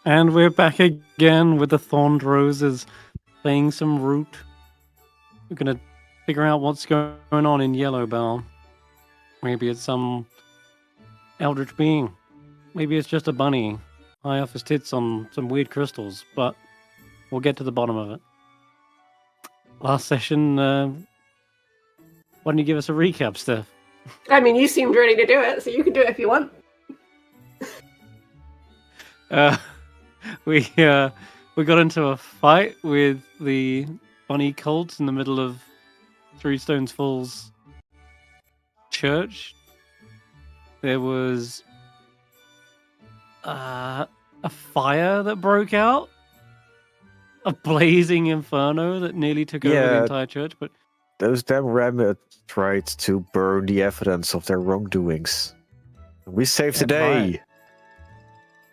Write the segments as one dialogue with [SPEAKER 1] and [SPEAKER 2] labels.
[SPEAKER 1] And we're back again with the Thorned Roses, playing some Root. We're gonna figure out what's going on in Yellowbelly. Maybe it's some eldritch being. Maybe it's just a bunny high off his tits on some weird crystals, but we'll get to the bottom of it. Last session, why don't you give us a recap, Steph?
[SPEAKER 2] I mean, you seemed ready to do it, so you can do it if you want.
[SPEAKER 1] We got into a fight with the bunny cult in the middle of Three Stones Falls church. There was a fire that broke out, a blazing inferno that nearly took over the entire church. But
[SPEAKER 3] those damn rabbits tried to burn the evidence of their wrongdoings. We saved the day.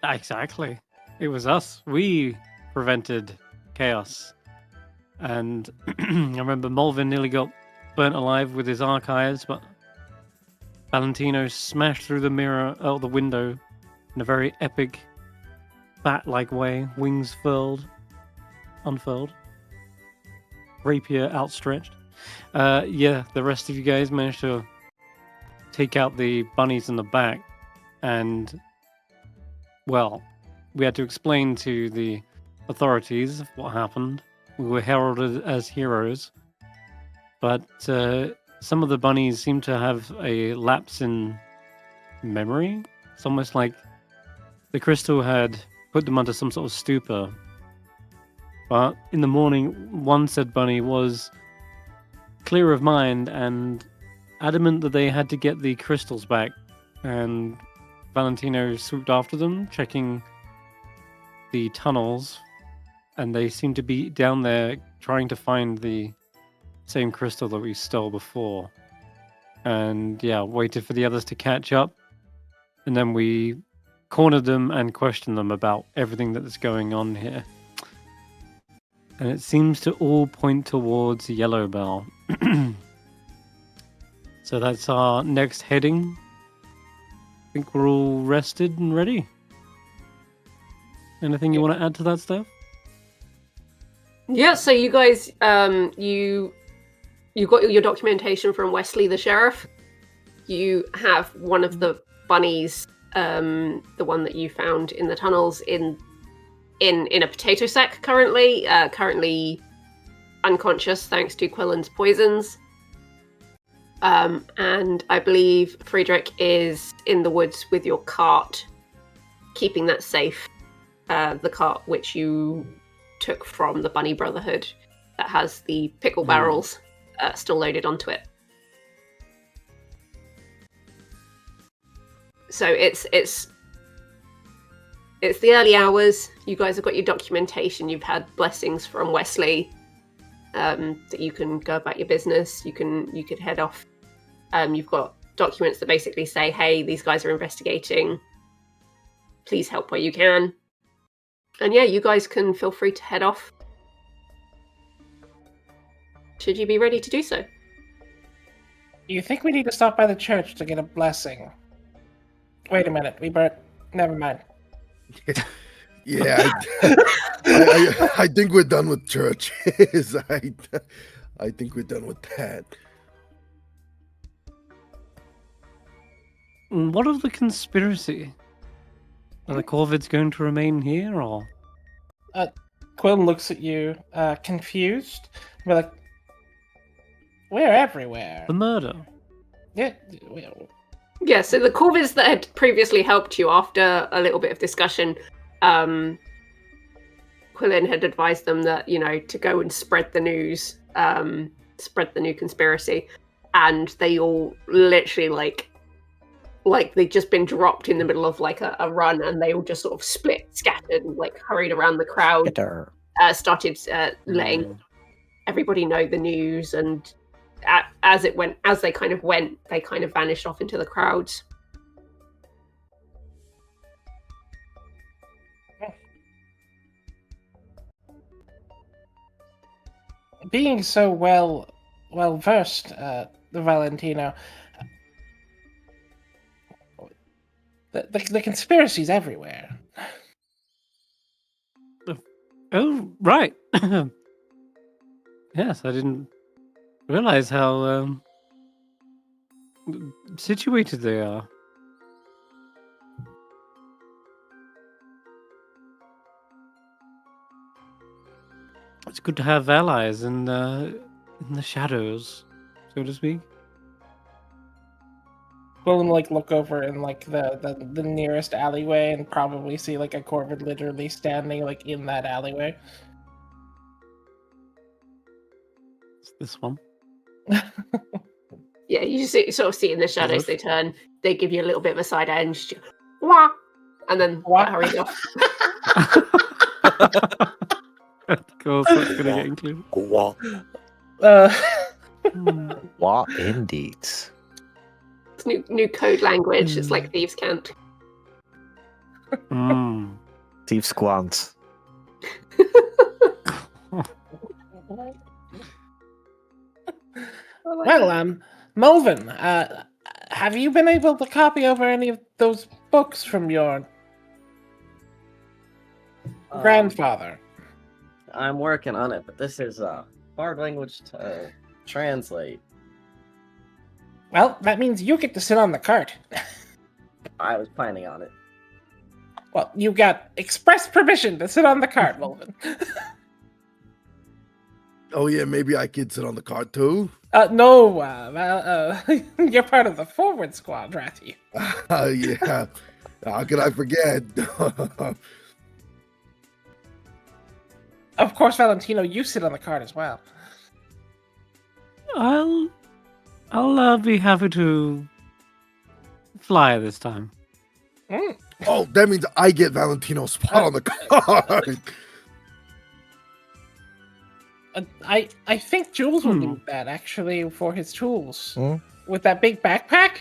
[SPEAKER 1] Right. Exactly. It was us. We prevented chaos. And I remember Molevin nearly got burnt alive with his archives, but Valentino smashed through the mirror out the window in a very epic, bat-like way, wings unfurled, rapier outstretched. The rest of you guys managed to take out the bunnies in the back, and, well, we had to explain to the authorities what happened. We were heralded as heroes, but some of the bunnies seem to have a lapse in memory. It's almost like the crystal had put them under some sort of stupor. But in the morning, one said bunny was clear of mind and adamant that they had to get the crystals back. And Valentino swooped after them, checking the tunnels, and they seem to be down there trying to find the same crystal that we stole before. And yeah, waited for the others to catch up, and then we cornered them and questioned them about everything that's going on here. And it seems to all point towards Yellowbelly. So that's our next heading. I think we're all rested and ready. Anything you want to add to that, Steph?
[SPEAKER 2] Yeah, so you guys, you got your documentation from Wesley the sheriff. You have one of the bunnies, the one that you found in the tunnels, in a potato sack currently unconscious thanks to Quillon's poisons. And I believe Friedrich is in the woods with your cart, keeping that safe. The cart which you took from the Bunny Brotherhood that has the pickle barrels still loaded onto it. So it's the early hours. You guys have got your documentation. You've had blessings from Wesley that you can go about your business. You could head off. You've got documents that basically say, hey, these guys are investigating. Please help where you can. And yeah, you guys can feel free to head off. Should you be ready to do so?
[SPEAKER 4] You think we need to stop by the church to get a blessing? Wait a minute, never mind.
[SPEAKER 5] Yeah, I think we're done with churches. I think we're done with that.
[SPEAKER 1] What of the conspiracy? Are the Corvids going to remain here, or?
[SPEAKER 4] Quillon looks at you, confused. We're like, we're everywhere.
[SPEAKER 1] The murder?
[SPEAKER 4] Yeah.
[SPEAKER 2] Yeah, so the Corvids that had previously helped you, after a little bit of discussion, Quillon had advised them that, to go and spread the news, spread the new conspiracy, and they all literally like they'd just been dropped in the middle of a run, and they all just sort of scattered, and hurried around the crowd, started letting everybody know the news, and as they kind of vanished off into the crowds.
[SPEAKER 4] Being so well versed, the Valentino, the conspiracy's everywhere.
[SPEAKER 1] Oh, right. Yes, I didn't realize how situated they are. It's good to have allies in the shadows, so to speak.
[SPEAKER 4] We'll like look over in like the nearest alleyway and probably see like a Corvid literally standing like in that alleyway.
[SPEAKER 1] It's this one.
[SPEAKER 2] Yeah, you sort of see in the shadows.
[SPEAKER 1] Good.
[SPEAKER 2] They turn. They give you a little bit of a side eye and just wah, and then
[SPEAKER 4] Wah.
[SPEAKER 2] hurries off.
[SPEAKER 1] Of course, that's gonna get included.
[SPEAKER 3] What?
[SPEAKER 1] Hmm.
[SPEAKER 3] What indeed?
[SPEAKER 2] It's new code language. It's like thieves' cant.
[SPEAKER 1] Mm.
[SPEAKER 3] Steve Squant.
[SPEAKER 4] Well, Molevin, have you been able to copy over any of those books from your grandfather?
[SPEAKER 6] I'm working on it, but this is a hard language to translate.
[SPEAKER 4] Well, that means you get to sit on the cart.
[SPEAKER 6] I was planning on it.
[SPEAKER 4] Well, you got express permission to sit on the cart, Molevin.
[SPEAKER 5] Oh yeah, maybe I could sit on the cart too.
[SPEAKER 4] No, you're part of the forward squad, Ratthew.
[SPEAKER 5] Yeah. How could I forget?
[SPEAKER 4] Of course, Valentino, you sit on the cart as well.
[SPEAKER 1] I'll be happy to fly this time.
[SPEAKER 4] Mm.
[SPEAKER 5] Oh, that means I get Valentino's spot on the cart.
[SPEAKER 4] I think Jules will do that actually for his tools with that big backpack.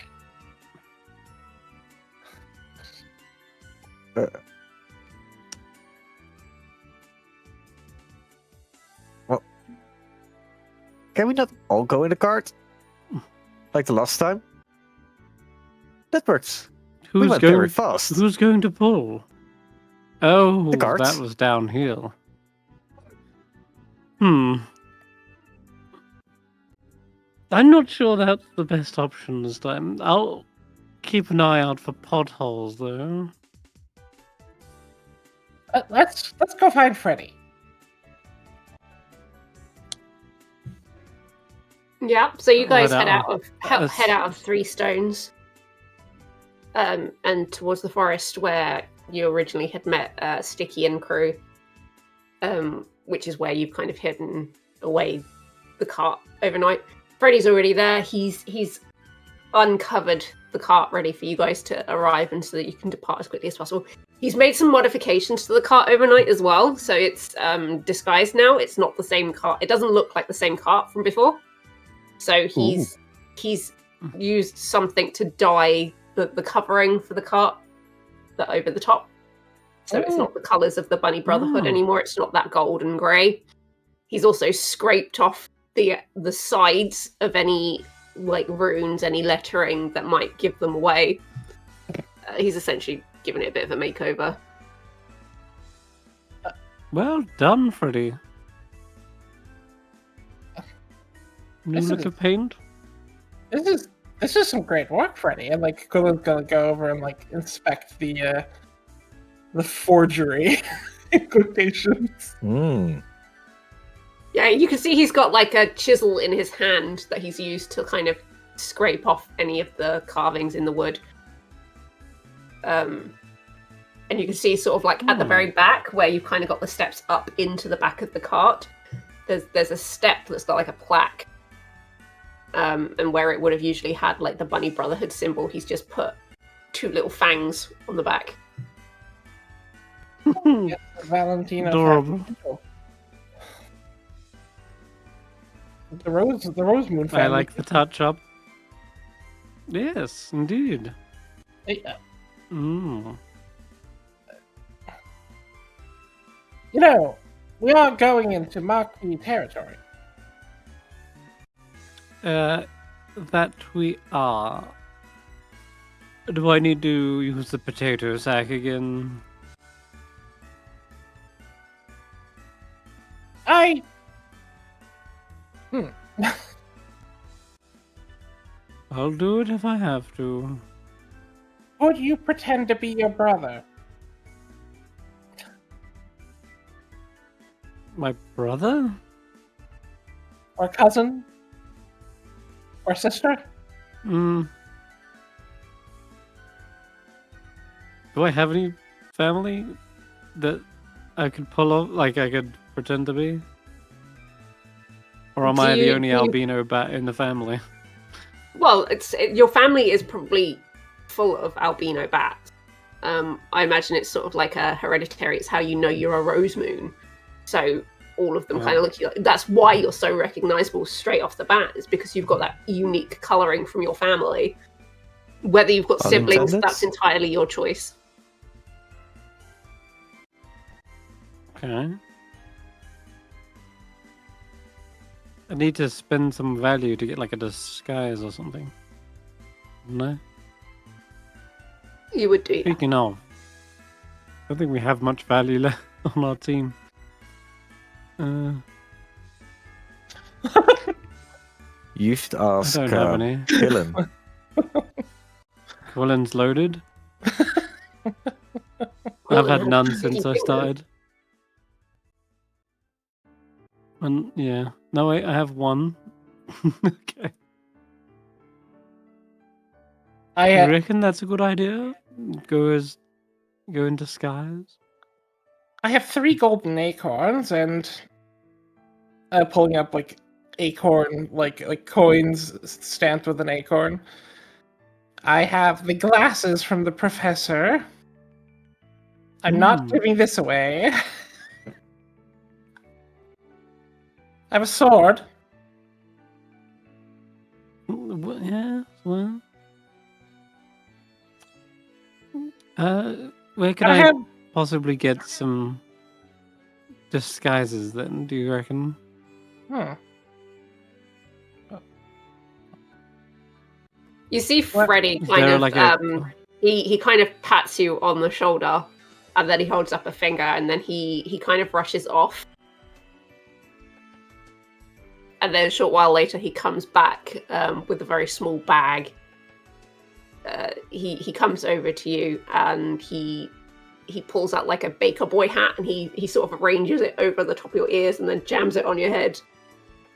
[SPEAKER 3] Well, can we not all go in the cart? Like the last time? That works. We went very fast.
[SPEAKER 1] Who's going to pull? Oh,
[SPEAKER 3] The carts.
[SPEAKER 1] that was downhill. I'm not sure that's the best option this time. I'll keep an eye out for potholes, though.
[SPEAKER 4] Let's go find Freddy.
[SPEAKER 2] Yeah, so you guys
[SPEAKER 1] Right
[SPEAKER 2] head out of Three Stones, and towards the forest where you originally had met Sticky and crew, which is where you've kind of hidden away the cart overnight. Freddy's already there. He's uncovered the cart ready for you guys to arrive and so that you can depart as quickly as possible. He's made some modifications to the cart overnight as well, so it's disguised now. It's not the same cart. It doesn't look like the same cart from before. So he's used something to dye the covering for the cart over the top. So it's not the colours of the Bunny Brotherhood anymore. It's not that gold and grey. He's also scraped off the sides of any like runes, any lettering that might give them away. He's essentially given it a bit of a makeover.
[SPEAKER 1] Well done, Freddy. New look of paint.
[SPEAKER 4] This is some great work, Freddy. And like Quillon's gonna go over and like inspect the forgery in quotations.
[SPEAKER 2] Yeah, you can see he's got like a chisel in his hand that he's used to kind of scrape off any of the carvings in the wood. And you can see sort of like at the very back where you've kind of got the steps up into the back of the cart. There's a step that's got like a plaque. And where it would have usually had like the Bunny Brotherhood symbol, he's just put two little fangs on the back.
[SPEAKER 4] Yes, Valentino.
[SPEAKER 1] Adorable.
[SPEAKER 4] The rose moon family.
[SPEAKER 1] I like the touch up. Yes, indeed.
[SPEAKER 4] You know, we are going into Marquis territory.
[SPEAKER 1] That we are. Do I need to use the potato sack again? I'll do it if I have to.
[SPEAKER 4] Would you pretend to be your brother?
[SPEAKER 1] My brother?
[SPEAKER 4] Or cousin? Or sister?
[SPEAKER 1] Do I have any family that I could pull off, like I could pretend to be? Or am I the only albino bat in the family?
[SPEAKER 2] Well, your family is probably full of albino bats. I imagine it's sort of like a hereditary. It's how you know you're a rose moon. So all of them kind of look like. That's why you're so recognizable straight off the bat. Is because you've got that unique coloring from your family. Whether you've got siblings, that's entirely your choice.
[SPEAKER 1] Okay. I need to spend some value to get like a disguise or something. No.
[SPEAKER 2] You would do.
[SPEAKER 1] Speaking of, I don't think we have much value left on our team.
[SPEAKER 3] You should ask
[SPEAKER 1] I don't have any.
[SPEAKER 3] Quillon.
[SPEAKER 1] Quillon's loaded. I've had none since I started. And yeah. No wait, I have one. Okay. You reckon that's a good idea? Go in disguise?
[SPEAKER 4] I have 3 golden acorns and pulling up like acorn like coins stamped with an acorn. I have the glasses from the professor. I'm not giving this away. I have a sword.
[SPEAKER 1] Yeah, well. Where can I possibly get some disguises then, do you reckon?
[SPEAKER 2] You see Freddy kind of
[SPEAKER 1] like
[SPEAKER 2] he kind of pats you on the shoulder and then he holds up a finger and then he kind of rushes off. And then a short while later he comes back with a very small bag. He comes over to you and he pulls out like a baker boy hat and he sort of arranges it over the top of your ears and then jams it on your head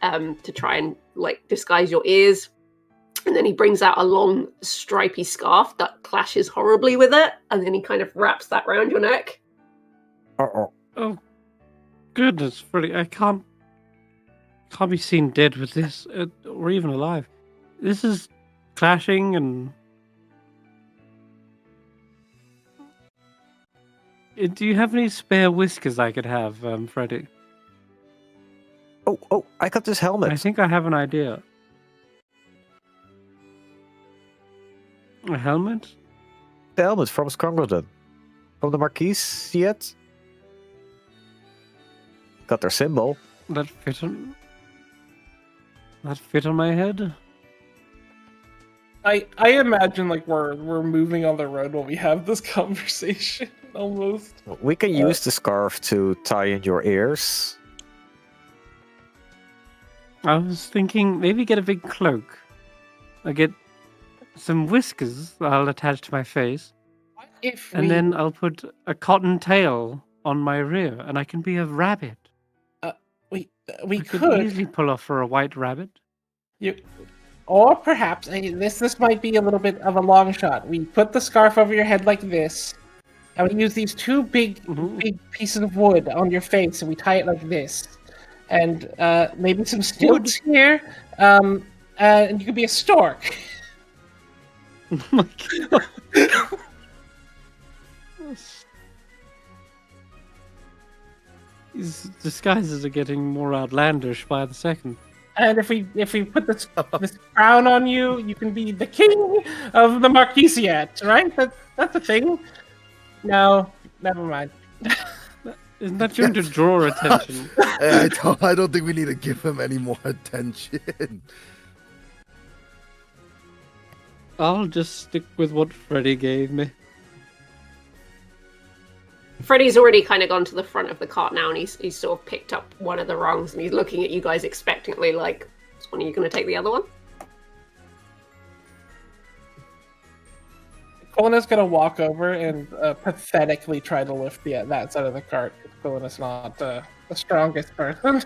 [SPEAKER 2] to try and like disguise your ears. And then he brings out a long stripy scarf that clashes horribly with it, and then he kind of wraps that round your neck.
[SPEAKER 3] Uh-oh.
[SPEAKER 1] Oh, goodness, Freddy, I can't be seen dead with this, or even alive. This is clashing and... Do you have any spare whiskers I could have, Freddy?
[SPEAKER 3] Oh, I got this helmet.
[SPEAKER 1] I think I have an idea. A helmet?
[SPEAKER 3] The helmet from Scrongleton. From the Marquise yet? Got their symbol.
[SPEAKER 1] That fit on my head?
[SPEAKER 4] I imagine like we're moving on the road while we have this conversation almost.
[SPEAKER 3] We can use the scarf to tie in your ears.
[SPEAKER 1] I was thinking maybe get a big cloak. I get some whiskers that I'll attach to my face. Then I'll put a cotton tail on my rear and I can be a rabbit.
[SPEAKER 4] We
[SPEAKER 1] could easily pull off for a white rabbit.
[SPEAKER 4] Or perhaps this might be a little bit of a long shot. We put the scarf over your head like this, and we use these 2 big pieces of wood on your face, and we tie it like this, and maybe some stilts here, and you could be a stork.
[SPEAKER 1] Oh my god! These disguises are getting more outlandish by the second.
[SPEAKER 4] And if we put this crown on you, you can be the king of the Marquisiat, right? That's a thing. No, never mind.
[SPEAKER 1] Isn't that going to draw attention?
[SPEAKER 5] I don't think we need to give him any more attention.
[SPEAKER 1] I'll just stick with what Freddy gave me.
[SPEAKER 2] Freddy's already kind of gone to the front of the cart now, and he's sort of picked up one of the rungs, and he's looking at you guys expectantly, like, is one of you going to take the other one?
[SPEAKER 4] Quillon is going to walk over and pathetically try to lift that side of the cart. Quillon is not the strongest person.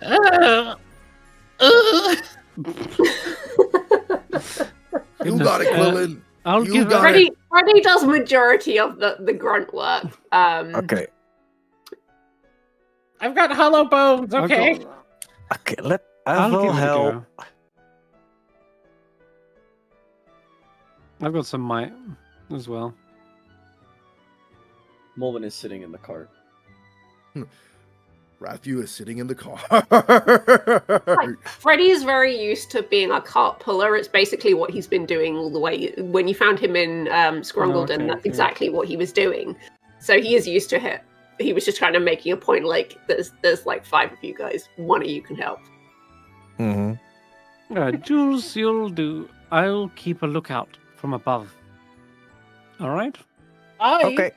[SPEAKER 5] You got it, Quillon.
[SPEAKER 1] I'll
[SPEAKER 5] You
[SPEAKER 1] give
[SPEAKER 5] got
[SPEAKER 1] it.
[SPEAKER 2] Freddy does majority of the grunt work.
[SPEAKER 3] Okay.
[SPEAKER 4] I've got hollow bones, okay?
[SPEAKER 3] Okay,
[SPEAKER 1] I'll
[SPEAKER 3] will
[SPEAKER 1] give it a
[SPEAKER 3] help.
[SPEAKER 1] go. I've got some might as well.
[SPEAKER 6] Molevin is sitting in the cart.
[SPEAKER 5] Ratthew is sitting in the car.
[SPEAKER 2] Freddy is very used to being a cart puller. It's basically what he's been doing all the way. When you found him in Scrungledon, that's exactly what he was doing. So he is used to it. He was just kind of making a point, like, there's like 5 of you guys. One of you can help.
[SPEAKER 3] Mm-hmm.
[SPEAKER 1] Jules, you'll do. I'll keep a lookout from above. All right?
[SPEAKER 4] I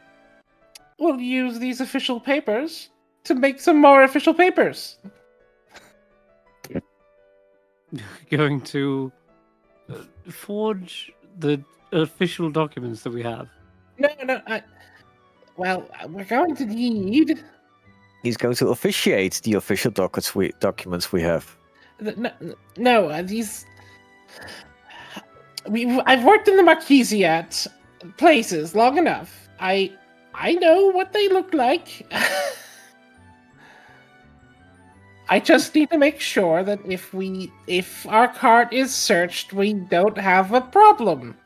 [SPEAKER 4] will use these official papers to make some more official papers.
[SPEAKER 1] Going to forge the official documents that we have.
[SPEAKER 4] No. Well, we're going to need.
[SPEAKER 3] He's going to officiate the official documents we have.
[SPEAKER 4] No, these. I've worked in the Marquisiat places long enough. I know what they look like. I just need to make sure that if our cart is searched, we don't have a problem.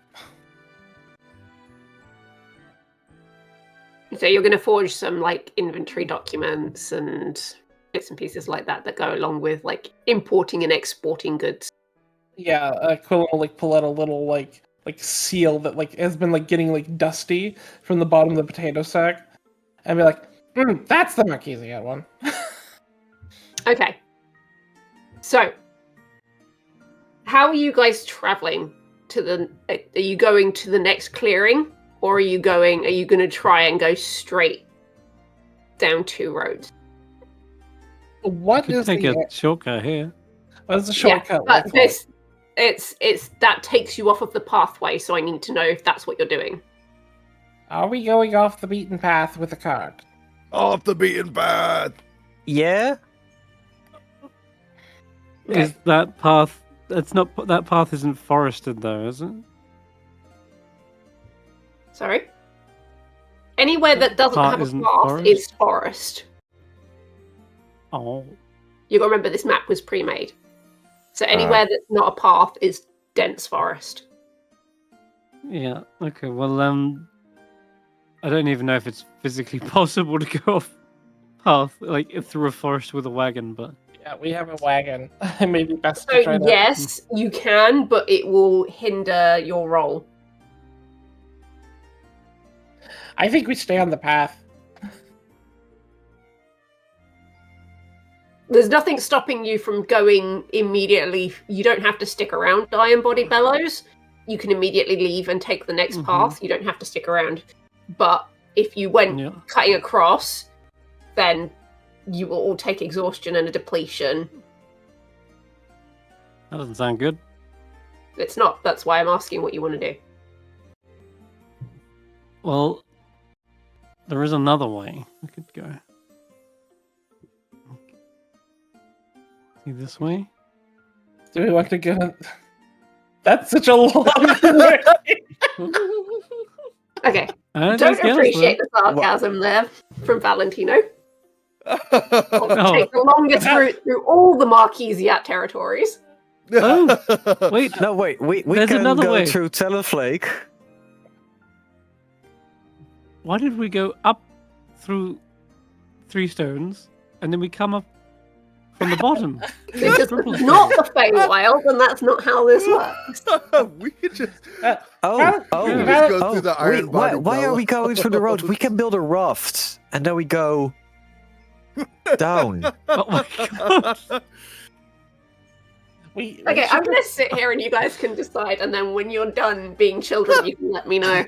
[SPEAKER 2] So you're going to forge some like inventory documents and bits and pieces like that go along with like importing and exporting goods.
[SPEAKER 4] Yeah, Quillon will like pull out a little like seal that like has been like getting like dusty from the bottom of the potato sack, and be like, "That's the Marquisiat one."
[SPEAKER 2] Okay. So, how are you guys traveling to the? Are you going to the next clearing, or are you going to try and go straight down 2 roads?
[SPEAKER 4] What is
[SPEAKER 1] Take
[SPEAKER 4] the
[SPEAKER 1] a shortcut here.
[SPEAKER 4] what is the shortcut?
[SPEAKER 2] Yeah, but
[SPEAKER 4] look like?
[SPEAKER 2] it's that takes you off of the pathway. So I need to know if that's what you're doing.
[SPEAKER 4] Are we going off the beaten path with the cart?
[SPEAKER 5] Off the beaten path.
[SPEAKER 3] Yeah?
[SPEAKER 1] Is that path? It's not. That path isn't forested though, is it?
[SPEAKER 2] Sorry. Anywhere that doesn't
[SPEAKER 1] Path
[SPEAKER 2] have a
[SPEAKER 1] isn't
[SPEAKER 2] path
[SPEAKER 1] forest?
[SPEAKER 2] is forest.
[SPEAKER 1] Oh.
[SPEAKER 2] You gotta remember this map was pre-made. So anywhere that's not a path is dense forest.
[SPEAKER 1] Yeah. Okay. Well, I don't even know if it's physically possible to go off path like through a forest with a wagon, but
[SPEAKER 4] Yeah, we have a wagon. It may be best to
[SPEAKER 2] So
[SPEAKER 4] try that.
[SPEAKER 2] yes, you can, but it will hinder your roll.
[SPEAKER 4] I think we stay on the path.
[SPEAKER 2] There's nothing stopping you from going immediately. You don't have to stick around Iron Body Bellows. You can immediately leave and take the next path. You don't have to stick around. But if you went cutting across, then you will all take exhaustion and a depletion.
[SPEAKER 1] that doesn't sound good.
[SPEAKER 2] It's not. That's why I'm asking what you want to do.
[SPEAKER 1] Well, there is another way we could go. See this way?
[SPEAKER 4] Do we want to go? That's such a long way.
[SPEAKER 2] Okay.
[SPEAKER 1] There's
[SPEAKER 2] Don't
[SPEAKER 1] Guilles,
[SPEAKER 2] appreciate the sarcasm there from Valentino.
[SPEAKER 1] Oh.
[SPEAKER 2] Take the longest route through all the Marquisiat territories.
[SPEAKER 1] Oh, wait.
[SPEAKER 3] No, wait. We
[SPEAKER 1] There's
[SPEAKER 3] can
[SPEAKER 1] another
[SPEAKER 3] go
[SPEAKER 1] way.
[SPEAKER 3] through Talonflake.
[SPEAKER 1] Why did we go up through 3 stones and then we come up from the bottom?
[SPEAKER 2] Because it's not the Feywild, and that's not how this works.
[SPEAKER 5] We could just
[SPEAKER 3] Oh,
[SPEAKER 5] go through the Iron Body.
[SPEAKER 3] why are we going through the road? We can build a raft, and then we go down.
[SPEAKER 1] Oh my god.
[SPEAKER 2] Okay, I'm gonna sit here and you guys can decide, and then when you're done being children, you can let me know.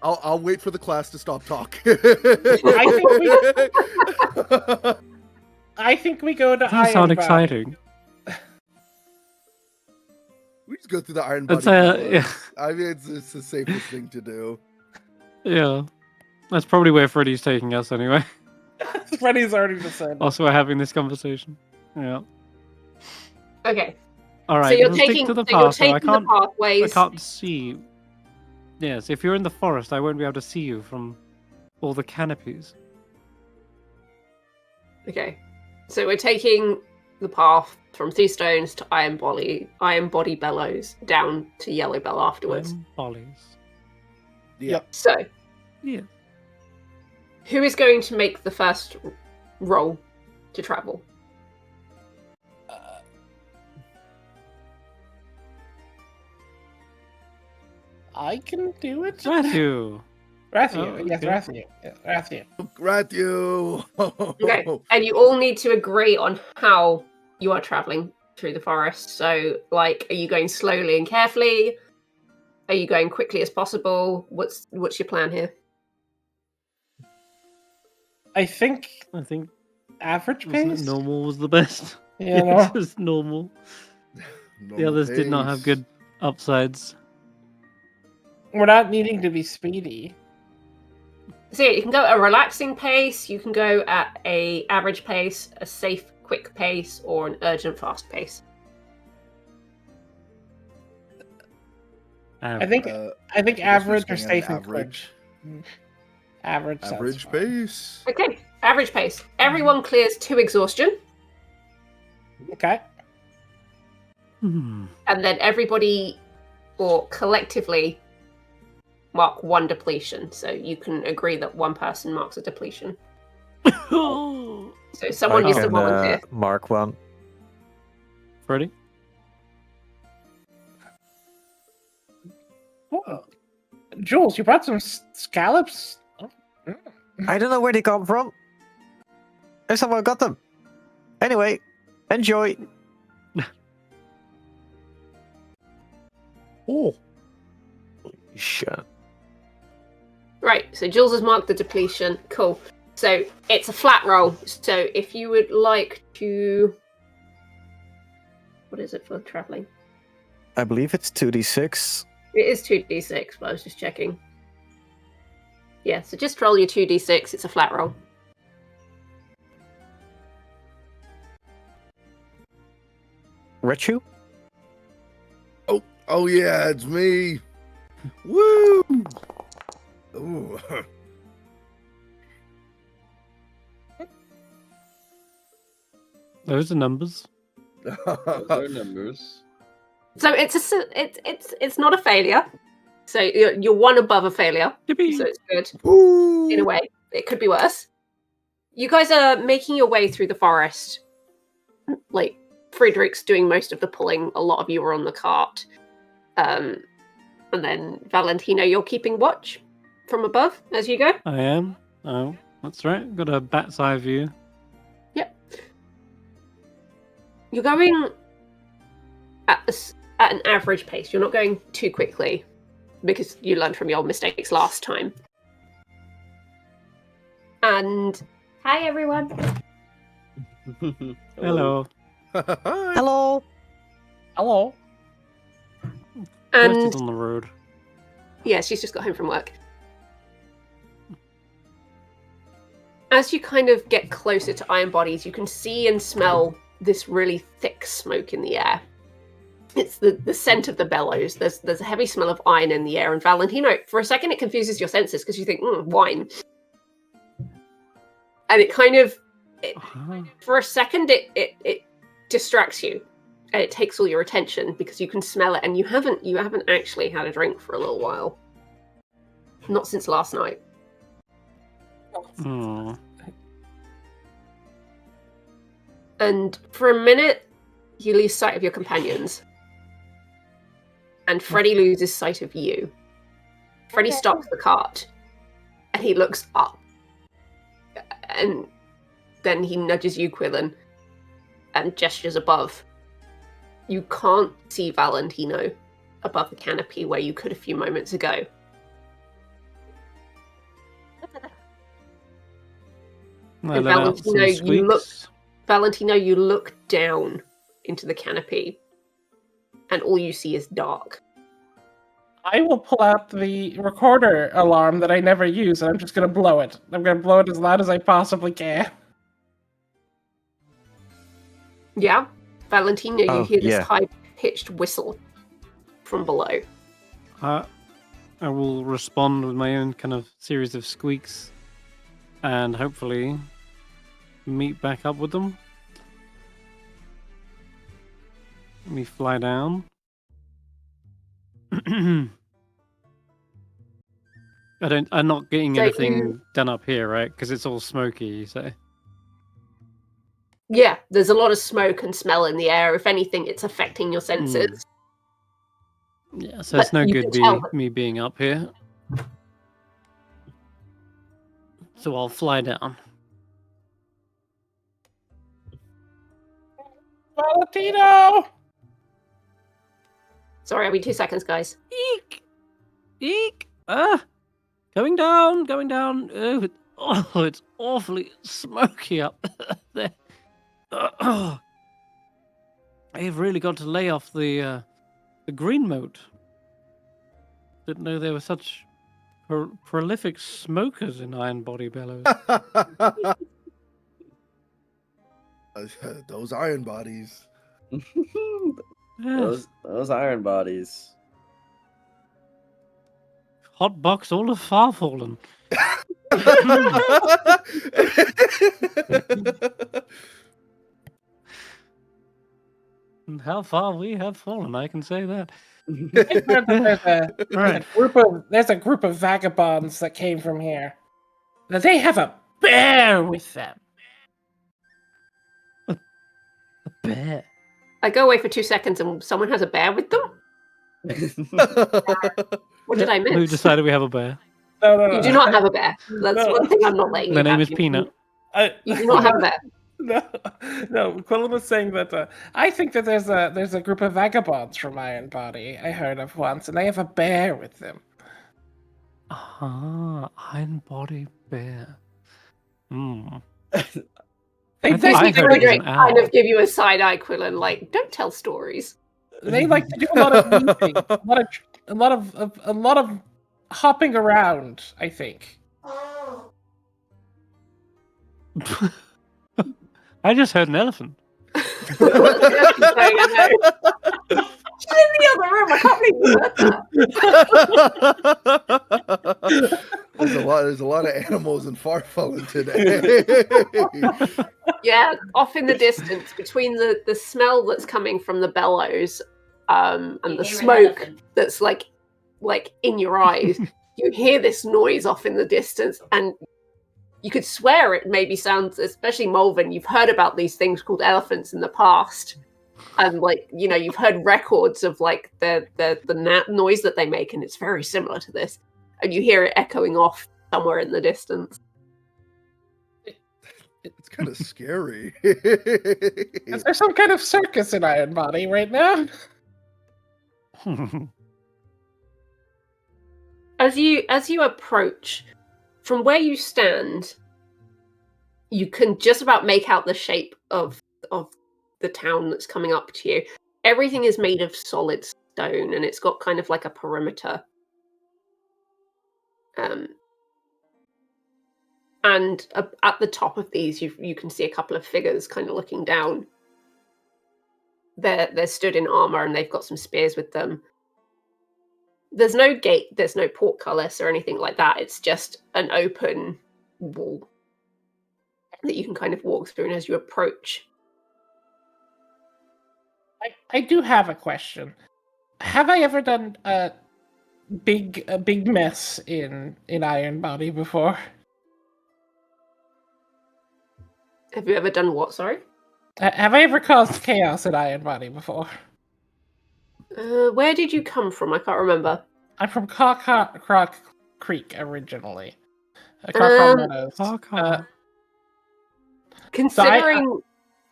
[SPEAKER 5] I'll wait for the class to stop talking.
[SPEAKER 4] I think we go to
[SPEAKER 1] That
[SPEAKER 4] Iron
[SPEAKER 1] sounds
[SPEAKER 4] Body.
[SPEAKER 1] exciting.
[SPEAKER 5] We just go through the Iron Body.
[SPEAKER 1] Yeah.
[SPEAKER 5] I mean, it's the safest thing to do.
[SPEAKER 1] Yeah. That's probably where Freddy's taking us anyway.
[SPEAKER 4] Freddy's already decided.
[SPEAKER 1] Also, we're having this conversation. Yeah.
[SPEAKER 2] Okay.
[SPEAKER 1] All right.
[SPEAKER 2] So you're
[SPEAKER 1] let's
[SPEAKER 2] taking,
[SPEAKER 1] stick to the
[SPEAKER 2] so you're
[SPEAKER 1] path. So I
[SPEAKER 2] taking the
[SPEAKER 1] can't.
[SPEAKER 2] pathways.
[SPEAKER 1] I can't see. Yes, if you're in the forest, I won't be able to see you from all the canopies.
[SPEAKER 2] Okay. So we're taking the path from Sea Stones to Iron Body Bellows down to Yellowbelly afterwards.
[SPEAKER 1] Bollies.
[SPEAKER 5] Yep.
[SPEAKER 2] So,
[SPEAKER 1] Yeah.
[SPEAKER 2] who is going to make the first roll to travel?
[SPEAKER 4] I can do it.
[SPEAKER 1] Ratthew.
[SPEAKER 4] Ratthew.
[SPEAKER 1] Oh,
[SPEAKER 4] Yes,
[SPEAKER 1] okay.
[SPEAKER 4] Ratthew. Yes, Ratthew.
[SPEAKER 5] Ratthew.
[SPEAKER 2] Okay. And you all need to agree on how you are traveling through the forest. So, like, are you going slowly and carefully? Are you going quickly as possible? What's your plan here?
[SPEAKER 4] I think average
[SPEAKER 1] Wasn't
[SPEAKER 4] pace.
[SPEAKER 1] it normal was the best.
[SPEAKER 4] Yeah, no.
[SPEAKER 1] Just normal. The
[SPEAKER 5] Normal
[SPEAKER 1] others did not have
[SPEAKER 5] pace.
[SPEAKER 1] good upsides.
[SPEAKER 4] We're not needing to be speedy.
[SPEAKER 2] So yeah, you can go at a relaxing pace, you can go at a average pace, a safe, quick pace, or an urgent, fast pace.
[SPEAKER 4] I think
[SPEAKER 5] I
[SPEAKER 4] average
[SPEAKER 5] guess we're
[SPEAKER 4] or
[SPEAKER 5] staying at
[SPEAKER 4] safe
[SPEAKER 5] an
[SPEAKER 4] and quick.
[SPEAKER 5] average.
[SPEAKER 4] Average. sounds
[SPEAKER 5] Average
[SPEAKER 4] fine.
[SPEAKER 5] pace.
[SPEAKER 2] Okay, average pace. Everyone clears 2 exhaustion,
[SPEAKER 4] Okay.
[SPEAKER 1] Hmm.
[SPEAKER 2] and then everybody, or collectively, mark 1 depletion. So you can agree that one person marks a depletion. So someone
[SPEAKER 3] I
[SPEAKER 2] needs to
[SPEAKER 3] can,
[SPEAKER 2] volunteer.
[SPEAKER 3] mark one.
[SPEAKER 1] Freddy?
[SPEAKER 4] Oh. Jules, you brought some scallops? Oh. Mm.
[SPEAKER 3] I don't know where they come from. If someone got them. Anyway, enjoy.
[SPEAKER 5] Oh.
[SPEAKER 3] Shit.
[SPEAKER 2] Right, so Jules has marked the depletion. Cool. So it's a flat roll. So if you would like to... What is it for traveling?
[SPEAKER 3] I believe it's 2d6.
[SPEAKER 2] It is 2d6, but I was just checking. Yeah, so just roll your 2d6. It's a flat roll.
[SPEAKER 3] Ratthew?
[SPEAKER 5] Oh yeah, it's me. Woo! Ooh.
[SPEAKER 1] Those are numbers.
[SPEAKER 6] Those are numbers.
[SPEAKER 2] So it's not a failure. So you're 1 above a failure.
[SPEAKER 1] Yippee.
[SPEAKER 2] So it's good
[SPEAKER 5] Woo!
[SPEAKER 2] in a way. It could be worse. You guys are making your way through the forest. Like, Friedrich's doing most of the pulling. A lot of you are on the cart. And then, Valentino, you're keeping watch from above as you go.
[SPEAKER 1] I am. Oh, that's right. Got a bat's eye view.
[SPEAKER 2] Yep. You're going at an average pace. You're not going too quickly because you learned from your mistakes last time. And hi, everyone.
[SPEAKER 1] Hello.
[SPEAKER 3] Hello.
[SPEAKER 4] Hello.
[SPEAKER 2] And
[SPEAKER 1] Kirsty's on the road.
[SPEAKER 2] yeah, she's just got home from work. As you kind of get closer to Iron Bodies, you can see and smell this really thick smoke in the air. It's the scent of the bellows. There's a heavy smell of iron in the air. And Valentino, for a second, it confuses your senses because you think, wine. And it kind of, for a second, it distracts you. And it takes all your attention because you can smell it, and you haven't actually had a drink for a little while. Not since last night.
[SPEAKER 1] Oh.
[SPEAKER 2] And for a minute, you lose sight of your companions. And Freddy loses sight of you. Freddy stops the cart, and he looks up. And then he nudges you, Quillon. and gestures above. You can't see Valentino above the canopy where you could a few moments ago. And Valentino, you look down into the canopy, and all you see is dark.
[SPEAKER 4] I will pull out the recorder alarm that I never use, and I'm just going to blow it. I'm going to blow it as loud as I possibly can.
[SPEAKER 2] Yeah. Valentino, you hear this high-pitched whistle from below.
[SPEAKER 1] I will respond with my own kind of series of squeaks and hopefully meet back up with them. Let me fly down. I'm not getting anything done up here, right? Because it's all smoky, you say?
[SPEAKER 2] Yeah, there's a lot of smoke and smell in the air. If anything, it's affecting your senses.
[SPEAKER 1] Yeah, so it's no good me being up here. So I'll fly down.
[SPEAKER 4] Valentino!
[SPEAKER 2] Sorry, I'll be 2 seconds, guys.
[SPEAKER 1] Eek! Eek! Going down, going down. Oh, it's awfully smoky up there. I have really got to lay off the green moat. Didn't know there were such prolific smokers in Iron Body Bellows.
[SPEAKER 5] Those iron bodies.
[SPEAKER 1] Yes.
[SPEAKER 6] Those iron bodies.
[SPEAKER 1] Hot box all of Furfallen. And how far we have fallen, I can say that.
[SPEAKER 4] There's a group of vagabonds that came from here. Now they have a bear with them.
[SPEAKER 1] A bear?
[SPEAKER 2] I go away for 2 seconds and someone has a bear with them? What did I miss?
[SPEAKER 1] Who decided we have a bear?
[SPEAKER 4] No.
[SPEAKER 2] You do not have a bear. That's one thing I'm not letting you
[SPEAKER 1] My name
[SPEAKER 2] have.
[SPEAKER 1] is Peanut.
[SPEAKER 2] You do not have a bear.
[SPEAKER 4] No. Quillon was saying that I think that there's a group of vagabonds from Iron Body I heard of once, and they have a bear with them.
[SPEAKER 1] Iron Body bear.
[SPEAKER 4] They
[SPEAKER 2] kind of give you a side eye, Quillon. Like, don't tell stories.
[SPEAKER 4] They like to do a lot of leaping, a lot of hopping around. I think.
[SPEAKER 1] I just heard an elephant.
[SPEAKER 2] She's in the other room. I can't believe you heard that.
[SPEAKER 5] There's a lot of animals in Furfallen today.
[SPEAKER 2] Yeah, off in the distance, between the smell that's coming from the bellows and the smoke that's like in your eyes, you hear this noise off in the distance, and you could swear it maybe sounds, especially Molevin, you've heard about these things called elephants in the past. And you've heard records of the noise that they make, and it's very similar to this. And you hear it echoing off somewhere in the distance.
[SPEAKER 5] It's kind of scary.
[SPEAKER 4] Is there some kind of circus in Iron Body right now?
[SPEAKER 2] As you approach, from where you stand, you can just about make out the shape of the town that's coming up to you. Everything is made of solid stone, and it's got kind of like a perimeter. And at the top of these, you can see a couple of figures kind of looking down. They're stood in armor, and they've got some spears with them. There's no gate, there's no portcullis or anything like that. It's just an open wall that you can kind of walk through, and as you approach.
[SPEAKER 4] I do have a question. Have I ever done a big mess in Iron Body before?
[SPEAKER 2] Have you ever done what, sorry?
[SPEAKER 4] Have I ever caused chaos in Iron Body before?
[SPEAKER 2] Where did you come from? I can't remember.
[SPEAKER 4] I'm from Croc Creek originally. Meadows.
[SPEAKER 2] Considering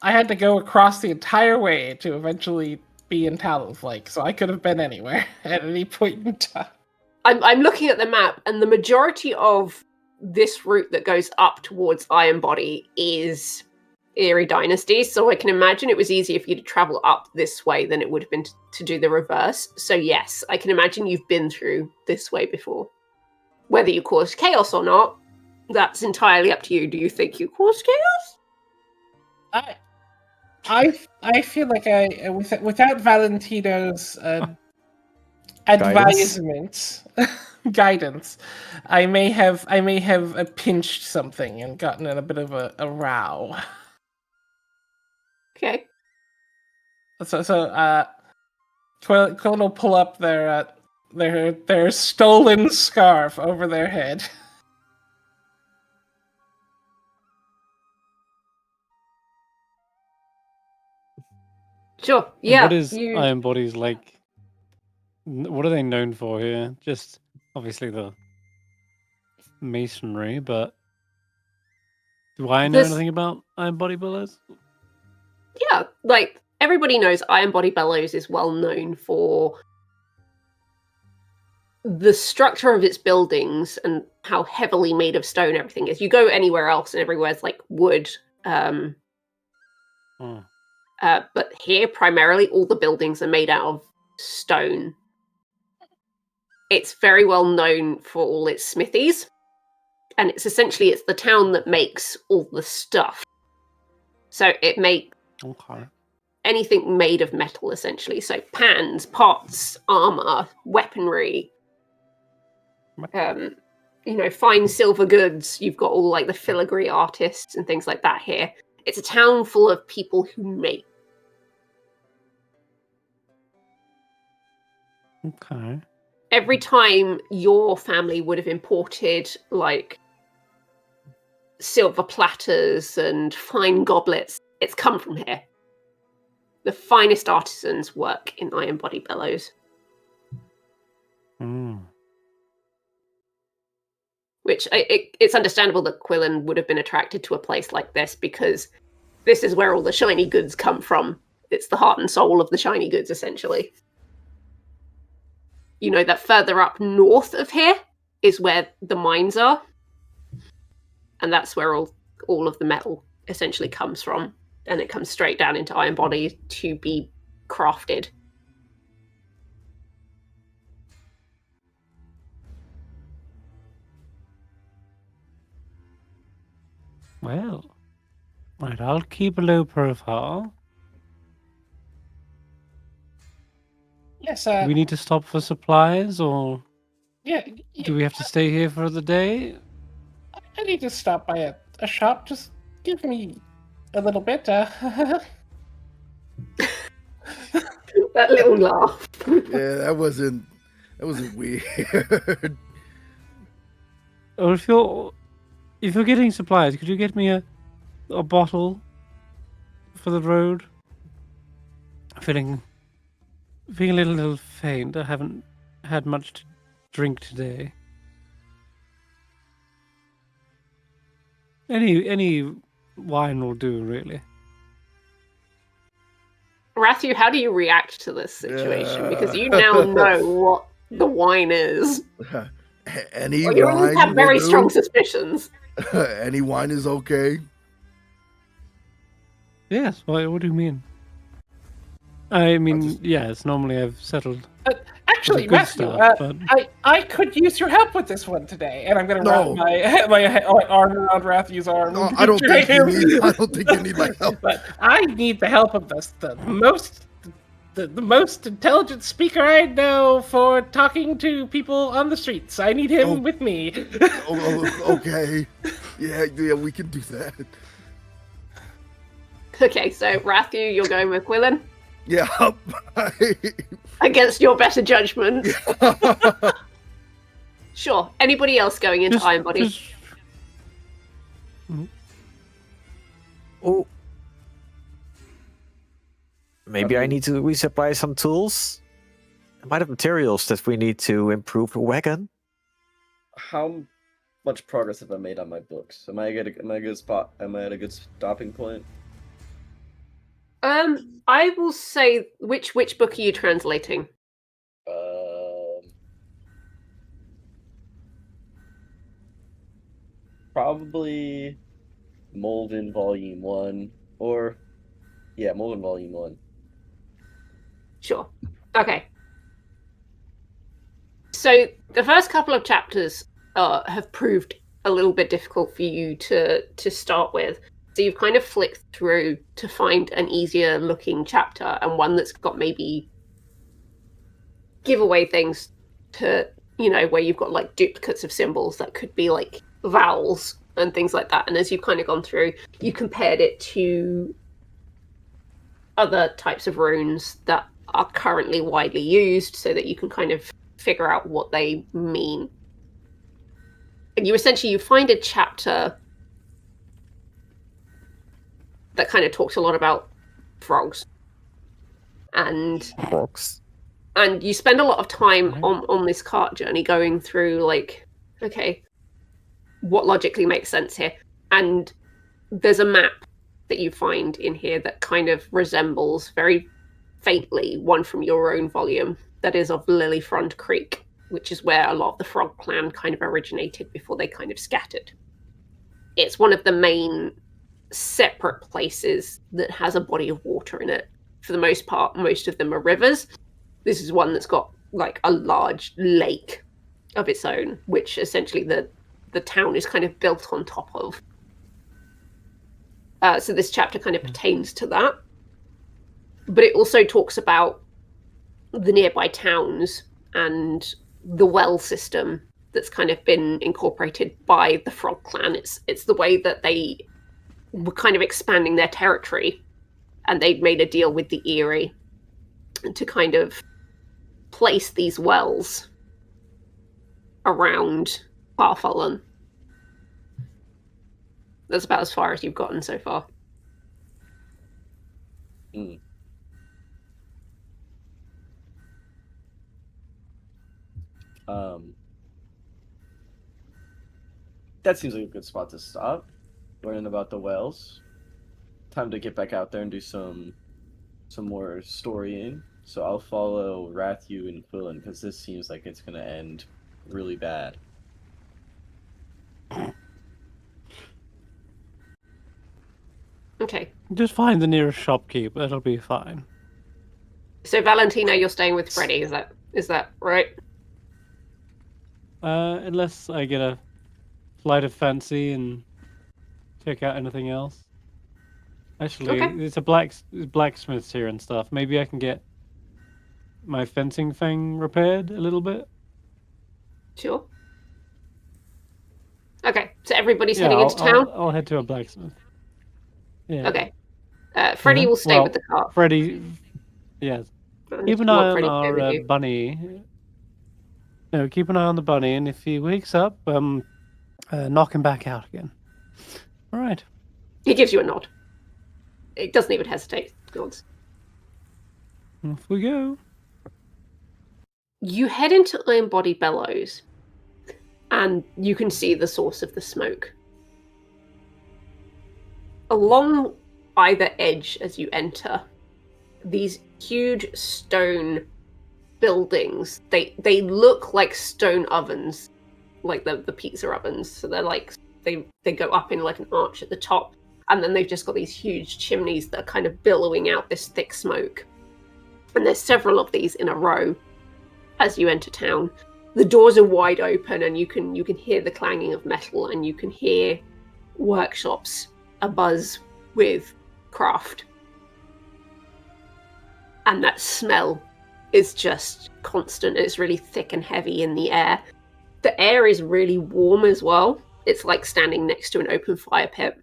[SPEAKER 4] I had to go across the entire way to eventually be in Talonflake, so I could have been anywhere at any point in time.
[SPEAKER 2] I'm looking at the map, and the majority of this route that goes up towards Iron Body is Eerie Dynasty, so I can imagine it was easier for you to travel up this way than it would have been to do the reverse. So yes, I can imagine you've been through this way before. Whether you caused chaos or not, that's entirely up to you. Do you think you caused chaos?
[SPEAKER 4] I feel like without Valentino's advisement, guidance, I may have pinched something and gotten in a bit of a row.
[SPEAKER 2] Okay.
[SPEAKER 4] So Quillon will pull up their stolen scarf over their head.
[SPEAKER 2] Sure. Yeah.
[SPEAKER 1] What is Iron Body's like? What are they known for here? Just obviously the masonry, but do I know anything about Iron Body Bellows?
[SPEAKER 2] Yeah, like everybody knows Iron Body Bellows is well known for the structure of its buildings and how heavily made of stone everything is. You go anywhere else and everywhere's like wood. But here, primarily, all the buildings are made out of stone. It's very well known for all its smithies. And it's the town that makes all the stuff. So it makes anything made of metal, essentially. So pans, pots, armor, weaponry, fine silver goods. You've got all like the filigree artists and things like that here. It's a town full of people who make.
[SPEAKER 1] Okay.
[SPEAKER 2] Every time your family would have imported like silver platters and fine goblets, it's come from here. The finest artisans work in Iron Body Bellows. Which it's understandable that Quillon would have been attracted to a place like this because this is where all the shiny goods come from. It's the heart and soul of the shiny goods, essentially. You know that further up north of here is where the mines are. And that's where all of the metal essentially comes from. And it comes straight down into Iron Body to be crafted.
[SPEAKER 1] Well, right, I'll keep a low profile.
[SPEAKER 4] Yes,
[SPEAKER 1] Do we need to stop for supplies, or do we have to stay here for the day?
[SPEAKER 4] I need to stop by a shop. Just give me a little bit.
[SPEAKER 2] That little laugh.
[SPEAKER 5] Yeah, that wasn't weird.
[SPEAKER 1] Or if you're getting supplies, could you get me a bottle for the road? Feeling a little faint. I haven't had much to drink today. Any wine will do, really.
[SPEAKER 2] Ratthew, how do you react to this situation? Because you now know what the wine is.
[SPEAKER 5] Any
[SPEAKER 2] or you
[SPEAKER 5] wine
[SPEAKER 2] at least have very strong suspicions.
[SPEAKER 5] Any wine is okay.
[SPEAKER 1] Yes. What do you mean? I mean, yes. Normally, I've settled.
[SPEAKER 4] Actually, Ratthew, I could use your help with this one today, and I'm going to wrap my arm around Ratthew's arm.
[SPEAKER 5] No, I don't think you need my help.
[SPEAKER 4] But I need the help of the most intelligent speaker I know for talking to people on the streets. I need him with me.
[SPEAKER 5] Okay. Yeah, we can do that.
[SPEAKER 2] Okay, so Ratthew, you're going with Quillon?
[SPEAKER 5] Yeah.
[SPEAKER 2] Against your better judgment. Sure. Anybody else going into Iron Body?
[SPEAKER 3] Oh. Maybe I need to resupply some tools. I might have materials that we need to improve the wagon.
[SPEAKER 6] How much progress have I made on my books? Am I at a good spot? Am I at a good stopping point?
[SPEAKER 2] I will say which book are you translating?
[SPEAKER 6] Probably Molevin Volume 1, or Molevin Volume 1.
[SPEAKER 2] Sure. Okay. So the first couple of chapters have proved a little bit difficult for you to start with. So you've kind of flicked through to find an easier looking chapter and one that's got maybe giveaway things to, where you've got like duplicates of symbols that could be like vowels and things like that. And as you've kind of gone through, you compared it to other types of runes that are currently widely used so that you can kind of figure out what they mean. And you find a chapter that kind of talks a lot about frogs. And you spend a lot of time on this cart journey going through like, okay, what logically makes sense here? And there's a map that you find in here that kind of resembles very faintly one from your own volume that is of Lilyfront Creek, which is where a lot of the Frog Clan kind of originated before they kind of scattered. It's one of the main separate places that has a body of water in it. For the most part, most of them are rivers. This is one that's got like a large lake of its own, which essentially the town is kind of built on top of. So this chapter kind of pertains to that. But it also talks about the nearby towns and the well system that's kind of been incorporated by the Frog Clan. It's the way that they were kind of expanding their territory, and they'd made a deal with the Eyrie to kind of place these wells around Furfallen. That's about as far as you've gotten so far.
[SPEAKER 6] Mm. That seems like a good spot to stop. Learning about the wells. Time to get back out there and do some more storying. So I'll follow Ratthew and Quillon because this seems like it's going to end really bad.
[SPEAKER 2] Okay.
[SPEAKER 1] Just find the nearest shopkeep. It'll be fine.
[SPEAKER 2] So Valentino, you're staying with Freddy. Is that right?
[SPEAKER 1] Unless I get a flight of fancy and check out anything else. Actually,
[SPEAKER 2] Okay.
[SPEAKER 1] it's blacksmiths here and stuff. Maybe I can get my fencing thing repaired a little bit.
[SPEAKER 2] Sure. Okay, so everybody's heading into town?
[SPEAKER 1] I'll head to a blacksmith. Yeah.
[SPEAKER 2] Okay. Freddy will stay with the cart.
[SPEAKER 1] Freddy, yes. Keep an eye on our bunny. No, keep an eye on the bunny, and if he wakes up, knock him back out again. All right.
[SPEAKER 2] He gives you a nod. It doesn't even hesitate. Nods.
[SPEAKER 1] Off we go.
[SPEAKER 2] You head into Iron Body Bellows, and you can see the source of the smoke. Along either edge as you enter, these huge stone buildings, they look like stone ovens, like the pizza ovens. So they're like, they go up in like an arch at the top, and then they've just got these huge chimneys that are kind of billowing out this thick smoke. And there's several of these in a row as you enter town. The doors are wide open, and you can hear the clanging of metal, and you can hear workshops abuzz with craft. And that smell is just constant. It's really thick and heavy in the air. The air is really warm as well. It's like standing next to an open fire pit.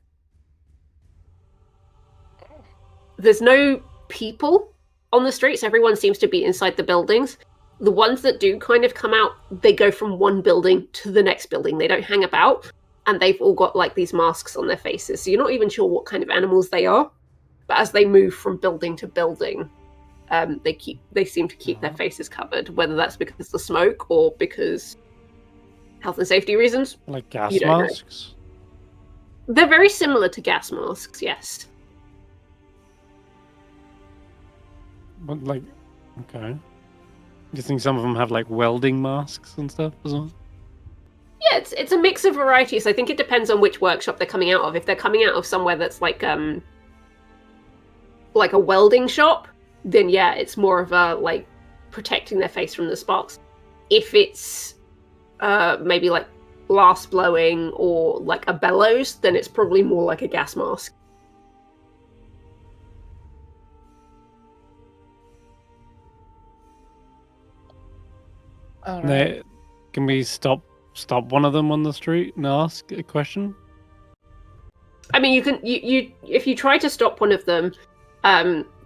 [SPEAKER 2] There's no people on the streets. Everyone seems to be inside the buildings. The ones that do kind of come out, they go from one building to the next building. They don't hang about, and they've all got like these masks on their faces. So you're not even sure what kind of animals they are. But as they move from building to building, they seem to keep their faces covered, whether that's because of the smoke or because health and safety reasons.
[SPEAKER 1] Like gas masks?
[SPEAKER 2] They're very similar to gas masks, yes.
[SPEAKER 1] But like, okay. You think some of them have like welding masks and stuff as well?
[SPEAKER 2] Yeah, it's a mix of varieties. I think it depends on which workshop they're coming out of. If they're coming out of somewhere that's like a welding shop, then yeah, it's more of a like protecting their face from the sparks. If it's maybe like glass blowing or like a bellows, then it's probably more like a gas mask.
[SPEAKER 4] All right.
[SPEAKER 1] Can we stop one of them on the street and ask a question?
[SPEAKER 2] I mean, you can you if you try to stop one of them,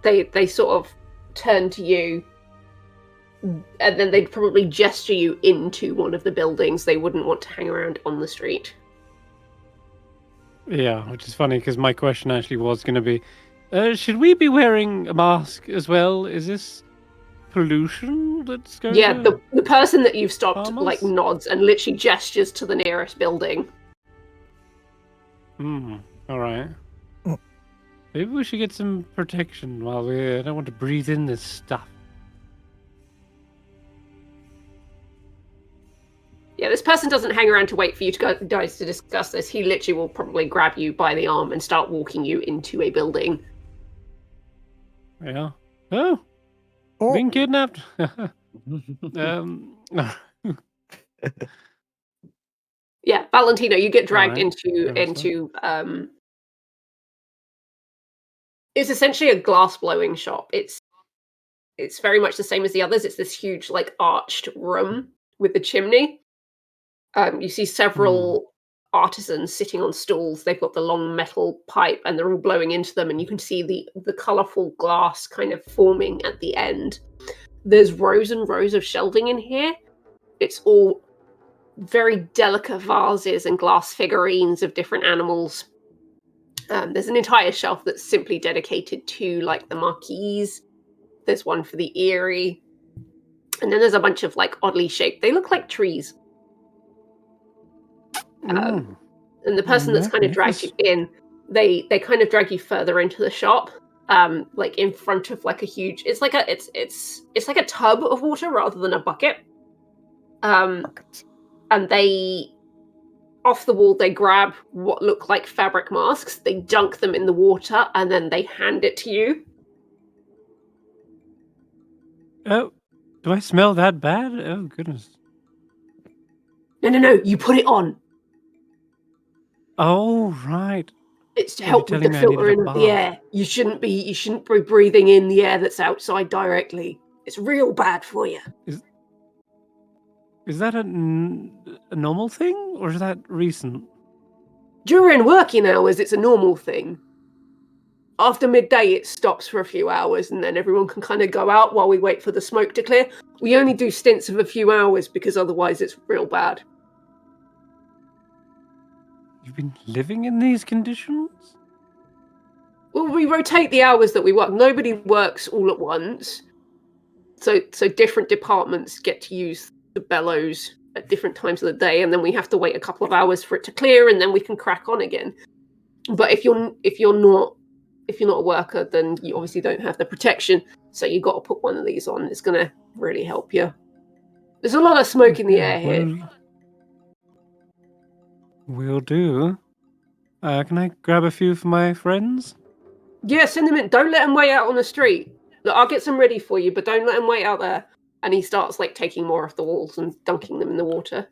[SPEAKER 2] they sort of turn to you, and then they'd probably gesture you into one of the buildings. They wouldn't want to hang around on the street.
[SPEAKER 1] Yeah, which is funny because my question actually was going to be, should we be wearing a mask as well? Is this pollution that's going
[SPEAKER 2] Yeah,
[SPEAKER 1] to...
[SPEAKER 2] the person that you've stopped
[SPEAKER 1] harm
[SPEAKER 2] like
[SPEAKER 1] us?
[SPEAKER 2] nods and literally gestures to the nearest building.
[SPEAKER 1] All right.
[SPEAKER 3] Mm.
[SPEAKER 1] Maybe we should get some protection while I don't want to breathe in this stuff.
[SPEAKER 2] Yeah, this person doesn't hang around to wait for you guys to discuss this. He literally will probably grab you by the arm and start walking you into a building.
[SPEAKER 1] Yeah. Oh,
[SPEAKER 3] Oh,
[SPEAKER 1] being kidnapped.
[SPEAKER 2] Yeah, Valentino, you get dragged
[SPEAKER 1] Alright,
[SPEAKER 2] into it's essentially a glass blowing shop. It's very much the same as the others. It's this huge like arched room with a chimney. You see several artisans sitting on stools. They've got the long metal pipe and they're all blowing into them, and you can see the colourful glass kind of forming at the end. There's rows and rows of shelving in here. It's all very delicate vases and glass figurines of different animals. There's an entire shelf that's simply dedicated to like the marquise. There's one for the Eerie. And then there's a bunch of like oddly shaped, they look like trees. And the person that's kind of dragged you in, they kind of drag you further into the shop, like in front of like a huge. It's like a tub of water rather than a bucket. And they, off the wall, they grab what look like fabric masks. They dunk them in the water, and then they hand it to you.
[SPEAKER 1] Oh, do I smell that bad? Oh, goodness.
[SPEAKER 2] No, you put it on.
[SPEAKER 1] Oh, right.
[SPEAKER 2] It's to
[SPEAKER 1] You're
[SPEAKER 2] help with the
[SPEAKER 1] telling me I needed a
[SPEAKER 2] filtering of the
[SPEAKER 1] bath.
[SPEAKER 2] air. You shouldn't be breathing in the air that's outside directly. It's real bad for you.
[SPEAKER 1] Is that a normal thing, or is that recent?
[SPEAKER 2] During working hours, it's a normal thing. After midday, it stops for a few hours, and then everyone can kind of go out while we wait for the smoke to clear. We only do stints of a few hours because otherwise it's real bad.
[SPEAKER 1] You've been living in these conditions?
[SPEAKER 2] Well, we rotate the hours that we work. Nobody works all at once. So different departments get to use the bellows at different times of the day, and then we have to wait a couple of hours for it to clear, and then we can crack on again. But if you're not a worker, then you obviously don't have the protection. So you got to put one of these on. It's going to really help you. There's a lot of smoke in the air here.
[SPEAKER 1] Will do. Can I grab a few for my friends?
[SPEAKER 2] Yeah, send them in. Don't let them wait out on the street. Look, I'll get some ready for you, but don't let them wait out there. And he starts like taking more off the walls and dunking them in the water.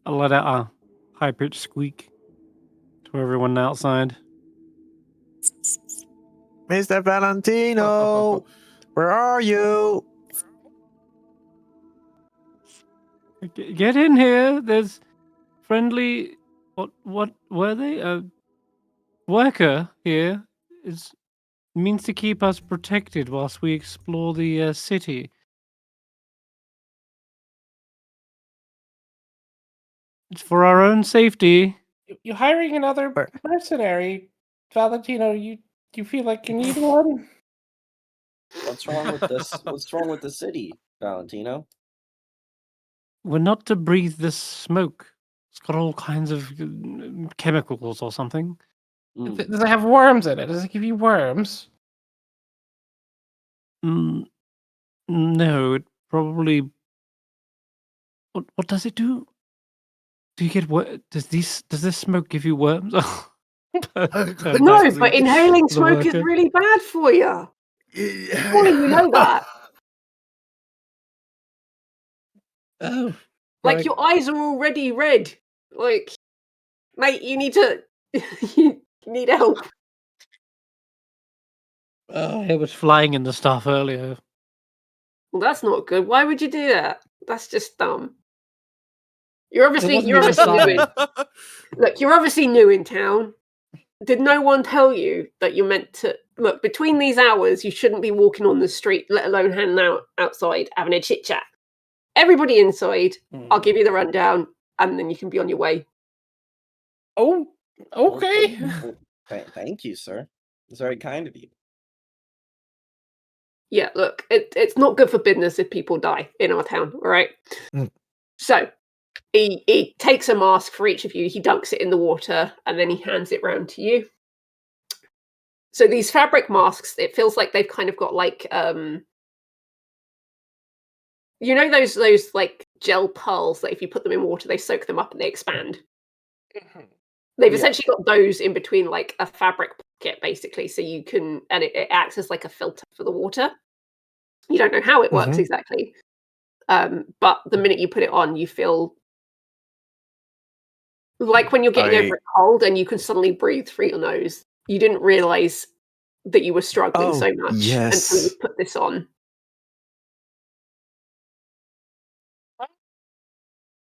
[SPEAKER 1] I'll let out a high-pitched squeak to everyone outside.
[SPEAKER 3] Mr. Valentino, where are you?
[SPEAKER 1] Get in here. There's friendly. What were they? A worker here means to keep us protected whilst we explore the city. It's for our own safety.
[SPEAKER 4] You're hiring another mercenary, Valentino. You feel like you need one?
[SPEAKER 6] What's wrong with this? What's wrong with the city, Valentino?
[SPEAKER 1] We're not to breathe this smoke. It's got all kinds of chemicals or something.
[SPEAKER 4] Does it have worms in it? Does it give you worms?
[SPEAKER 1] No, it probably. What does it do? Do you get does this smoke give you worms? Turn
[SPEAKER 2] No,
[SPEAKER 1] back to
[SPEAKER 2] but inhaling
[SPEAKER 1] the
[SPEAKER 2] smoke is
[SPEAKER 1] worker.
[SPEAKER 2] really bad for you. Surely you know that.
[SPEAKER 4] Oh,
[SPEAKER 2] Like
[SPEAKER 4] right.
[SPEAKER 2] your eyes are already red. Like, mate, you need to. You need help.
[SPEAKER 1] It was flying in the stuff earlier.
[SPEAKER 2] Well, that's not good. Why would you do that? That's just dumb. You're obviously
[SPEAKER 4] wasn't
[SPEAKER 2] new
[SPEAKER 4] even
[SPEAKER 2] in.
[SPEAKER 4] flying.
[SPEAKER 2] Look, you're obviously new in town. Did no one tell you that you're meant to look between these hours? You shouldn't be walking on the street, let alone hanging out outside having a chit chat. Everybody inside. I'll give you the rundown, and then you can be on your way.
[SPEAKER 4] Oh, okay.
[SPEAKER 6] Thank you, sir. It's very kind of you.
[SPEAKER 2] Yeah, look, it's not good for business if people die in our town. All right. So he takes a mask for each of you. He dunks it in the water, and then he hands it round to you. So these fabric masks, it feels like they've kind of got like you know those like gel pearls that if you put them in water, they soak them up and they expand. They've essentially got those in between like a fabric pocket, basically, so you can, and it acts as like a filter for the water. You don't know how it works exactly, but the minute you put it on, you feel like when you're getting over a cold and you can suddenly breathe through your nose. You didn't realize that you were struggling so much until you put this on.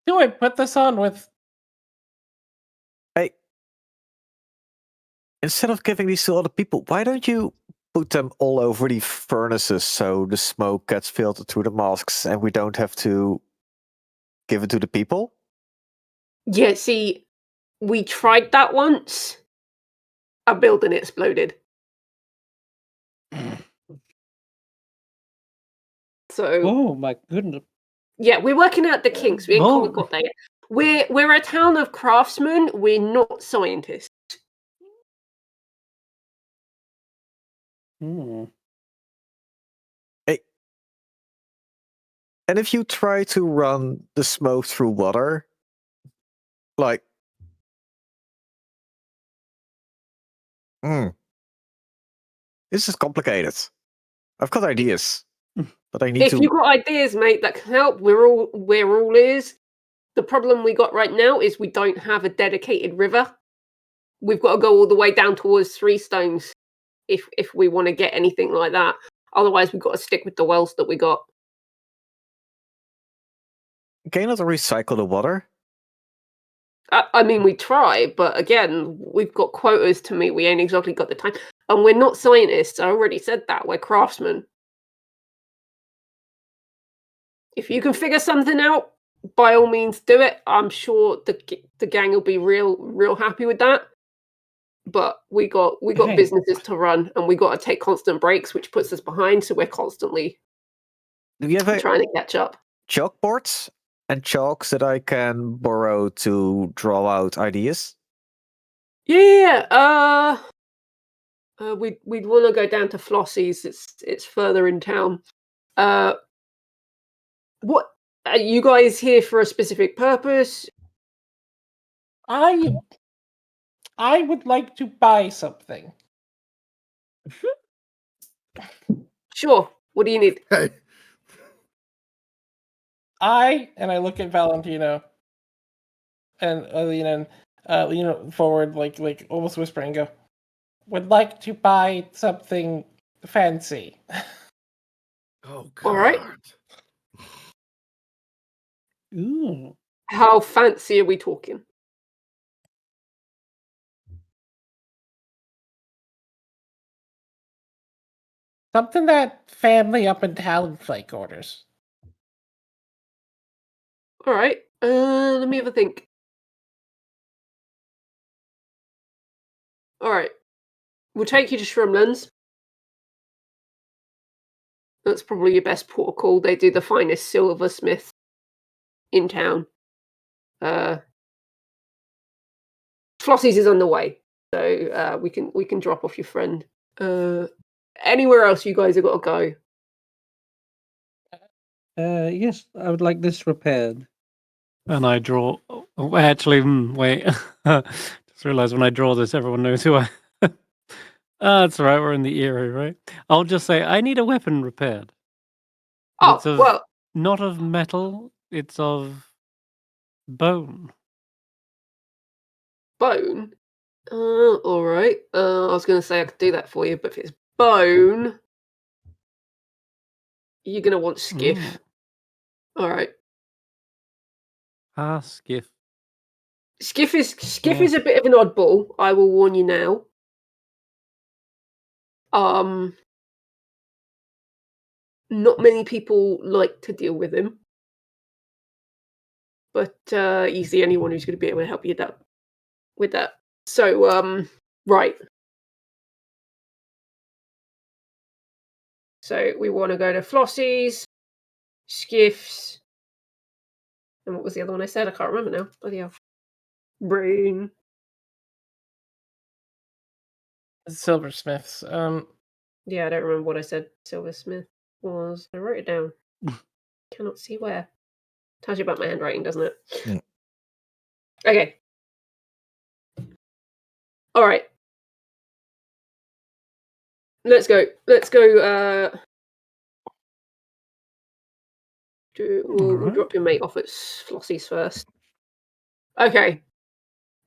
[SPEAKER 4] Do I put this on with?
[SPEAKER 3] Hey, instead of giving these to other people, why don't you put them all over the furnaces so the smoke gets filtered through the masks and we don't have to give it to the people?
[SPEAKER 2] Yeah, see, we tried that once. A building exploded. So,
[SPEAKER 1] Oh my goodness.
[SPEAKER 2] yeah, we're working out the kinks. We ain't quite got there yet. We're a town of craftsmen. We're not scientists.
[SPEAKER 3] Hey, and if you try to run the smoke through water, like, this is complicated. I've got ideas, but I need
[SPEAKER 2] If you've got ideas, mate, that can help, we're all ears. The problem we got right now is we don't have a dedicated river. We've got to go all the way down towards Three Stones if we want to get anything like that. Otherwise, we've got to stick with the wells that we got.
[SPEAKER 3] Can you not recycle the water?
[SPEAKER 2] I mean, we try, but again, we've got quotas to meet. We ain't exactly got the time. And we're not scientists. I already said that. We're craftsmen. If you can figure something out, by all means do it. I'm sure the gang will be real happy with that. But we got businesses to run, and we got to take constant breaks, which puts us behind. So we're constantly trying to catch up.
[SPEAKER 3] Chalkboards and chalks that I can borrow to draw out ideas?
[SPEAKER 2] Yeah. We'd want to go down to Flossie's. It's further in town. What are you guys here for a specific purpose?
[SPEAKER 4] I would like to buy something.
[SPEAKER 2] Sure. What do you need?
[SPEAKER 5] Hey.
[SPEAKER 4] I look at Valentino and lean forward, like almost whispering, go, would like to buy something fancy.
[SPEAKER 5] Oh God.
[SPEAKER 2] All right.
[SPEAKER 1] Ooh.
[SPEAKER 2] How fancy are we talking?
[SPEAKER 4] Something that family up in Talonflake orders.
[SPEAKER 2] All right. Let me have a think. All right. We'll take you to Shrimlands. That's probably your best port of call. They do the finest silversmith in town. Flossie's is on the way, so we can drop off your friend. Anywhere else you guys have got to go?
[SPEAKER 7] Yes, I would like this repaired.
[SPEAKER 1] And I draw. Oh, actually, wait. Just realized when I draw this, everyone knows who I. That's right. We're in the era, right? I'll just say I need a weapon repaired.
[SPEAKER 2] Oh,
[SPEAKER 1] It's of
[SPEAKER 2] well,
[SPEAKER 1] not of metal. It's of bone.
[SPEAKER 2] bone. All right. I was going to say I could do that for you, but if it's bone, you're going to want skiff. All right.
[SPEAKER 1] Skiff.
[SPEAKER 2] Skiff is a bit of an oddball. I will warn you now. Not many people like to deal with him, but he's the only one who's going to be able to help you with that. So, right. So we want to go to Flossie's, Skiff's, and what was the other one I said? I can't remember now. Bloody hell. Brain.
[SPEAKER 4] Silversmiths.
[SPEAKER 2] Yeah, I don't remember what I said. Silversmith was. I wrote it down. Cannot see where. Tells you about my handwriting, doesn't it?
[SPEAKER 3] Yeah.
[SPEAKER 2] Okay. All right. Let's go. We'll drop your mate off at Flossie's first. Okay.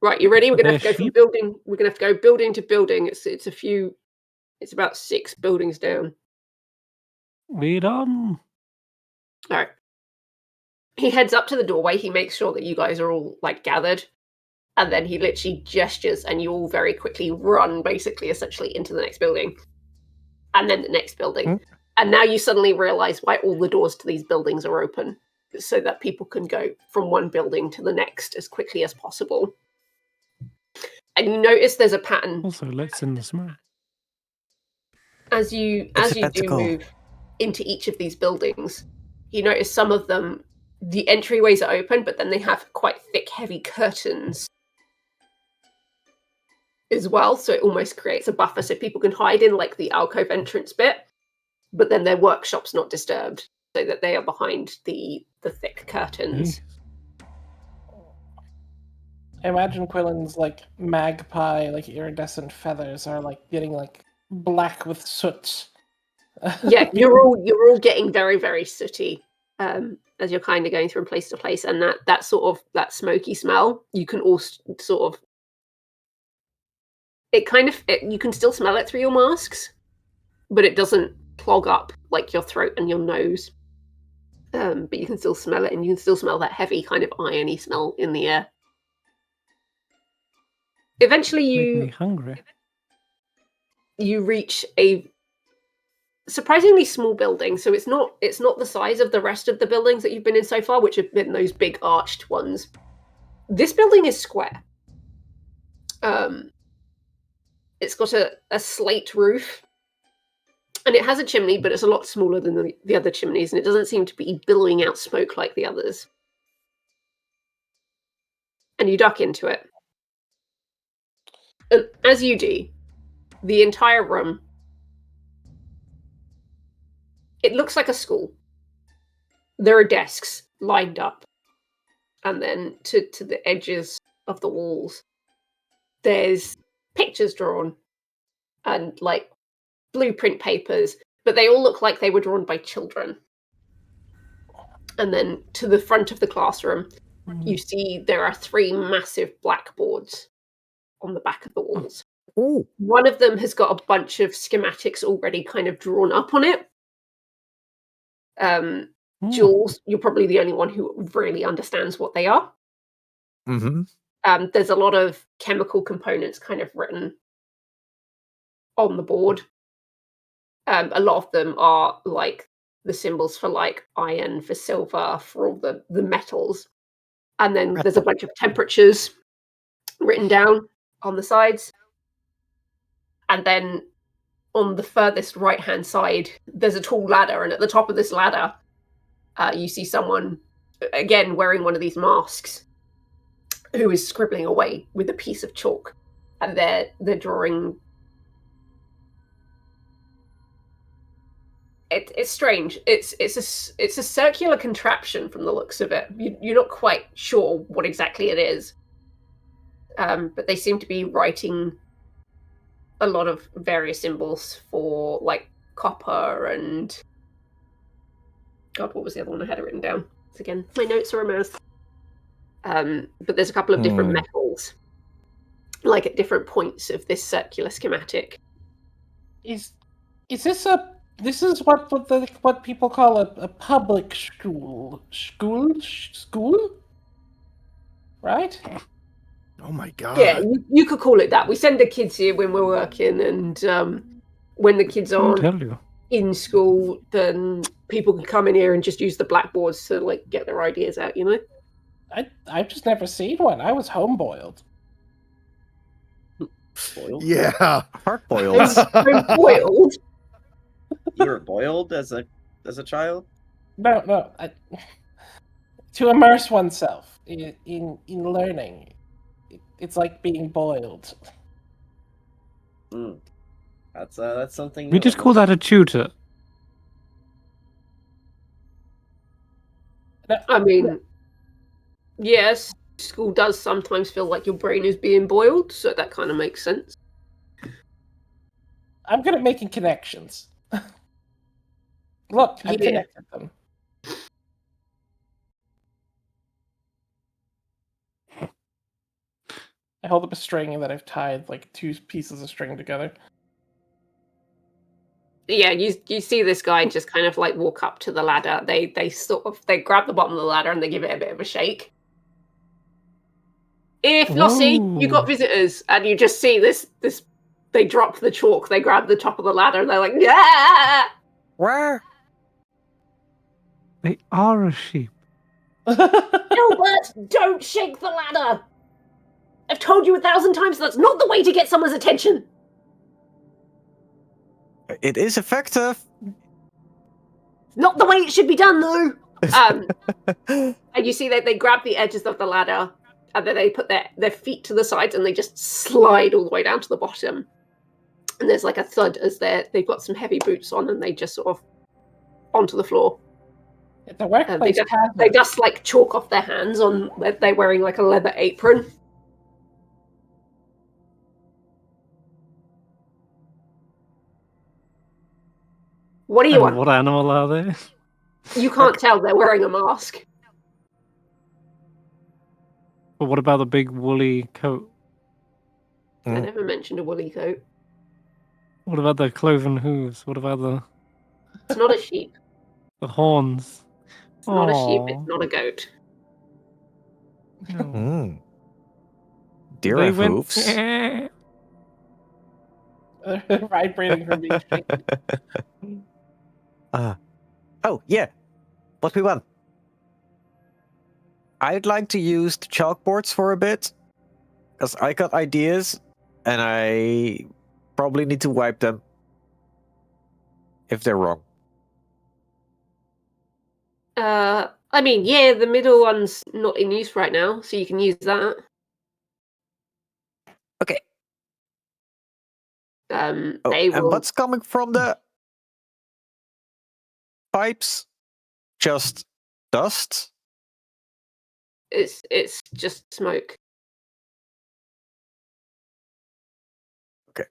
[SPEAKER 2] Right, you ready? We're gonna have to go from building. We're gonna have to go building to building. It's about 6 buildings down.
[SPEAKER 1] Lead on.
[SPEAKER 2] All right. He heads up to the doorway. He makes sure that you guys are all gathered, and then he literally gestures, and you all very quickly run, essentially into the next building, and then the next building. And now you suddenly realize why all the doors to these buildings are open, so that people can go from one building to the next as quickly as possible. And you notice there's a pattern.
[SPEAKER 1] Also, let's in the smoke.
[SPEAKER 2] As you do move into each of these buildings, you notice some of them, the entryways are open, but then they have quite thick, heavy curtains as well. So it almost creates a buffer so people can hide in the alcove entrance bit, but then their workshop's not disturbed, so that they are behind the thick curtains.
[SPEAKER 4] I imagine Quillon's magpie, iridescent feathers are getting black with soot.
[SPEAKER 2] Yeah, you're all getting very, very sooty as you're kind of going from place to place, and that smoky smell, you can all you can still smell it through your masks, but it doesn't clog up your throat and your nose. But you can still smell it, and you can still smell that heavy kind of irony smell in the air. Eventually, you reach a surprisingly small building. So it's not the size of the rest of the buildings that you've been in so far, which have been those big arched ones. This building is square. It's got a slate roof, and it has a chimney, but it's a lot smaller than the other chimneys, and it doesn't seem to be billowing out smoke like the others. And you duck into it. And as you do, the entire room, it looks like a school. There are desks lined up, and then to the edges of the walls, there's pictures drawn and blueprint papers, but they all look like they were drawn by children. And then to the front of the classroom, you see there are 3 massive blackboards on the back of the walls.
[SPEAKER 3] Ooh.
[SPEAKER 2] One of them has got a bunch of schematics already kind of drawn up on it. Jules, you're probably the only one who really understands what they are.
[SPEAKER 3] Mm-hmm.
[SPEAKER 2] There's a lot of chemical components kind of written on the board. A lot of them are the symbols for iron, for silver, for all the metals. And then there's a bunch of temperatures written down on the sides. And then on the furthest right-hand side, there's a tall ladder. And at the top of this ladder, you see someone, again, wearing one of these masks, who is scribbling away with a piece of chalk. And they're drawing It's strange. It's a circular contraption from the looks of it. You're not quite sure what exactly it is, but they seem to be writing a lot of various symbols for like copper and God, what was the other one I had it written down? Again, my notes are a mess. But there's a couple of different metals, like at different points of this circular schematic.
[SPEAKER 4] Is this a? This is what people call a public school, right?
[SPEAKER 5] Oh my god.
[SPEAKER 2] Yeah, you could call it that. We send the kids here when we're working, and when the kids aren't in school, then people can come in here and just use the blackboards to like get their ideas out. You know.
[SPEAKER 4] I've just never seen one. I was home boiled.
[SPEAKER 6] Boiled?
[SPEAKER 5] Yeah.
[SPEAKER 3] Hard boiled.
[SPEAKER 2] Boiled.
[SPEAKER 6] You were boiled as a child?
[SPEAKER 4] No. To immerse oneself in learning, it's like being boiled.
[SPEAKER 6] That's something.
[SPEAKER 1] We just call that a tutor.
[SPEAKER 2] I mean, yes, school does sometimes feel like your brain is being boiled, so that kind of makes sense.
[SPEAKER 4] I'm good at making connections. Look, I've connected them. I hold up a string and then I've tied like two pieces of string together.
[SPEAKER 2] Yeah, you see this guy just kind of like walk up to the ladder. They grab the bottom of the ladder and they give it a bit of a shake. If Flossie, you got visitors, and you just see this. They drop the chalk. They grab the top of the ladder and they're like, yeah.
[SPEAKER 3] Where?
[SPEAKER 1] They are a sheep.
[SPEAKER 2] Gilbert, don't shake the ladder. I've told you 1,000 times that's not the way to get someone's attention.
[SPEAKER 3] It is effective.
[SPEAKER 2] Not the way it should be done, though. And you see that they grab the edges of the ladder, and then they put their feet to the sides, and they just slide all the way down to the bottom. And there's like a thud as they've got some heavy boots on, and they just sort of onto the floor.
[SPEAKER 4] It's a workplace.
[SPEAKER 2] They just like chalk off their hands on. They're wearing like a leather apron. What do you want?
[SPEAKER 1] What animal are they?
[SPEAKER 2] You can't tell. They're wearing a mask.
[SPEAKER 1] But what about the big woolly coat?
[SPEAKER 2] I never mentioned a woolly coat.
[SPEAKER 1] What about the cloven hooves? What about the
[SPEAKER 2] It's not a sheep.
[SPEAKER 1] the horns?
[SPEAKER 2] It's not a sheep. It's not a goat.
[SPEAKER 1] No.
[SPEAKER 3] Deer
[SPEAKER 1] They
[SPEAKER 3] have
[SPEAKER 1] went,
[SPEAKER 3] hooves.
[SPEAKER 4] Vibrating from each thing.
[SPEAKER 3] Oh, yeah. What we want? I'd like to use the chalkboards for a bit. Because I got ideas, and I probably need to wipe them. If they're wrong.
[SPEAKER 2] I mean, yeah, the middle one's not in use right now, so you can use that.
[SPEAKER 3] Okay.
[SPEAKER 2] They
[SPEAKER 3] And
[SPEAKER 2] will.
[SPEAKER 3] what's coming from the pipes? Just dust?
[SPEAKER 2] It's just smoke.
[SPEAKER 3] Okay.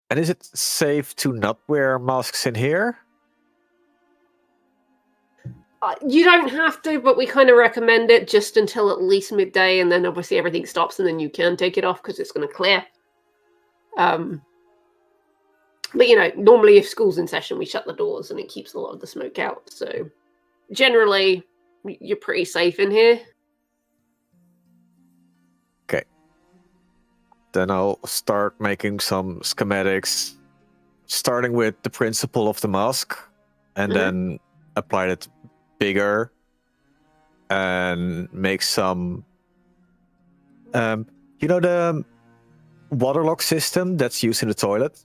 [SPEAKER 3] And is it safe to not wear masks in here?
[SPEAKER 2] You don't have to, but we kind of recommend it just until at least midday, and then obviously everything stops, and then you can take it off because it's going to clear. But you know, normally if school's in session, we shut the doors, and it keeps a lot of the smoke out. So generally, you're pretty safe in here.
[SPEAKER 3] Okay. Then I'll start making some schematics, starting with the principle of the mask, and then apply it bigger, and make some. You know the waterlock system that's used in the toilet.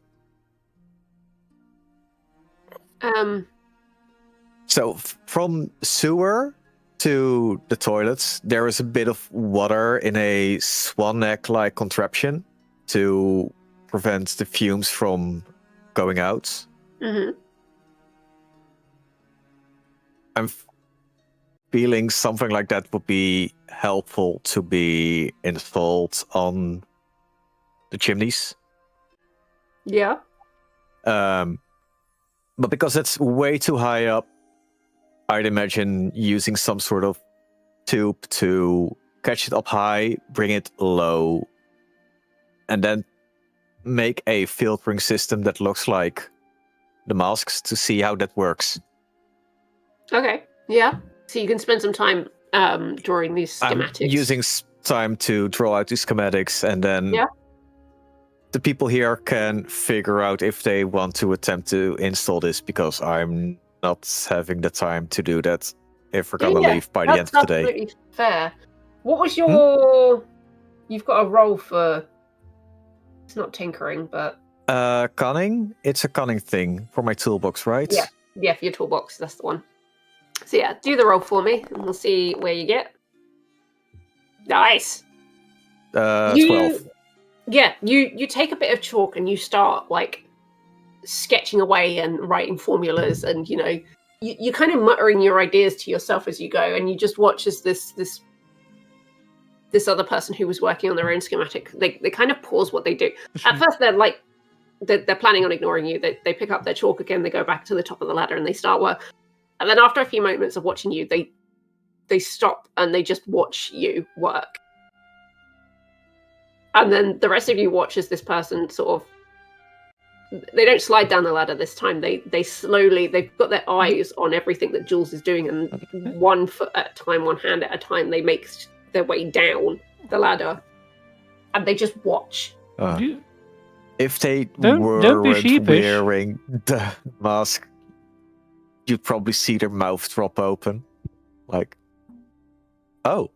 [SPEAKER 3] So from sewer to the toilets, there is a bit of water in a swan neck-like contraption to prevent the fumes from going out.
[SPEAKER 2] Mm-hmm.
[SPEAKER 3] I'm feeling something like that would be helpful to be installed on the chimneys.
[SPEAKER 2] Yeah.
[SPEAKER 3] But because it's way too high up, I'd imagine using some sort of tube to catch it up high, bring it low, and then make a filtering system that looks like the masks to see how that works.
[SPEAKER 2] Okay. Yeah. So you can spend some time drawing these schematics.
[SPEAKER 3] I'm using time to draw out these schematics, and then the people here can figure out if they want to attempt to install this, because I'm not having the time to do that if we're gonna leave by the end of the day.
[SPEAKER 2] Absolutely fair. What was your... You've got a roll for... It's not tinkering, but...
[SPEAKER 3] Cunning? It's a cunning thing for my toolbox, right?
[SPEAKER 2] Yeah. Yeah, for your toolbox, that's the one. So yeah, do the roll for me, and we'll see where you get. Nice!
[SPEAKER 3] 12.
[SPEAKER 2] Yeah, you take a bit of chalk and you start, like, sketching away and writing formulas, and, you know, you're kind of muttering your ideas to yourself as you go, and you just watch as this other person who was working on their own schematic, they kind of pause what they do. At first, they're like, they're planning on ignoring you. They pick up their chalk again, they go back to the top of the ladder, and they start work. And then after a few moments of watching you, they stop and they just watch you work. And then the rest of you watch as this person sort of... They don't slide down the ladder this time. They slowly... They've got their eyes on everything that Jules is doing, and 1 foot at a time, 1 hand at a time, they make their way down the ladder. And they just watch.
[SPEAKER 3] If they
[SPEAKER 1] Don't be
[SPEAKER 3] weren't
[SPEAKER 1] sheepish.
[SPEAKER 3] wearing the mask, you'd probably see their mouth drop open. Like, oh.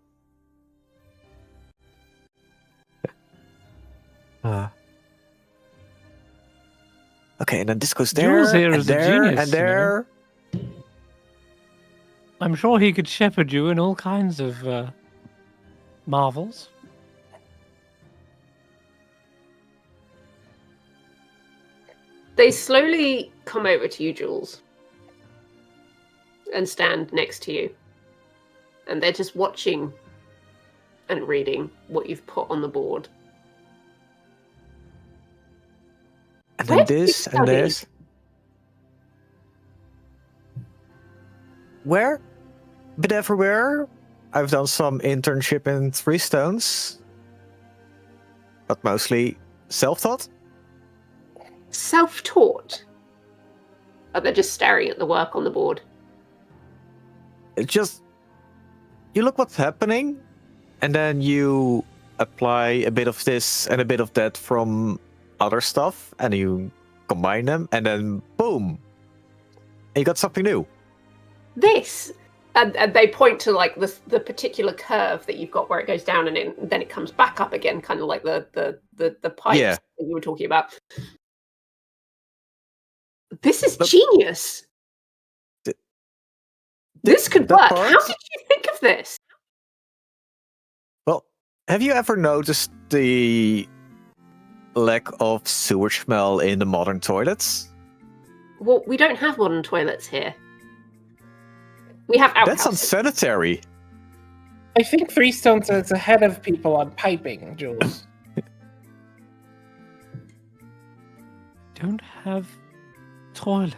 [SPEAKER 3] Okay, and then this goes there,
[SPEAKER 1] Jules here
[SPEAKER 3] and
[SPEAKER 1] is a
[SPEAKER 3] there,
[SPEAKER 1] genius,
[SPEAKER 3] and
[SPEAKER 1] you know.
[SPEAKER 3] there.
[SPEAKER 1] I'm sure he could shepherd you in all kinds of marvels.
[SPEAKER 2] They slowly come over to you, Jules, and stand next to you. And they're just watching and reading what you've put on the board.
[SPEAKER 3] And then
[SPEAKER 2] Where did you
[SPEAKER 3] this, and
[SPEAKER 2] study?
[SPEAKER 3] this. Where? Bit everywhere. I've done some internship in Three Stones. But mostly self-taught.
[SPEAKER 2] Self-taught? Oh, they're just staring at the work on the board.
[SPEAKER 3] It just... You look what's happening, and then you apply a bit of this and a bit of that from other stuff, and you combine them, and then boom! And you got something new.
[SPEAKER 2] This! And they point to, like, the particular curve that you've got where it goes down and then it comes back up again, kind of like the pipes that you were talking about. This is genius! This could work!
[SPEAKER 3] part?
[SPEAKER 2] How did you think of this?
[SPEAKER 3] Well, have you ever noticed the lack of sewage smell in the modern toilets?
[SPEAKER 2] Well, we don't have modern toilets here. We have outhouses.
[SPEAKER 3] That's unsanitary.
[SPEAKER 4] I think Three Stones is ahead of people on piping, Jules.
[SPEAKER 1] Don't have toilets.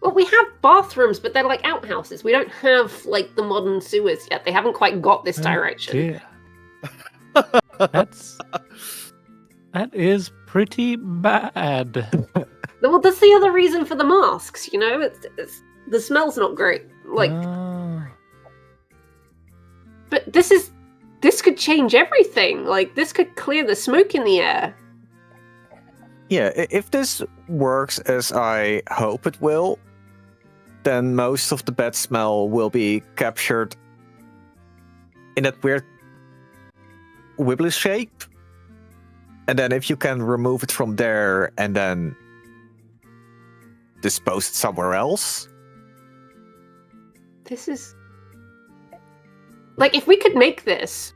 [SPEAKER 2] Well, we have bathrooms, but they're like outhouses. We don't have, like, the modern sewers yet. They haven't quite got this direction.
[SPEAKER 1] Dear. That is pretty bad.
[SPEAKER 2] Well, that's the other reason for the masks, you know? It's the smell's not great. Like, but this could change everything. Like, this could clear the smoke in the air.
[SPEAKER 3] Yeah, if this works as I hope it will, then most of the bad smell will be captured in that weird wibbly shape. And then if you can remove it from there and then dispose it somewhere else.
[SPEAKER 2] This is... Like, if we could make this...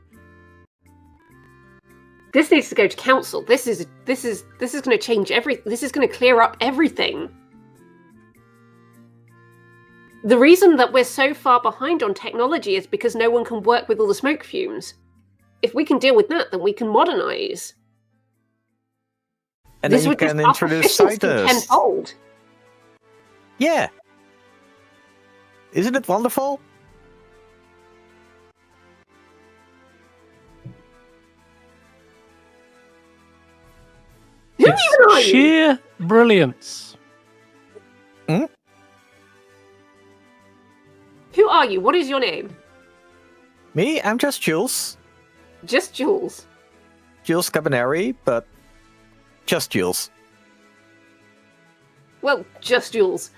[SPEAKER 2] This needs to go to council. This is going to change everything. This is going to clear up everything. The reason that we're so far behind on technology is because no one can work with all the smoke fumes. If we can deal with that, then we can modernize.
[SPEAKER 3] And
[SPEAKER 2] This
[SPEAKER 3] then you
[SPEAKER 2] would just
[SPEAKER 3] can
[SPEAKER 2] up
[SPEAKER 3] introduce
[SPEAKER 2] efficiency
[SPEAKER 3] scientists.
[SPEAKER 2] tenfold.
[SPEAKER 3] Yeah. Isn't it wonderful?
[SPEAKER 2] Who even are you?
[SPEAKER 1] Sheer brilliance.
[SPEAKER 2] Who are you? What is your name?
[SPEAKER 3] Me? I'm just Jules.
[SPEAKER 2] Just Jules.
[SPEAKER 3] Jules Cabaneri, but just Jules.
[SPEAKER 2] Well, just Jules.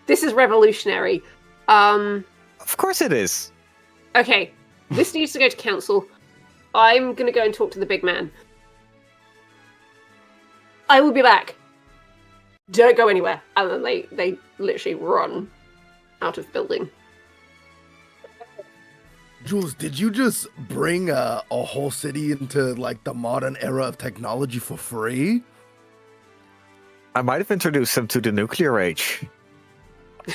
[SPEAKER 2] This is revolutionary.
[SPEAKER 3] Of course it is.
[SPEAKER 2] Okay, this needs to go to council. I'm gonna go and talk to the big man. I will be back. Don't go anywhere. And then they literally run out of the building.
[SPEAKER 5] Jules, did you just bring a whole city into like the modern era of technology for free?
[SPEAKER 3] I might have introduced them to the nuclear age.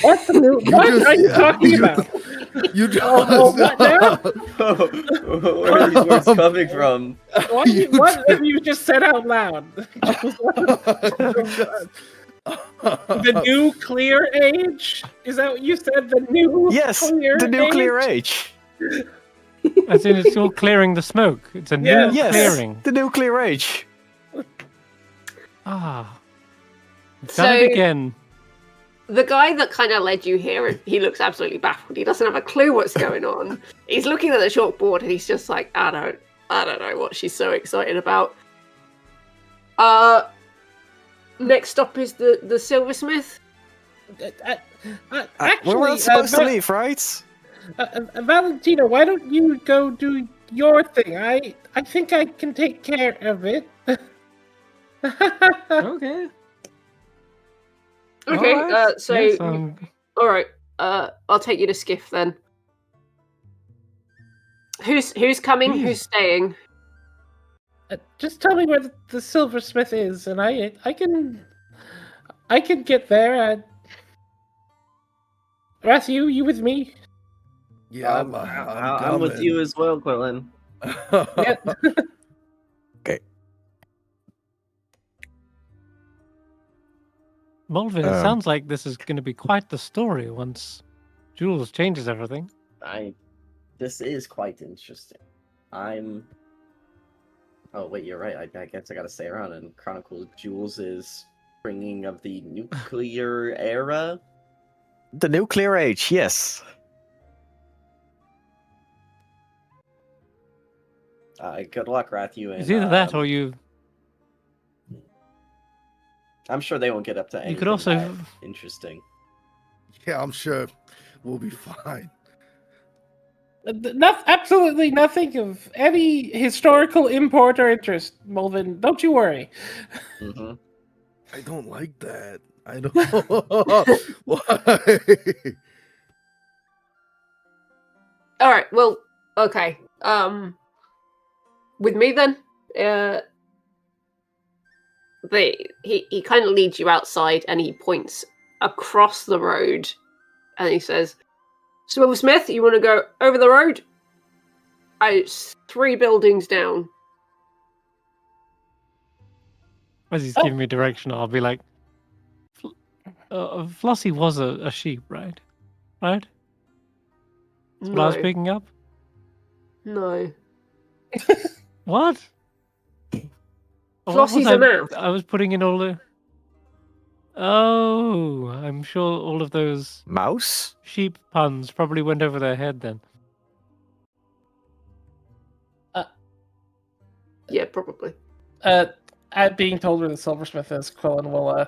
[SPEAKER 4] What the new? What are you talking about?
[SPEAKER 5] You just,
[SPEAKER 4] what now?
[SPEAKER 6] Where are these words coming from?
[SPEAKER 4] What have you just said out loud? The nuclear age? Is that what you said? The new
[SPEAKER 3] Yes, the nuclear age.
[SPEAKER 1] As in, it's all clearing the smoke. It's a new
[SPEAKER 3] Yes,
[SPEAKER 1] clearing.
[SPEAKER 3] the nuclear age.
[SPEAKER 1] Ah. Done
[SPEAKER 2] So-
[SPEAKER 1] it again.
[SPEAKER 2] The guy that kind of led you here, he looks absolutely baffled. He doesn't have a clue what's going on. He's looking at the chalkboard and he's just like, I don't know what she's so excited about. Next stop is the silversmith.
[SPEAKER 3] We weren't supposed to leave, right?
[SPEAKER 4] Valentino, why don't you go do your thing? I think I can take care of it.
[SPEAKER 1] Okay.
[SPEAKER 2] Okay,
[SPEAKER 1] Alright.
[SPEAKER 2] so
[SPEAKER 1] Yes,
[SPEAKER 2] all right. I'll take you to Skiff then. Who's coming?
[SPEAKER 1] Please.
[SPEAKER 2] Who's staying?
[SPEAKER 4] Just tell me where the silversmith is, and I can get there. Ratthew, you with me?
[SPEAKER 5] Yeah,
[SPEAKER 6] I'm with you as well, Quillon.
[SPEAKER 4] Yeah.
[SPEAKER 3] Okay.
[SPEAKER 1] Molevin, it sounds like this is going to be quite the story once Jules changes everything.
[SPEAKER 6] This is quite interesting. Oh wait, you're right. I guess I gotta stay around and chronicle Jules' bringing of the nuclear era.
[SPEAKER 3] The nuclear age, yes.
[SPEAKER 6] Good luck, Ratthew. And
[SPEAKER 1] It's either that or you.
[SPEAKER 6] I'm sure they won't get up to anything
[SPEAKER 1] You could also.
[SPEAKER 6] that interesting.
[SPEAKER 5] Yeah, I'm sure we'll be fine.
[SPEAKER 4] Absolutely nothing of any historical import or interest, Molevin. Don't you worry.
[SPEAKER 6] Mm-hmm.
[SPEAKER 5] I don't like that. I don't. Why?
[SPEAKER 2] All right. Well, okay. With me then. He kind of leads you outside and he points across the road and he says, Silversmith, you want to go over the road? It's 3 buildings down.
[SPEAKER 1] As he's giving me direction, I'll be like, Flossie was a sheep, right? Right? That's what I was picking up?
[SPEAKER 2] No.
[SPEAKER 1] What? What was
[SPEAKER 2] Flossie's a mouse.
[SPEAKER 1] I was putting in all the... Oh, I'm sure all of those
[SPEAKER 3] Mouse?
[SPEAKER 1] sheep puns probably went over their head then.
[SPEAKER 2] Yeah, probably.
[SPEAKER 4] At being told where the silversmith is, Quillon will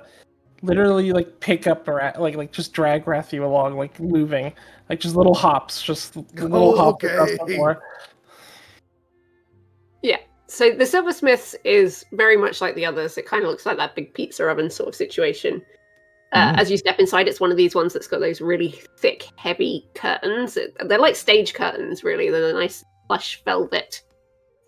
[SPEAKER 4] literally like pick up like just drag Ratthew along, like moving, like just little hops, just little hops across the floor.
[SPEAKER 2] Yeah. So the silversmith's is very much like the others. It kind of looks like that big pizza oven sort of situation. As you step inside, it's one of these ones that's got those really thick, heavy curtains. They're like stage curtains, really. They're a nice plush velvet.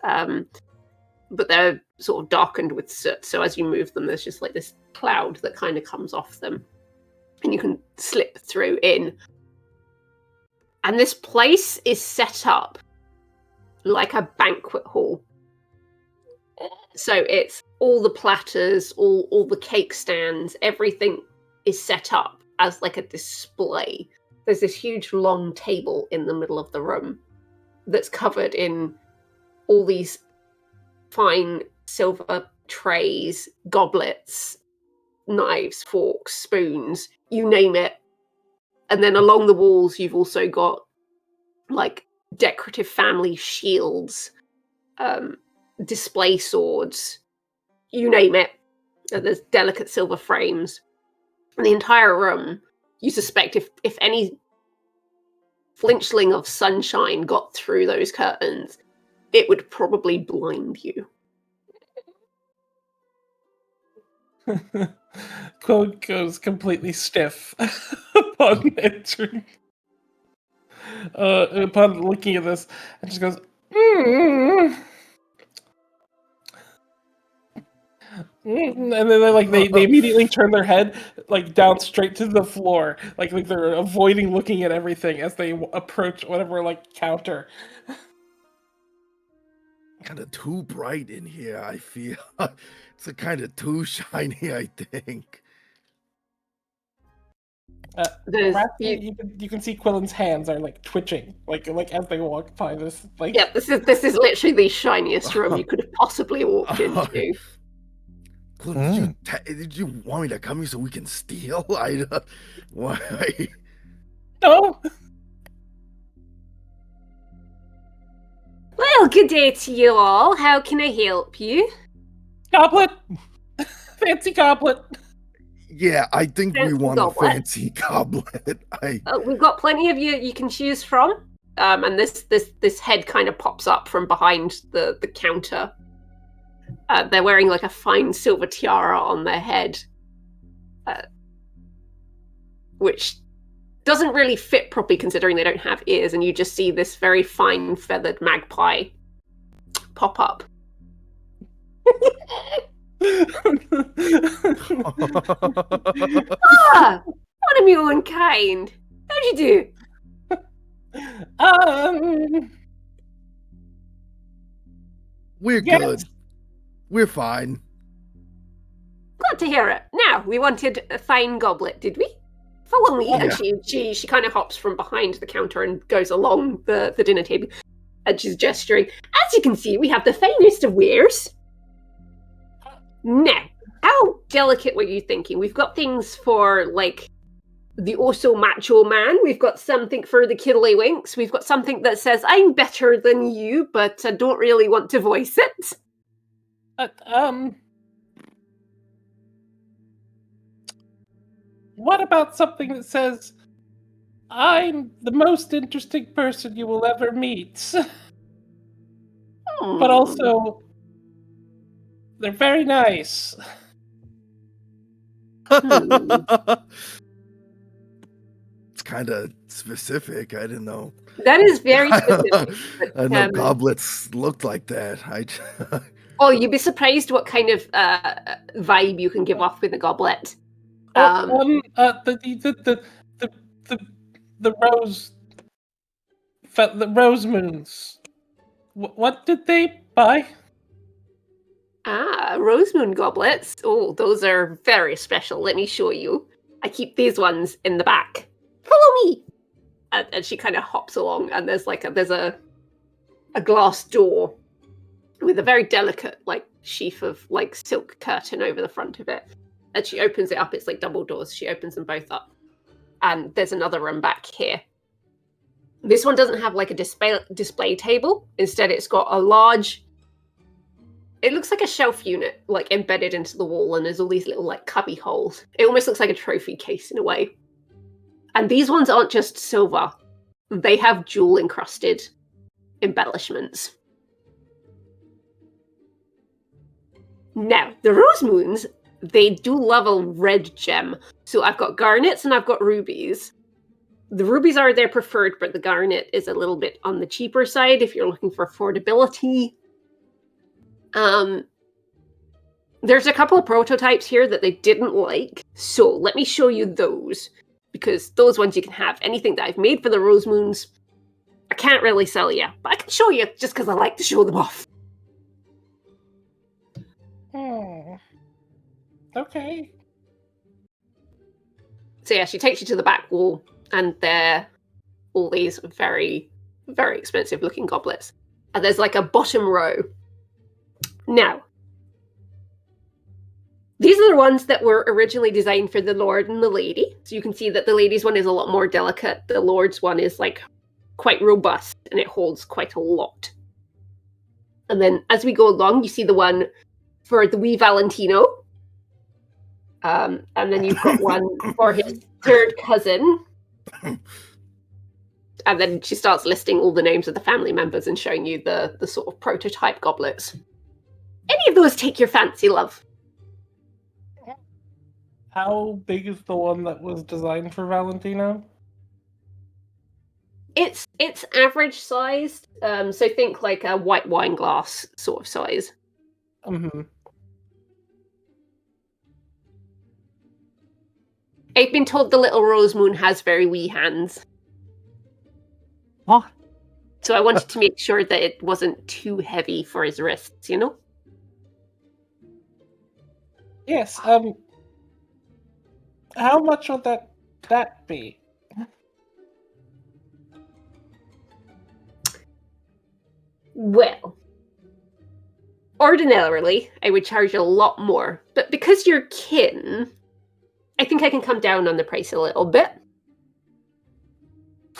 [SPEAKER 2] But they're sort of darkened with soot. So as you move them, there's just like this cloud that kind of comes off them. and you can slip through in. And this place is set up like a banquet hall. So it's all the platters, all the cake stands, everything is set up as like a display. There's this huge long table in the middle of the room that's covered in all these fine silver trays, goblets, knives, forks, spoons, you name it. And then along the walls, you've also got like decorative family shields, display swords, you name it. There's delicate silver frames. And the entire room, you suspect if any flinchling of sunshine got through those curtains, it would probably blind you.
[SPEAKER 4] Claude goes completely stiff upon entering. Upon looking at this, and just goes, and then they immediately turn their head like down straight to the floor, like they're avoiding looking at everything as they approach whatever like counter.
[SPEAKER 5] Kind of too bright in here, I feel. It's a kind of too shiny, I think.
[SPEAKER 4] You can see Quillon's hands are like twitching, like as they walk by this. Like,
[SPEAKER 2] yeah, this is literally the shiniest room you could have possibly walked into.
[SPEAKER 5] Quillon, did you want me to come here so we can steal? Why?
[SPEAKER 4] No.
[SPEAKER 2] Well, good day to you all. How can I help you?
[SPEAKER 4] Goblet, fancy goblet.
[SPEAKER 5] Yeah, I think we
[SPEAKER 2] Fancy
[SPEAKER 5] want a
[SPEAKER 2] goblet.
[SPEAKER 5] fancy goblet.
[SPEAKER 2] We've got plenty of you can choose from. And this head kind of pops up from behind the counter. They're wearing like a fine silver tiara on their head, which doesn't really fit properly considering they don't have ears, and you just see this very fine feathered magpie pop up. One of your own kind. How'd you do?
[SPEAKER 5] We're
[SPEAKER 4] Yes.
[SPEAKER 5] good. We're fine.
[SPEAKER 2] Glad to hear it. Now, we wanted a fine goblet, did we? Follow me.
[SPEAKER 5] Yeah.
[SPEAKER 2] And she kind of hops from behind the counter and goes along the dinner table. And she's gesturing. As you can see, we have the finest of wares. Now, how delicate were you thinking? We've got things for, like, the also macho man. We've got something for the kiddlywinks. We've got something that says, I'm better than you, but I don't really want to voice it.
[SPEAKER 4] What about something that says, I'm the most interesting person you will ever meet? But also, they're very nice.
[SPEAKER 5] It's kind of specific. I didn't know.
[SPEAKER 2] That is very specific.
[SPEAKER 5] I know goblets looked like that.
[SPEAKER 2] Oh, you'd be surprised what kind of vibe you can give off with a goblet.
[SPEAKER 4] The rose moons. What did they buy?
[SPEAKER 2] Rose moon goblets. Oh, those are very special. Let me show you. I keep these ones in the back. Follow me. And she kind of hops along, and there's a glass door with a very delicate like sheath of like silk curtain over the front of it. And she opens it up. It's like double doors. She opens them both up, and there's another room back here. This one doesn't have like a display table. Instead, it's got a large. It looks like a shelf unit, like embedded into the wall, and there's all these little like cubby holes. It almost looks like a trophy case in a way. And these ones aren't just silver; they have jewel encrusted embellishments. Now, the rose moons, they do love a red gem. So I've got garnets and I've got rubies. The rubies are their preferred, but the garnet is a little bit on the cheaper side if you're looking for affordability. There's a couple of prototypes here that they didn't like, so let me show you those, because those ones you can have. Anything that I've made for the Rose Moons, I can't really sell you, but I can show you just because I like to show them off.
[SPEAKER 4] Okay.
[SPEAKER 2] So yeah, she takes you to the back wall, and there are all these very, very expensive looking goblets. And there's like a bottom row. Now, these are the ones that were originally designed for the Lord and the Lady. So you can see that the Lady's one is a lot more delicate. The Lord's one is like quite robust, and it holds quite a lot. And then as we go along, you see the one for the wee Valentino. And then you've got one for his third cousin. And then she starts listing all the names of the family members and showing you the sort of prototype goblets. Any of those take your fancy, love?
[SPEAKER 4] How big is the one that was designed for Valentino?
[SPEAKER 2] It's average sized, so think like a white wine glass sort of size.
[SPEAKER 4] Mm-hmm.
[SPEAKER 2] I've been told the little Rose Moon has very wee hands.
[SPEAKER 1] What?
[SPEAKER 2] So I wanted to make sure that it wasn't too heavy for his wrists, you know?
[SPEAKER 4] Yes, how much would that be?
[SPEAKER 2] Well, ordinarily, I would charge a lot more, but because you're kin, I think I can come down on the price a little bit.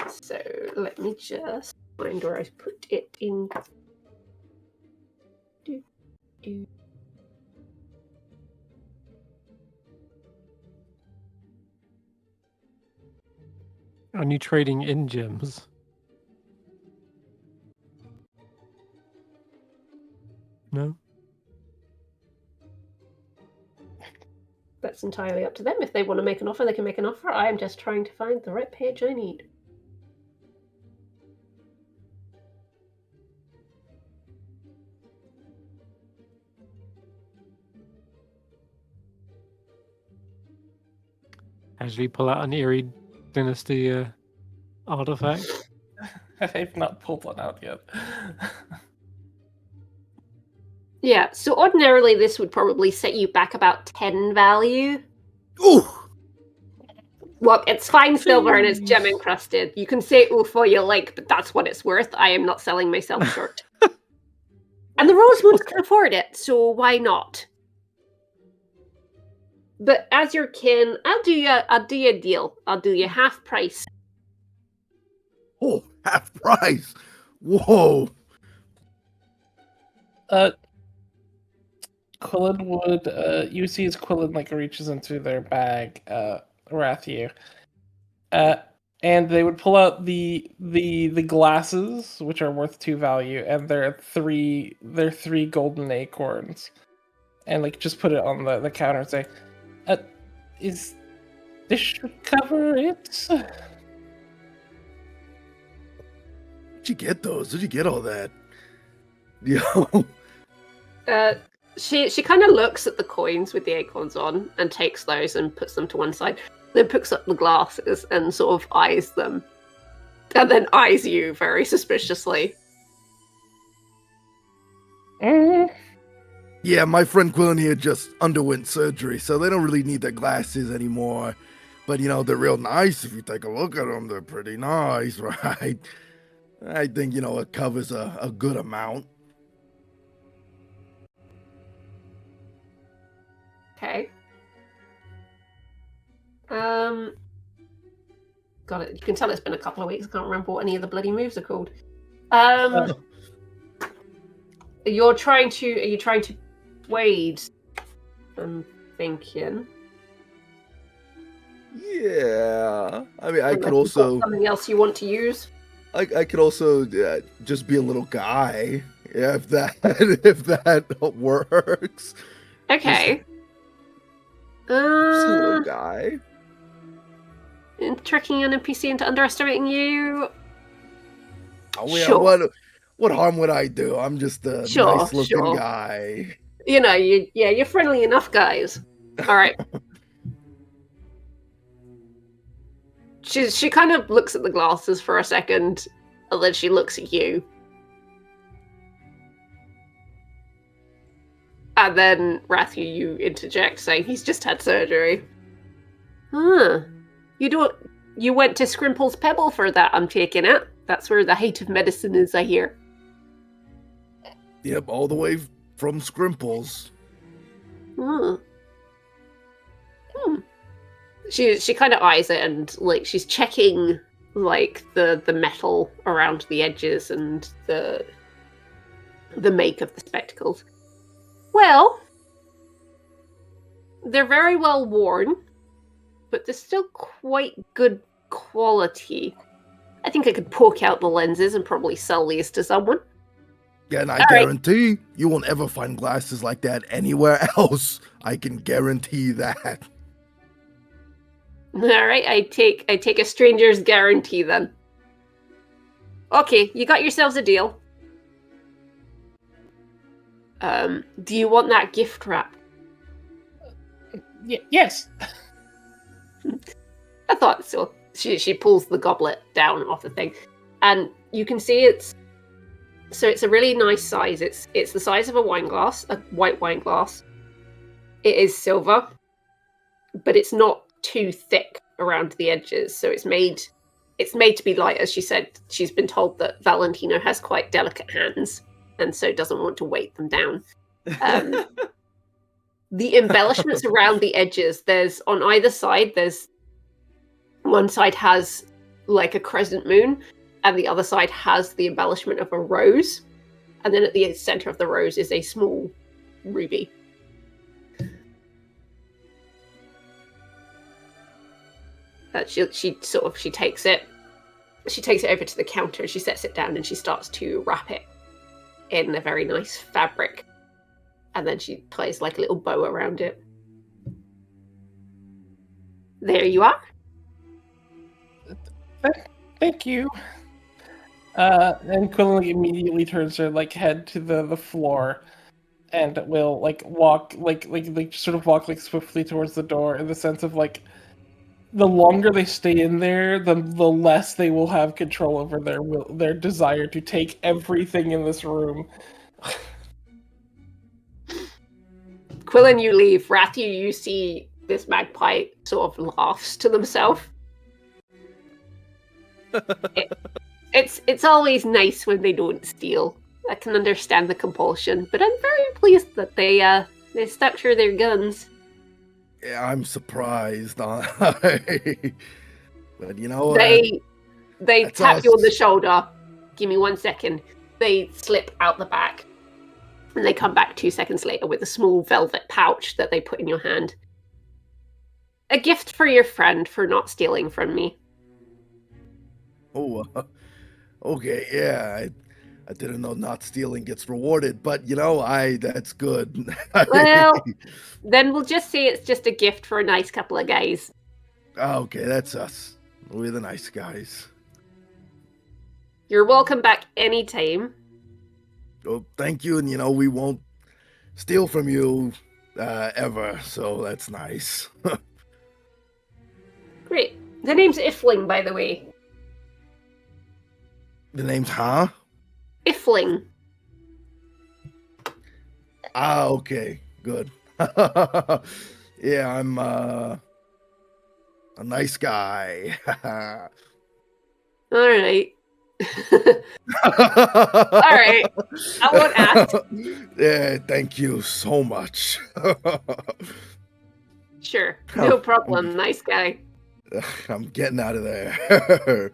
[SPEAKER 2] So let me just find where I put it in.
[SPEAKER 1] Are you trading in gems? No?
[SPEAKER 2] That's entirely up to them. If they want to make an offer, they can make an offer. I am just trying to find the right page I need.
[SPEAKER 1] As we pull out an eerie dynasty artifact.
[SPEAKER 4] I've not pulled one out yet.
[SPEAKER 2] Yeah, so ordinarily this would probably set you back about 10 value.
[SPEAKER 5] Ooh!
[SPEAKER 2] Well, it's fine silver and it's gem encrusted. You can say oof all you like, but that's what it's worth. I am not selling myself short. And the Rose Moons can afford it, so why not? But as your kin, I'll do you a deal. I'll do you half price.
[SPEAKER 5] Oh, half price! Whoa!
[SPEAKER 4] Quillon would, you see as Quillon like reaches into their bag, Ratthew, and they would pull out the glasses, which are worth 2 value, and they're three golden acorns, and like just put it on the counter and say, "Is this should cover it?"
[SPEAKER 5] Where'd you get those? Where'd you get all that? Yo.
[SPEAKER 2] She kind of looks at the coins with the acorns on and takes those and puts them to one side. Then picks up the glasses and sort of eyes them. And then eyes you very suspiciously.
[SPEAKER 5] Yeah, my friend Quillon here just underwent surgery, so they don't really need their glasses anymore. But, you know, they're real nice if you take a look at them. They're pretty nice, right? I think, you know, it covers a good amount.
[SPEAKER 2] Okay. Got it. You can tell it's been a couple of weeks. I can't remember what any of the bloody moves are called. Are you trying to wade? I'm thinking.
[SPEAKER 5] Yeah. I mean, I could
[SPEAKER 2] Unless you've got
[SPEAKER 5] also...
[SPEAKER 2] something else you want to use?
[SPEAKER 5] I could also just be a little guy. Yeah, if that works.
[SPEAKER 2] Okay.
[SPEAKER 5] Just a little guy.
[SPEAKER 2] Tricking an NPC into underestimating you.
[SPEAKER 5] Oh, yeah,
[SPEAKER 2] Sure.
[SPEAKER 5] what harm would I do? I'm just a
[SPEAKER 2] Sure,
[SPEAKER 5] nice looking
[SPEAKER 2] sure.
[SPEAKER 5] guy.
[SPEAKER 2] you're friendly enough, guys. All right. She kind of looks at the glasses for a second, and then she looks at you. And then, Ratthew, you interject, saying he's just had surgery. Huh. You went to Scrimple's Pebble for that, I'm taking it. That's where the height of medicine is, I hear.
[SPEAKER 5] Yep, all the way from Scrimple's.
[SPEAKER 2] Hmm. She kind of eyes it and like she's checking like the metal around the edges and the make of the spectacles. Well, they're very well worn, but they're still quite good quality. I think I could poke out the lenses and probably sell these to someone.
[SPEAKER 5] Yeah, and I
[SPEAKER 2] All right.
[SPEAKER 5] guarantee you won't ever find glasses like that anywhere else. I can guarantee that.
[SPEAKER 2] All right, I take a stranger's guarantee then. Okay, you got yourselves a deal. Do you want that gift wrap?
[SPEAKER 4] Yes.
[SPEAKER 2] I thought so. She pulls the goblet down off the thing, and you can see it's a really nice size. It's the size of a wine glass, a white wine glass. It is silver, but it's not too thick around the edges, so it's made to be light. As she said, she's been told that Valentino has quite delicate hands, and so doesn't want to weight them down. The embellishments around the edges, there's on either side, there's one side has like a crescent moon, and the other side has the embellishment of a rose, and then at the center of the rose is a small ruby. She takes it over to the counter, she sets it down, and she starts to wrap it in a very nice fabric, and then she plays like a little bow around it. There you are.
[SPEAKER 4] Thank you. And Quillon immediately turns her head to the floor, and will walk walk swiftly towards the door, in the sense of the longer they stay in there, the less they will have control over their desire to take everything in this room.
[SPEAKER 2] Quillon, you leave. Ratthew, you see this magpie sort of laughs to themselves. It's always nice when they don't steal. I can understand the compulsion, but I'm very pleased that they stuck to their guns.
[SPEAKER 5] Yeah, I'm surprised. But you know,
[SPEAKER 2] they tap
[SPEAKER 5] us.
[SPEAKER 2] you on the shoulder. Give me 1 second. They slip out the back, and they come back 2 seconds later with a small velvet pouch that they put in your hand. A gift for your friend for not stealing from me.
[SPEAKER 5] Oh, okay, yeah. I didn't know not stealing gets rewarded, but that's good.
[SPEAKER 2] Well, then we'll just say it's just a gift for a nice couple of guys.
[SPEAKER 5] Okay, that's us. We're the nice guys.
[SPEAKER 2] You're welcome back anytime.
[SPEAKER 5] Oh, thank you, and we won't steal from you ever, so that's nice.
[SPEAKER 2] Great. The name's Ifling, by the way.
[SPEAKER 5] The name's huh?
[SPEAKER 2] Ifling.
[SPEAKER 5] Okay, good. Yeah, I'm a nice guy.
[SPEAKER 2] All right. All right. I won't ask.
[SPEAKER 5] Yeah, thank you so much.
[SPEAKER 2] Sure. No problem. Nice guy.
[SPEAKER 5] I'm getting out of there.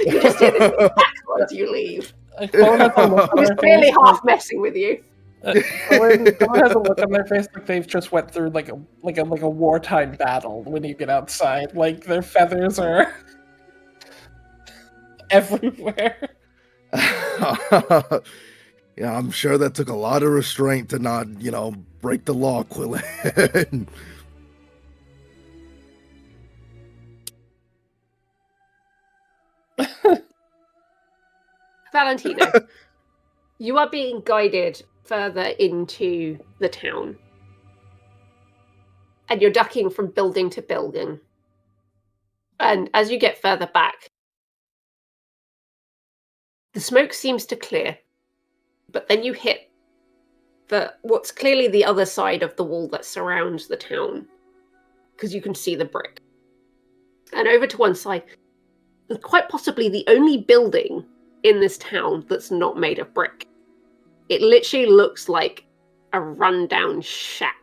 [SPEAKER 2] You just hear this cackle as you leave.
[SPEAKER 4] Quillon has a look on
[SPEAKER 2] He's
[SPEAKER 4] their
[SPEAKER 2] clearly
[SPEAKER 4] face,
[SPEAKER 2] half messing with you.
[SPEAKER 4] Quillon has a look on their face like they've just went through like a wartime battle when you get outside. Like their feathers are everywhere.
[SPEAKER 5] Yeah, I'm sure that took a lot of restraint to not, break the law, Quillon.
[SPEAKER 2] Valentino, you are being guided further into the town. And you're ducking from building to building. And as you get further back, the smoke seems to clear. But then you hit what's clearly the other side of the wall that surrounds the town. Because you can see the brick. And over to one side, quite possibly the only building in this town that's not made of brick. It literally looks like a rundown shack.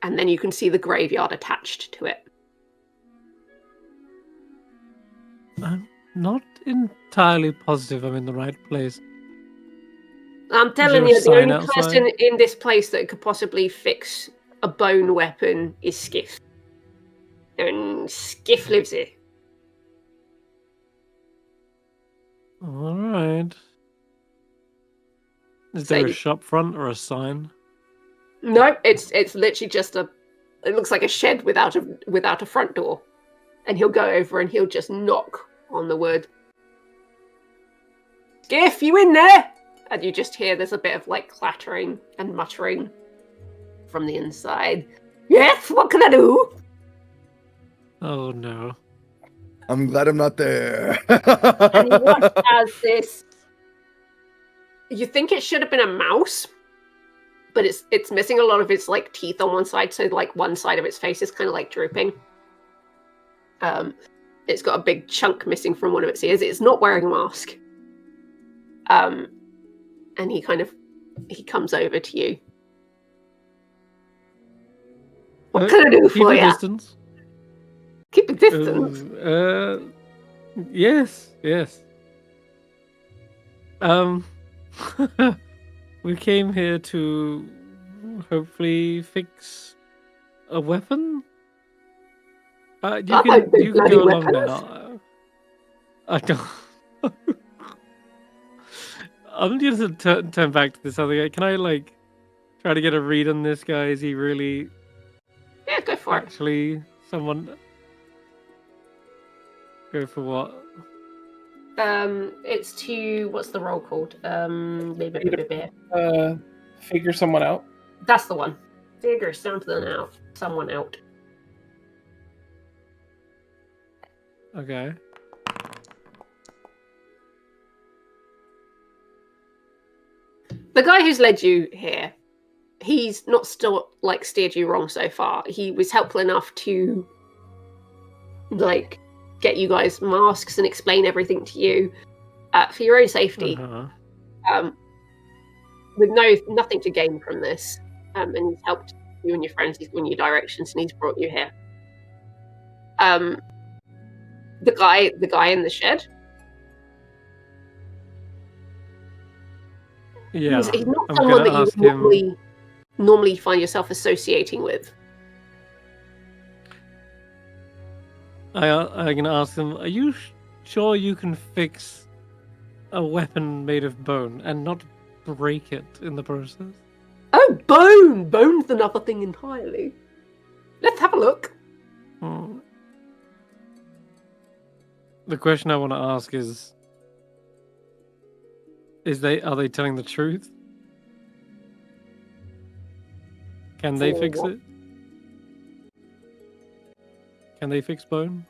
[SPEAKER 2] And then you can see the graveyard attached to it.
[SPEAKER 1] I'm not entirely positive I'm in the right place.
[SPEAKER 2] I'm telling you, the only person in this place that could possibly fix a bone weapon is Skiff. And Skiff lives here.
[SPEAKER 1] All right. Is there a shop front or a sign?
[SPEAKER 2] No, it's literally just it looks like a shed without a front door. And he'll go over and he'll just knock on the wood. Skiff, you in there? And you just hear there's a bit of like clattering and muttering from the inside. Yes, what can I do?
[SPEAKER 1] Oh no.
[SPEAKER 5] I'm glad I'm not there.
[SPEAKER 2] And you watch as this. You think it should have been a mouse, but it's missing a lot of its like teeth on one side, so like one side of its face is kind of like drooping. It's got a big chunk missing from one of its ears. It's not wearing a mask. And he comes over to you. What can I do for you?
[SPEAKER 1] Distance.
[SPEAKER 2] Keep a distance.
[SPEAKER 1] Yes. We came here to hopefully fix a weapon. You can go along now. I don't. I'm just gonna turn back to this other guy. Can I like try to get a read on this guy? Is he really?
[SPEAKER 2] Yeah, go for it.
[SPEAKER 1] Actually, someone. Go for what?
[SPEAKER 2] It's to what's the roll called?
[SPEAKER 4] Figure someone out.
[SPEAKER 2] That's the one. Figure someone out.
[SPEAKER 1] Okay.
[SPEAKER 2] The guy who's led you here, he's not still like steered you wrong so far. He was helpful enough to like get you guys masks and explain everything to you for your own safety. With nothing to gain from this, and he's helped you and your friends. He's given you directions and he's brought you here. The guy in the shed.
[SPEAKER 1] Yeah,
[SPEAKER 2] he's not someone that you normally find yourself associating with.
[SPEAKER 1] I'm gonna ask him, are you sure you can fix a weapon made of bone and not break it in the process?
[SPEAKER 2] Oh, bone! Bone's another thing entirely. Let's have a look.
[SPEAKER 1] The question I want to ask is are they telling the truth? Can they fix it? Can they fix bone?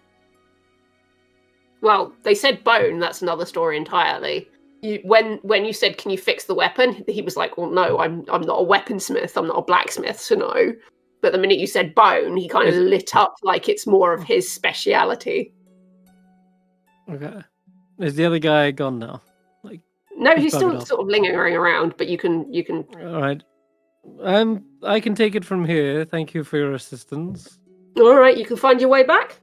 [SPEAKER 2] Well, they said bone. That's another story entirely. When you said, "Can you fix the weapon?" he was like, "Well, no, I'm not a weaponsmith. I'm not a blacksmith, so no." But the minute you said bone, he kind of lit up like it's more of his speciality.
[SPEAKER 1] Okay. Is the other guy gone now? Like,
[SPEAKER 2] no, he's still sort of lingering around, but you can.
[SPEAKER 1] All right. I can take it from here. Thank you for your assistance.
[SPEAKER 2] All right, you can find your way back.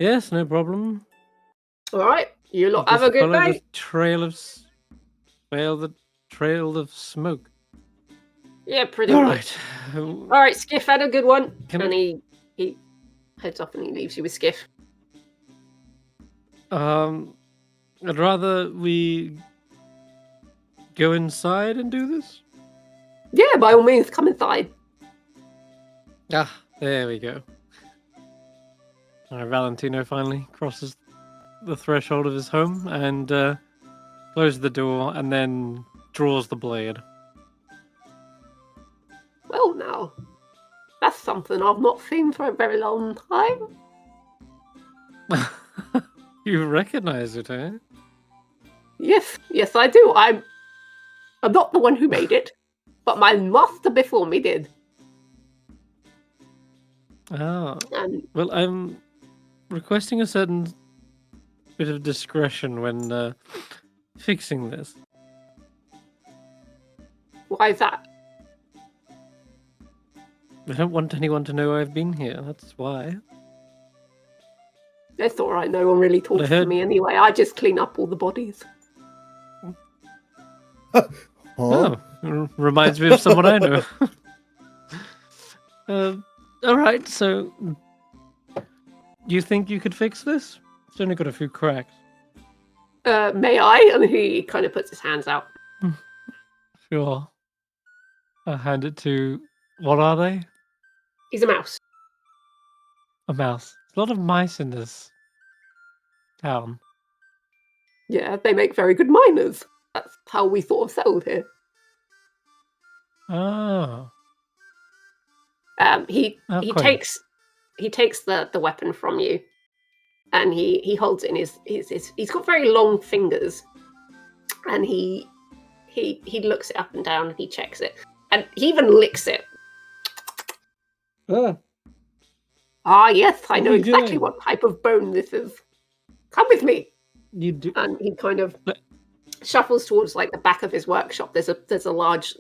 [SPEAKER 1] Yes, no problem.
[SPEAKER 2] All right, you lot have a good day.
[SPEAKER 1] The trail of smoke.
[SPEAKER 2] Yeah, pretty much. All right, Skiff had a good one, and he heads off and he leaves you with Skiff.
[SPEAKER 1] I'd rather we go inside and do this.
[SPEAKER 2] Yeah, by all means, come inside.
[SPEAKER 1] Ah, there we go. All right, Valentino finally crosses the threshold of his home and closes the door and then draws the blade.
[SPEAKER 2] Well, now, that's something I've not seen for a very long time.
[SPEAKER 1] You recognize it, eh?
[SPEAKER 2] Yes, I do. I'm not the one who made it, but my master before me did.
[SPEAKER 1] Ah.
[SPEAKER 2] And
[SPEAKER 1] Well, I'm requesting a certain bit of discretion when fixing this.
[SPEAKER 2] why is that?
[SPEAKER 1] I don't want anyone to know I've been here, that's why.
[SPEAKER 2] It's all right. No one really talks to
[SPEAKER 1] heard-
[SPEAKER 2] me anyway. I just clean up all the bodies.
[SPEAKER 5] Huh?
[SPEAKER 1] Reminds me of someone I know. Alright, so... You think you could fix this? It's only got a few cracks.
[SPEAKER 2] May I? And he kind of puts his hands out.
[SPEAKER 1] Sure. I'll hand it to... What are they?
[SPEAKER 2] He's a mouse.
[SPEAKER 1] A mouse. There's a lot of mice in this town.
[SPEAKER 2] Yeah, they make very good miners. That's how we sort of settled here.
[SPEAKER 1] Oh.
[SPEAKER 2] He
[SPEAKER 1] quite.
[SPEAKER 2] takes the weapon from you, and he holds it in his he's got very long fingers, and he looks it up and down and he checks it, and he even licks it. Ah, yes, I
[SPEAKER 7] What
[SPEAKER 2] know
[SPEAKER 7] are you
[SPEAKER 2] exactly
[SPEAKER 7] doing?
[SPEAKER 2] what type of bone this is. Come with me.
[SPEAKER 7] You do.
[SPEAKER 2] And he kind of
[SPEAKER 1] But-
[SPEAKER 2] shuffles towards like the back of his workshop. There's a large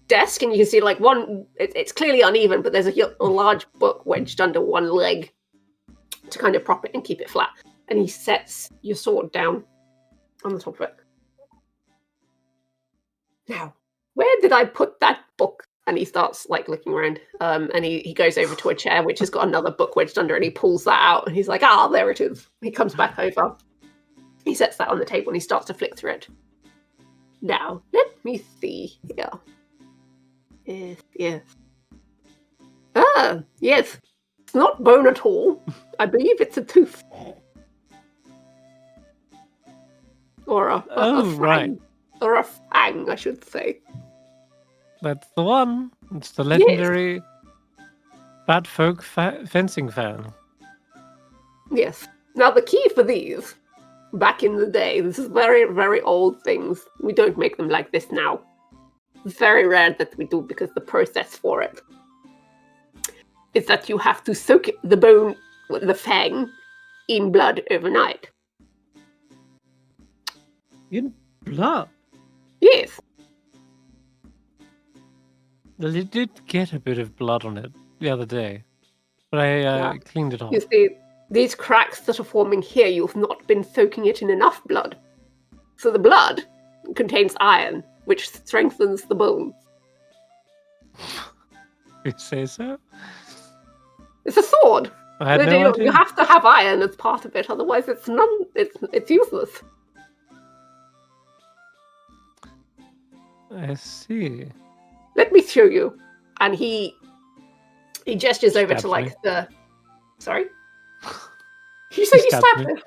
[SPEAKER 2] desk, and you can see like one. It's clearly uneven, but there's a large book wedged under one leg to kind of prop it and keep it flat. And he sets your sword down on the top of it. Now, where did I put that book? And he starts like looking around, and he goes over to a chair which has got another book wedged under, and he pulls that out, and he's like, "Ah, there it is." He comes back over. He sets that on the table, and he starts to flick through it. Now, let me see here. Yes. Ah, yes. It's not bone at all. I believe it's a tooth. Or a fang.
[SPEAKER 1] Right.
[SPEAKER 2] Or a fang, I should say.
[SPEAKER 1] That's the one. It's the legendary Fat Folk fencing fan.
[SPEAKER 2] Yes. Now, the key for these, back in the day, this is very, very old things. We don't make them like this now. It's very rare that we do, because the process for it is that you have to soak the bone, the fang, in blood overnight.
[SPEAKER 1] In blood.
[SPEAKER 2] Yes.
[SPEAKER 1] Well, it did get a bit of blood on it the other day, but I cleaned it off.
[SPEAKER 2] You see, these cracks that are forming here, you've not been soaking it in enough blood. So the blood contains iron, which strengthens the bone.
[SPEAKER 1] You say so?
[SPEAKER 2] It's a sword.
[SPEAKER 1] I had no
[SPEAKER 2] You
[SPEAKER 1] idea.
[SPEAKER 2] have to have iron as part of it, otherwise it's useless.
[SPEAKER 1] I see.
[SPEAKER 2] Let me show you. And he gestures over to
[SPEAKER 1] Stabs
[SPEAKER 2] like
[SPEAKER 1] me.
[SPEAKER 2] the. Sorry. Did you say you
[SPEAKER 1] Stabs
[SPEAKER 2] stabbed
[SPEAKER 1] me.
[SPEAKER 2] him?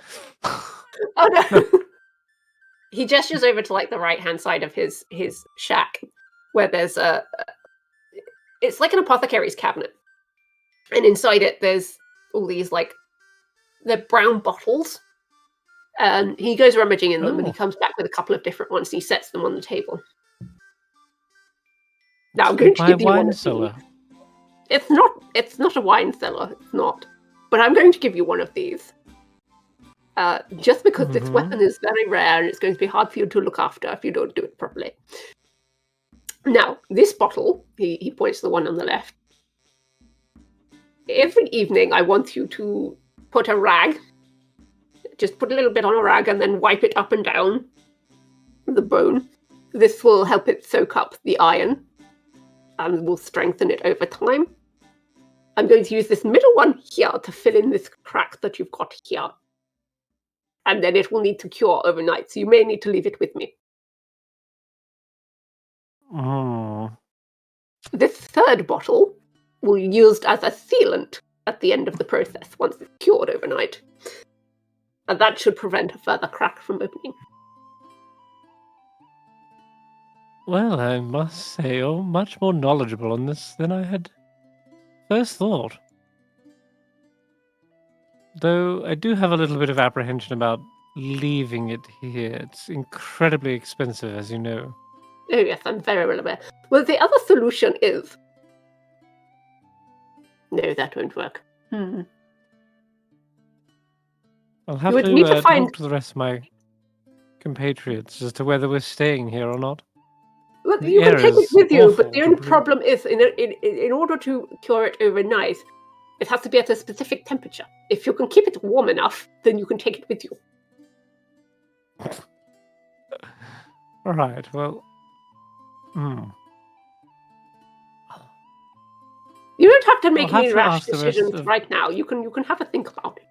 [SPEAKER 2] Oh no. He gestures over to like the right hand side of his shack, where there's it's like an apothecary's cabinet, and inside it there's all these like they're brown bottles. And he goes rummaging in them, and he
[SPEAKER 1] Oh.
[SPEAKER 2] comes back with a couple of different ones. And he sets them on the table. Now I'm going to
[SPEAKER 1] By
[SPEAKER 2] give you one
[SPEAKER 1] wine
[SPEAKER 2] of these.
[SPEAKER 1] cellar.
[SPEAKER 2] It's not a wine cellar. It's not. But I'm going to give you one of these. Just because this
[SPEAKER 1] Mhm.
[SPEAKER 2] weapon is very rare, and it's going to be hard for you to look after if you don't do it properly. Now, this bottle, he points to the one on the left. Every evening, I want you to put a rag. Just put a little bit on a rag and then wipe it up and down the bone. This will help it soak up the iron and will strengthen it over time. I'm going to use this middle one here to fill in this crack that you've got here. And then it will need to cure overnight, so you may need to leave it with me.
[SPEAKER 1] Oh.
[SPEAKER 2] This third bottle will be used as a sealant at the end of the process once it's cured overnight. And that should prevent a further crack from opening.
[SPEAKER 1] Well, I must say you're much more knowledgeable on this than I had first thought. Though I do have a little bit of apprehension about leaving it here. It's incredibly expensive, as you know.
[SPEAKER 2] Oh yes, I'm very well aware. Well, the other solution is... No, that won't work.
[SPEAKER 1] I'll have
[SPEAKER 2] would
[SPEAKER 1] to,
[SPEAKER 2] need to find-
[SPEAKER 1] talk to the rest of my compatriots as to whether we're staying here or not.
[SPEAKER 2] Well,
[SPEAKER 1] The
[SPEAKER 2] you can
[SPEAKER 1] air
[SPEAKER 2] take it
[SPEAKER 1] is
[SPEAKER 2] with you,
[SPEAKER 1] awful
[SPEAKER 2] but the only
[SPEAKER 1] to breathe.
[SPEAKER 2] problem is, in order to cure it overnight, it has to be at a specific temperature. If you can keep it warm enough, then you can take it with you.
[SPEAKER 1] All right, well...
[SPEAKER 2] You don't have to make
[SPEAKER 1] I'll have
[SPEAKER 2] any
[SPEAKER 1] to
[SPEAKER 2] rash
[SPEAKER 1] ask the rest
[SPEAKER 2] decisions
[SPEAKER 1] of-
[SPEAKER 2] right now. You can have a think about it.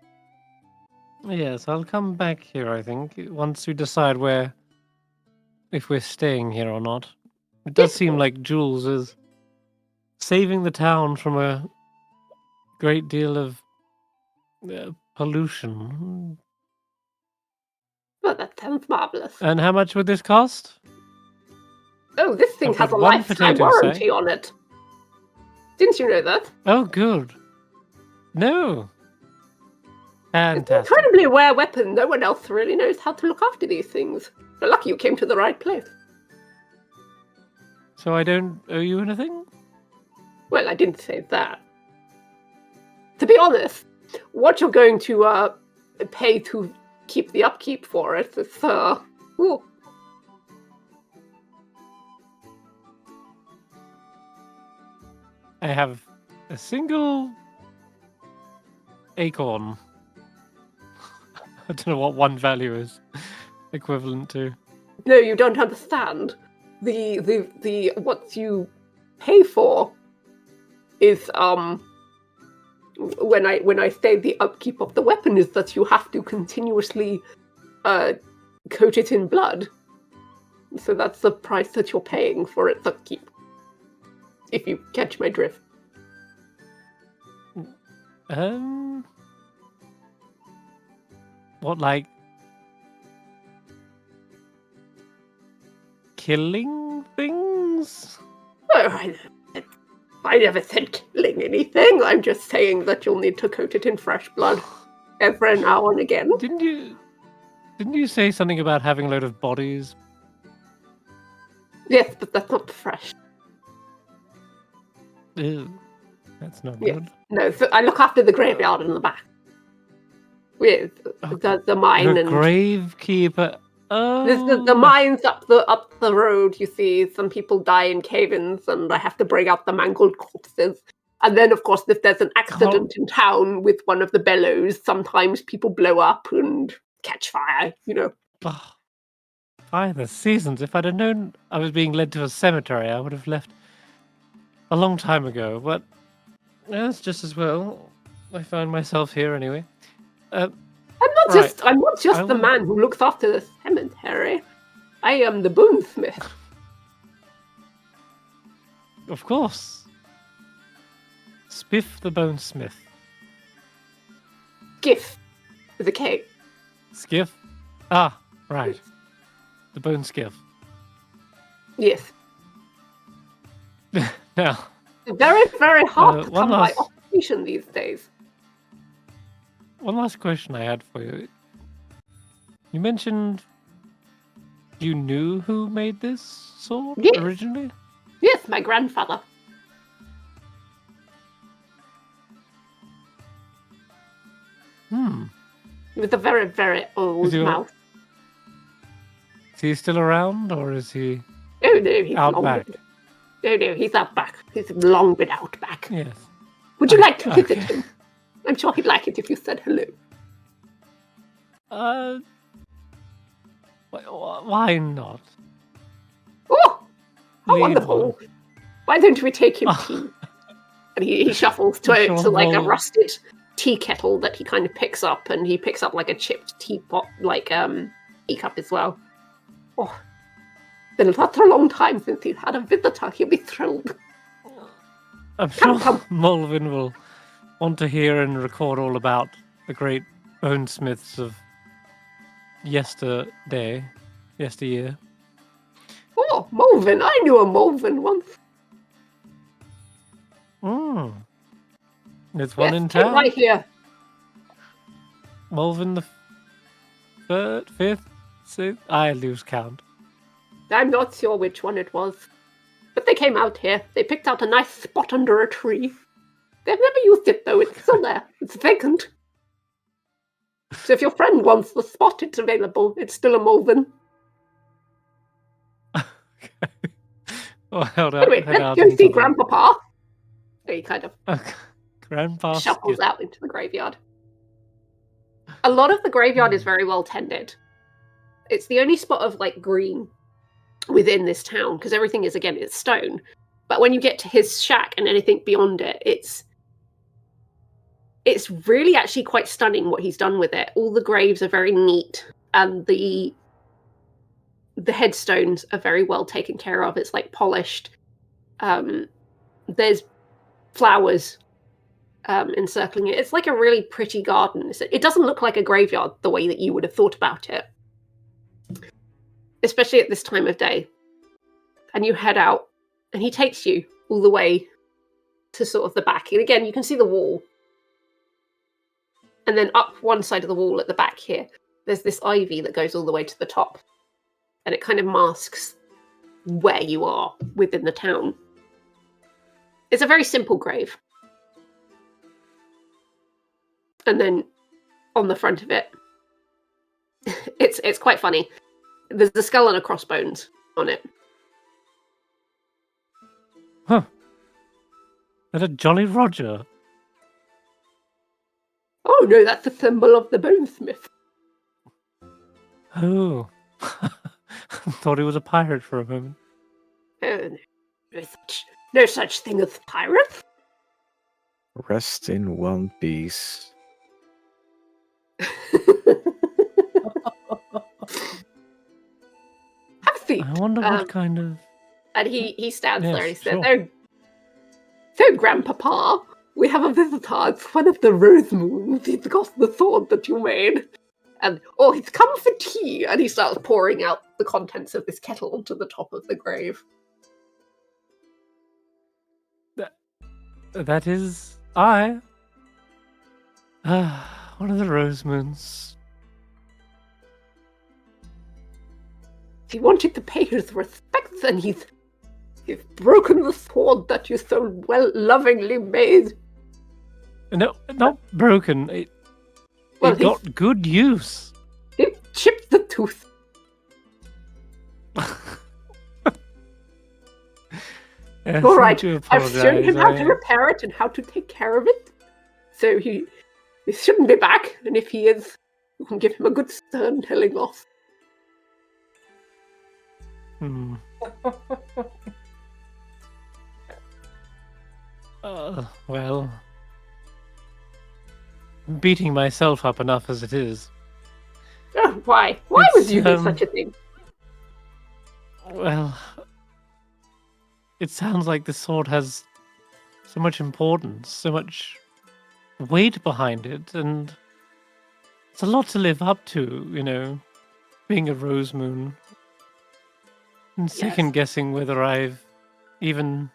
[SPEAKER 1] Yes, I'll come back here, I think, once we decide if we're staying here or not. It does
[SPEAKER 2] Yes,
[SPEAKER 1] seem like Jules is saving the town from a great deal of pollution.
[SPEAKER 2] Well, that sounds marvelous.
[SPEAKER 1] And how much would this cost?
[SPEAKER 2] Oh, this thing
[SPEAKER 1] I've
[SPEAKER 2] has
[SPEAKER 1] got
[SPEAKER 2] a
[SPEAKER 1] one
[SPEAKER 2] lifetime
[SPEAKER 1] potato sack.
[SPEAKER 2] warranty on it. Didn't you know that?
[SPEAKER 1] Oh, good. No.
[SPEAKER 2] It's an
[SPEAKER 1] Fantastic.
[SPEAKER 2] incredibly rare weapon. No one else really knows how to look after these things. You're lucky you came to the right place.
[SPEAKER 1] So I don't owe you anything?
[SPEAKER 2] Well, I didn't say that. To be honest, what you're going to pay to keep the upkeep for it is ooh.
[SPEAKER 1] I have a single acorn. I don't know what one value is equivalent to.
[SPEAKER 2] No, you don't understand. The what you pay for is when I say the upkeep of the weapon is that you have to continuously coat it in blood. So that's the price that you're paying for its upkeep. If you catch my drift.
[SPEAKER 1] What, like killing things?
[SPEAKER 2] Oh, I never said killing anything. I'm just saying that you'll need to coat it in fresh blood every now and again.
[SPEAKER 1] Didn't you say something about having a load of bodies?
[SPEAKER 2] Yes, but that's not fresh.
[SPEAKER 1] Ew, that's not
[SPEAKER 2] Yes.
[SPEAKER 1] good.
[SPEAKER 2] No, so I look after the graveyard in the back. With the mine
[SPEAKER 1] You're a
[SPEAKER 2] and
[SPEAKER 1] gravekeeper. Oh,
[SPEAKER 2] there's the mines up the road. You see, some people die in cave-ins, and I have to bring out the mangled corpses. And then, of course, if there's an accident in town with one of the bellows, sometimes people blow up and catch fire. You know.
[SPEAKER 1] Oh, by the seasons, if I'd have known I was being led to a cemetery, I would have left a long time ago. But that's just as well. I found myself here anyway.
[SPEAKER 2] I'm not just
[SPEAKER 1] I
[SPEAKER 2] the
[SPEAKER 1] will-
[SPEAKER 2] man who looks after the cemetery. I am the bonesmith.
[SPEAKER 1] Of course. Spiff the Bonesmith.
[SPEAKER 2] Gif with a K.
[SPEAKER 1] Skiff? Ah, right. The Bone Skiff.
[SPEAKER 2] Yes.
[SPEAKER 1] Now,
[SPEAKER 2] Very, very hard to
[SPEAKER 1] one
[SPEAKER 2] come by
[SPEAKER 1] last-
[SPEAKER 2] occupation these days.
[SPEAKER 1] one last question I had for you. You mentioned you knew who made this sword
[SPEAKER 2] Yes.
[SPEAKER 1] originally?
[SPEAKER 2] Yes, my grandfather. With a very, very old
[SPEAKER 1] Is he-
[SPEAKER 2] mouth.
[SPEAKER 1] Is he still around, or is he
[SPEAKER 2] Oh no, he's
[SPEAKER 1] out
[SPEAKER 2] long
[SPEAKER 1] back?
[SPEAKER 2] been. Oh no, he's out back. He's long been out back.
[SPEAKER 1] Yes.
[SPEAKER 2] Would you like to visit
[SPEAKER 1] Okay.
[SPEAKER 2] him? I'm sure he'd like it if you said hello.
[SPEAKER 1] Why not?
[SPEAKER 2] Oh, how
[SPEAKER 1] Lead
[SPEAKER 2] wonderful!
[SPEAKER 1] on.
[SPEAKER 2] Why don't we take him
[SPEAKER 1] Oh.
[SPEAKER 2] tea? And he shuffles to
[SPEAKER 1] Sure,
[SPEAKER 2] to like a
[SPEAKER 1] well-
[SPEAKER 2] rusted tea kettle that he kind of picks up, and he picks up like a chipped teapot, like teacup as well. Oh, been such a long time since he's had a visitor. He'll be thrilled.
[SPEAKER 1] I'm sure
[SPEAKER 2] come.
[SPEAKER 1] Molevin will want to hear and record all about the great bonesmiths of yesteryear.
[SPEAKER 2] Oh, Molevin. I knew a Molevin once.
[SPEAKER 1] There's one
[SPEAKER 2] Yes,
[SPEAKER 1] in
[SPEAKER 2] came
[SPEAKER 1] town.
[SPEAKER 2] right here.
[SPEAKER 1] Molevin the third, fifth, sixth. I lose count.
[SPEAKER 2] I'm not sure which one it was. But they came out here. They picked out a nice spot under a tree. They've never used it, though. It's still there. It's vacant. So if your friend wants the spot, it's available. It's still a Molevin.
[SPEAKER 1] Oh, head
[SPEAKER 2] Anyway,
[SPEAKER 1] out
[SPEAKER 2] let's go
[SPEAKER 1] into
[SPEAKER 2] see
[SPEAKER 1] the-
[SPEAKER 2] Grandpapa. So he kind of
[SPEAKER 1] Grandpa
[SPEAKER 2] shuffles
[SPEAKER 1] Skip.
[SPEAKER 2] out into the graveyard. A lot of the graveyard is very well tended. It's the only spot of like green within this town because everything is again it's stone. But when you get to his shack and anything beyond it, it's really actually quite stunning what he's done with it. All the graves are very neat, and the headstones are very well taken care of. It's like polished. There's flowers encircling it. It's like a really pretty garden. It doesn't look like a graveyard the way that you would have thought about it, especially at this time of day. And you head out, and he takes you all the way to sort of the back. And again, you can see the wall. And then up one side of the wall at the back here, there's this ivy that goes all the way to the top. And it kind of masks where you are within the town. It's a very simple grave. And then on the front of it, it's quite funny. There's a skull and a crossbones on it.
[SPEAKER 1] Huh. That a Jolly Roger.
[SPEAKER 2] Oh no, that's the symbol of the bonesmith.
[SPEAKER 1] Oh. Thought he was a pirate for a moment.
[SPEAKER 2] Oh, no such thing as pirates.
[SPEAKER 3] Rest in one piece.
[SPEAKER 2] Have a seat.
[SPEAKER 1] I wonder what kind of...
[SPEAKER 2] And he stands
[SPEAKER 1] Yes,
[SPEAKER 2] there and he says,
[SPEAKER 1] sure.
[SPEAKER 2] So Grandpapa, we have a visitor. It's one of the Rose Moons. He's got the sword that you made. And, he's come for tea. And he starts pouring out the contents of this kettle onto the top of the grave.
[SPEAKER 1] That is I. One of the Rose Moons.
[SPEAKER 2] If he wanted to pay his respects, and he's broken the sword that you so well lovingly made.
[SPEAKER 1] No, not broken. It got good use.
[SPEAKER 2] He chipped the tooth.
[SPEAKER 1] Yes,
[SPEAKER 2] All right,
[SPEAKER 1] I do
[SPEAKER 2] I've shown him how to
[SPEAKER 1] apologise.
[SPEAKER 2] repair it and how to take care of it. So he shouldn't be back, and if he is, you can give him a good stern telling off.
[SPEAKER 1] Well, I'm beating myself up enough as it is.
[SPEAKER 2] Oh, why? Why
[SPEAKER 1] It's,
[SPEAKER 2] would you do such a thing?
[SPEAKER 1] Well, it sounds like this sword has so much importance, so much weight behind it, and it's a lot to live up to, you know, being a Rose Moon. And second guessing whether I've even...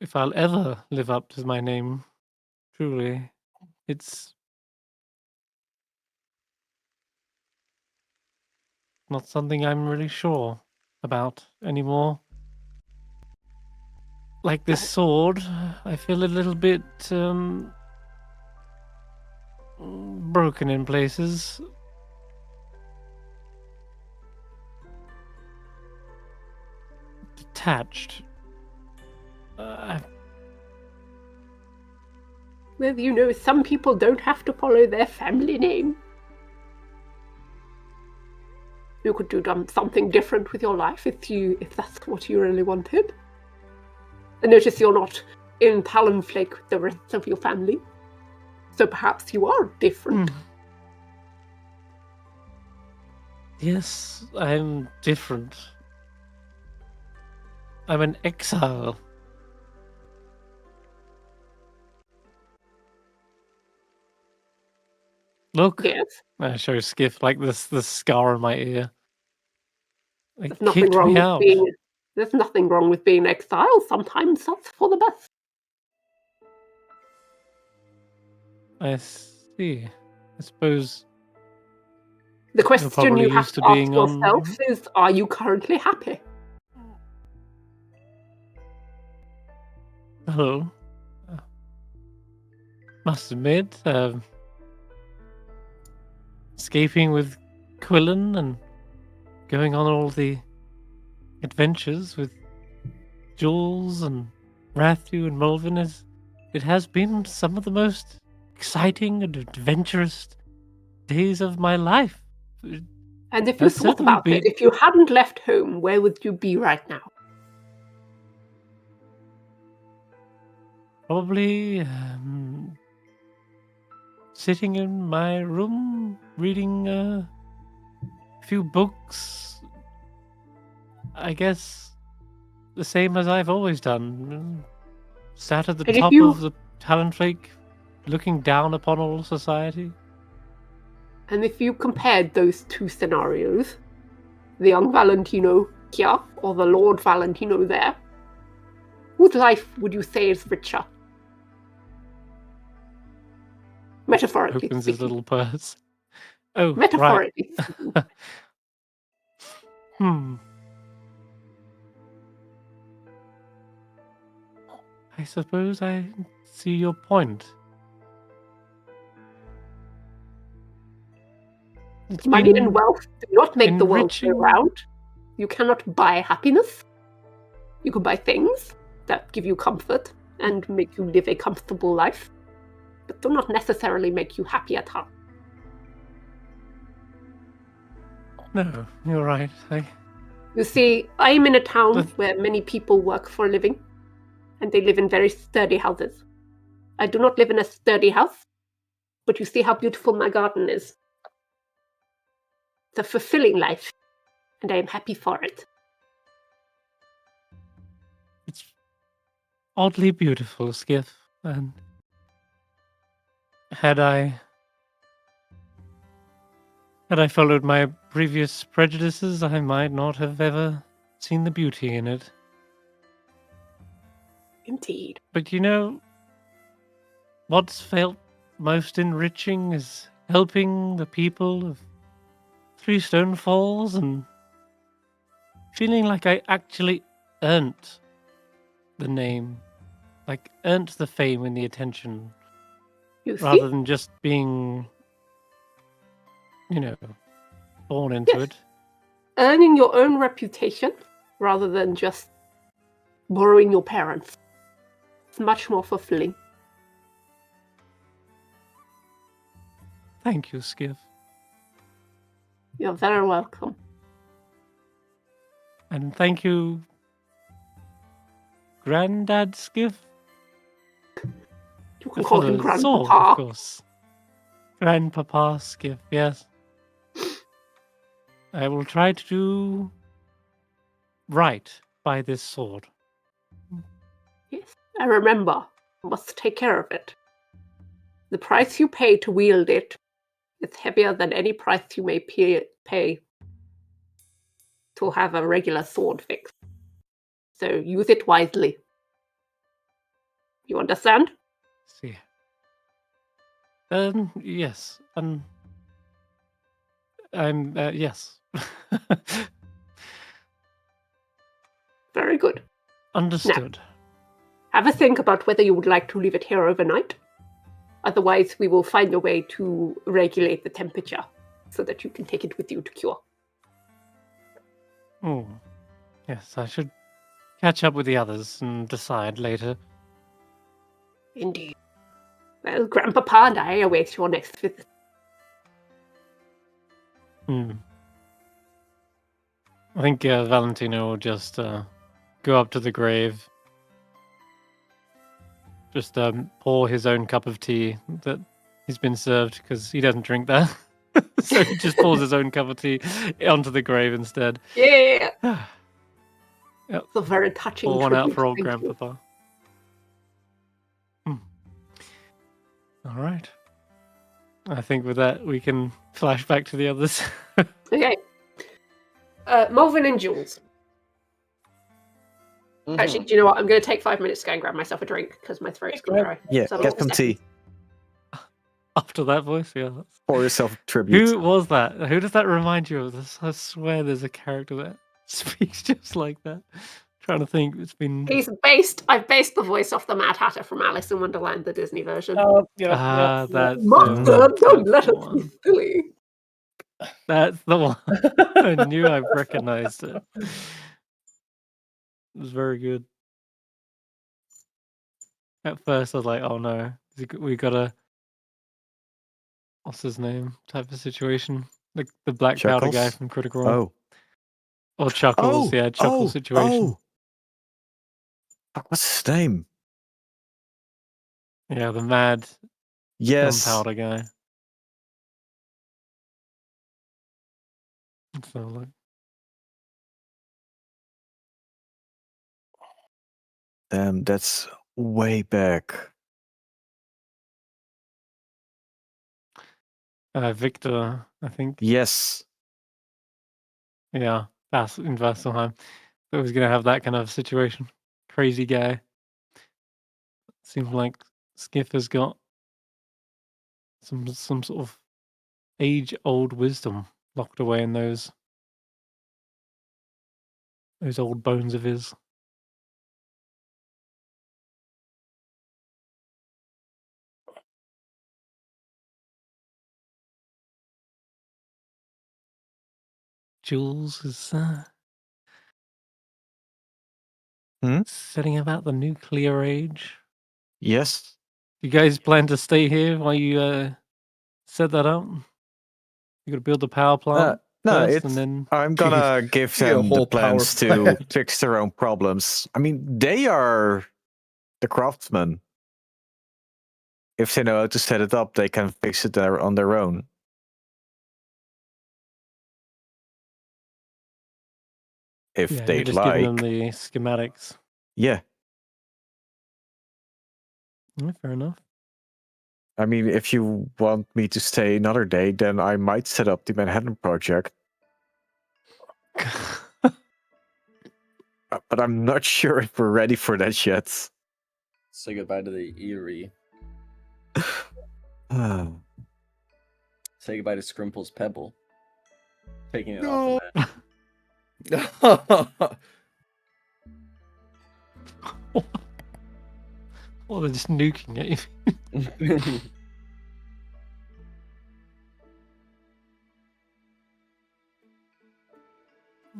[SPEAKER 1] if I'll ever live up to my name, truly. It's not something I'm really sure about anymore. Like this sword, I feel a little bit broken in places. Detached.
[SPEAKER 2] Well, you know, some people don't have to follow their family name. You could do something different with your life if that's what you really wanted. I notice you're not in Talonflake with the rest of your family, so perhaps you are different.
[SPEAKER 1] Yes, I'm different. I'm an exile. Look,
[SPEAKER 2] Yes,
[SPEAKER 1] I show Skiff like this scar on my ear. They
[SPEAKER 2] there's nothing
[SPEAKER 1] kicked
[SPEAKER 2] wrong
[SPEAKER 1] me
[SPEAKER 2] with
[SPEAKER 1] out.
[SPEAKER 2] being. There's nothing wrong with being exiled. Sometimes that's for the best.
[SPEAKER 1] I see. I suppose
[SPEAKER 2] The
[SPEAKER 1] you're
[SPEAKER 2] question
[SPEAKER 1] probably
[SPEAKER 2] you have
[SPEAKER 1] used
[SPEAKER 2] to
[SPEAKER 1] to
[SPEAKER 2] ask
[SPEAKER 1] being
[SPEAKER 2] yourself
[SPEAKER 1] on.
[SPEAKER 2] is, are you currently happy?
[SPEAKER 1] Hello. Must admit, escaping with Quillon and going on all the adventures with Jules and Ratthew and Molevin it has been some of the most exciting and adventurous days of my life.
[SPEAKER 2] And if you
[SPEAKER 1] Has
[SPEAKER 2] thought
[SPEAKER 1] certainly
[SPEAKER 2] about it,
[SPEAKER 1] been
[SPEAKER 2] if you hadn't left home, where would you be right now?
[SPEAKER 1] probably sitting in my room reading a few books. I guess the same as I've always done. Sat at the
[SPEAKER 2] And if
[SPEAKER 1] top
[SPEAKER 2] you
[SPEAKER 1] of the talent lake, looking down upon all society.
[SPEAKER 2] and if you compared those two scenarios, the young Valentino here or the Lord Valentino there, whose life would you say is richer? Metaphorically
[SPEAKER 1] Opens his
[SPEAKER 2] speaking.
[SPEAKER 1] little purse. Oh, right.
[SPEAKER 2] Metaphorically speaking.
[SPEAKER 1] I suppose I see your point. It's
[SPEAKER 2] Money
[SPEAKER 1] been
[SPEAKER 2] and wealth do not make the world go
[SPEAKER 1] enriching.
[SPEAKER 2] round. You cannot buy happiness. You can buy things that give you comfort and make you live a comfortable life, but do not necessarily make you happy at heart.
[SPEAKER 1] No, you're right.
[SPEAKER 2] You see, I am in a town where many people work for a living, and they live in very sturdy houses. I do not live in a sturdy house, but you see how beautiful my garden is. It's a fulfilling life, and I am happy for it.
[SPEAKER 1] It's oddly beautiful, Skiff. And had I followed my previous prejudices, I might not have ever seen the beauty in it.
[SPEAKER 2] Indeed.
[SPEAKER 1] But you know, what's felt most enriching is helping the people of Three Stone Falls and feeling like I actually earned the name, like earned the fame and the attention,
[SPEAKER 2] You see?
[SPEAKER 1] rather than just being, born into
[SPEAKER 2] Yes.
[SPEAKER 1] it.
[SPEAKER 2] Earning your own reputation rather than just borrowing your parents. It's much more fulfilling.
[SPEAKER 1] Thank you, Skiff.
[SPEAKER 2] You're very welcome.
[SPEAKER 1] And thank you, Granddad Skiff.
[SPEAKER 2] You can
[SPEAKER 1] For
[SPEAKER 2] call him
[SPEAKER 1] the sword, of
[SPEAKER 2] Grandpapa.
[SPEAKER 1] course. Grandpapa Skiff, yes. I will try to do right by this sword.
[SPEAKER 2] Yes, I remember. You must take care of it. The price you pay to wield it is heavier than any price you may pay to have a regular sword fixed. So use it wisely. You understand?
[SPEAKER 1] See. Yes. Yes.
[SPEAKER 2] Very good.
[SPEAKER 1] Understood.
[SPEAKER 2] Have a think about whether you would like to leave it here overnight. Otherwise, we will find a way to regulate the temperature so that you can take it with you to cure.
[SPEAKER 1] Oh, yes, I should catch up with the others and decide later.
[SPEAKER 2] Indeed. Well, Grandpapa and I await your next visit.
[SPEAKER 1] I think Valentino will just go up to the grave, just pour his own cup of tea that he's been served because he doesn't drink that. So he just pours his own cup of tea onto the grave instead.
[SPEAKER 2] Yeah!
[SPEAKER 1] Yep.
[SPEAKER 2] It's a very touching
[SPEAKER 1] Pour one out
[SPEAKER 2] tribute,
[SPEAKER 1] for old
[SPEAKER 2] thank you.
[SPEAKER 1] Grandpapa. All right. I think with that we can flash back to the others.
[SPEAKER 2] Okay. Molevin and Jules. Actually, do you know what? I'm going to take 5 minutes to go and grab myself a drink because my throat's going to dry.
[SPEAKER 3] Yeah,
[SPEAKER 2] So
[SPEAKER 3] get some tea.
[SPEAKER 1] After that voice, yeah.
[SPEAKER 3] Pour yourself a tribute.
[SPEAKER 1] Who was that? Who does that remind you of? I swear there's a character that speaks just like that. Trying to think. It's been.
[SPEAKER 2] I've based the voice off the Mad Hatter from Alice in Wonderland, the Disney version.
[SPEAKER 4] Oh,
[SPEAKER 1] That's
[SPEAKER 2] Monster, don't let
[SPEAKER 1] the
[SPEAKER 2] us be
[SPEAKER 1] one.
[SPEAKER 2] silly.
[SPEAKER 1] That's the one. I knew I recognized it. It was very good. At first, I was like, "Oh no, we got a what's his name type of situation." The black powder guy
[SPEAKER 3] Chuckles?
[SPEAKER 1] from Critical Role.
[SPEAKER 3] Oh.
[SPEAKER 1] Or Chuckles, yeah, Chuckles situation.
[SPEAKER 3] What's his name?
[SPEAKER 1] Yeah, the mad gunpowder guy. So like,
[SPEAKER 3] Damn, that's way back.
[SPEAKER 1] Victor, I think.
[SPEAKER 3] Yes.
[SPEAKER 1] Yeah, that's in Vasselheim. It was gonna have that kind of situation. Crazy guy. Seems like Skiff has got some sort of age-old wisdom locked away in those old bones of his. Jules is setting about the nuclear age.
[SPEAKER 3] Yes.
[SPEAKER 1] You guys plan to stay here while you set that up? You gotta build the power plant
[SPEAKER 3] No,
[SPEAKER 1] first, and then
[SPEAKER 3] I'm gonna give
[SPEAKER 5] Yeah, a
[SPEAKER 3] them the
[SPEAKER 5] whole power
[SPEAKER 3] plans to
[SPEAKER 5] plant.
[SPEAKER 3] fix their own problems. I mean, they are the craftsmen. If they know how to set it up, they can fix it there on their own. If
[SPEAKER 1] you're
[SPEAKER 3] they'd
[SPEAKER 1] just
[SPEAKER 3] like.
[SPEAKER 1] giving them the schematics.
[SPEAKER 3] Yeah.
[SPEAKER 1] Yeah, fair enough.
[SPEAKER 3] I mean, if you want me to stay another day, then I might set up the Manhattan Project. But I'm not sure if we're ready for that yet.
[SPEAKER 6] Say goodbye to the Eerie. Say goodbye to Scrimple's Pebble. Taking it off the map.
[SPEAKER 1] Well, they're just nuking at you.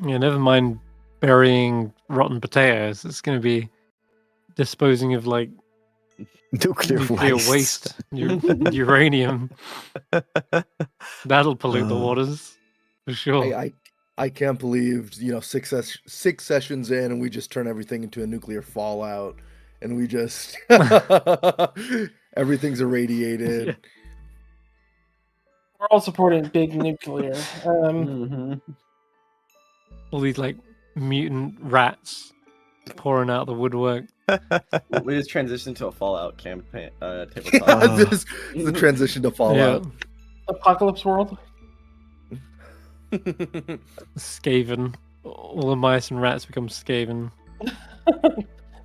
[SPEAKER 1] Yeah, never mind burying rotten potatoes. It's going to be disposing of like
[SPEAKER 3] nuclear waste.
[SPEAKER 1] Uranium. That'll pollute the waters for sure.
[SPEAKER 5] I can't believe, 6 sessions in and we just turn everything into a nuclear fallout and we just everything's irradiated.
[SPEAKER 1] Yeah.
[SPEAKER 4] We're all supporting big nuclear.
[SPEAKER 1] All these like mutant rats pouring out the woodwork.
[SPEAKER 6] We just transitioned to a Fallout campaign.
[SPEAKER 5] This is the transition to Fallout.
[SPEAKER 1] Yeah.
[SPEAKER 4] Apocalypse World.
[SPEAKER 1] Skaven. All the mice and rats become Skaven.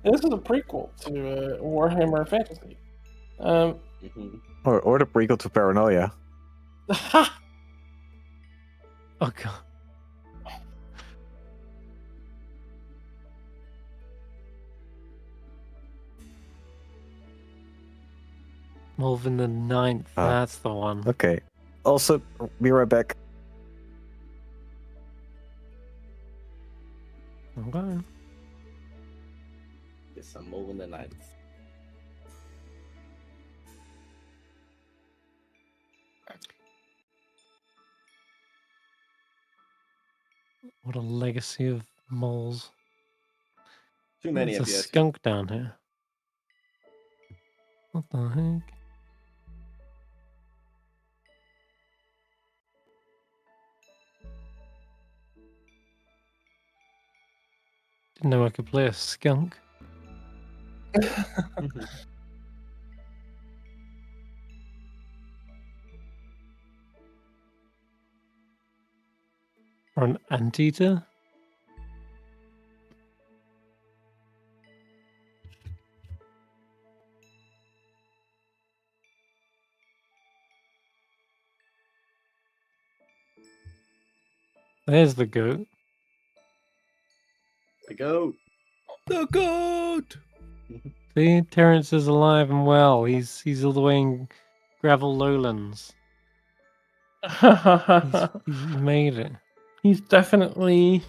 [SPEAKER 4] This is a prequel to Warhammer Fantasy.
[SPEAKER 3] Or the prequel to Paranoia.
[SPEAKER 1] Oh god. Molevin the 9th. That's the one.
[SPEAKER 3] Okay. Also, be right back.
[SPEAKER 1] Okay.
[SPEAKER 6] Yes, I'm Molevin the 9th.
[SPEAKER 1] What a legacy of moles.
[SPEAKER 6] Too many
[SPEAKER 1] There's
[SPEAKER 6] of
[SPEAKER 1] a
[SPEAKER 6] you.
[SPEAKER 1] skunk down here. What the heck? Didn't know I could play a skunk. Or an anteater? There's the goat.
[SPEAKER 6] The goat.
[SPEAKER 5] The goat.
[SPEAKER 1] See, Terrence is alive and well. He's all the way in gravel lowlands. He's made it.
[SPEAKER 4] He's definitely.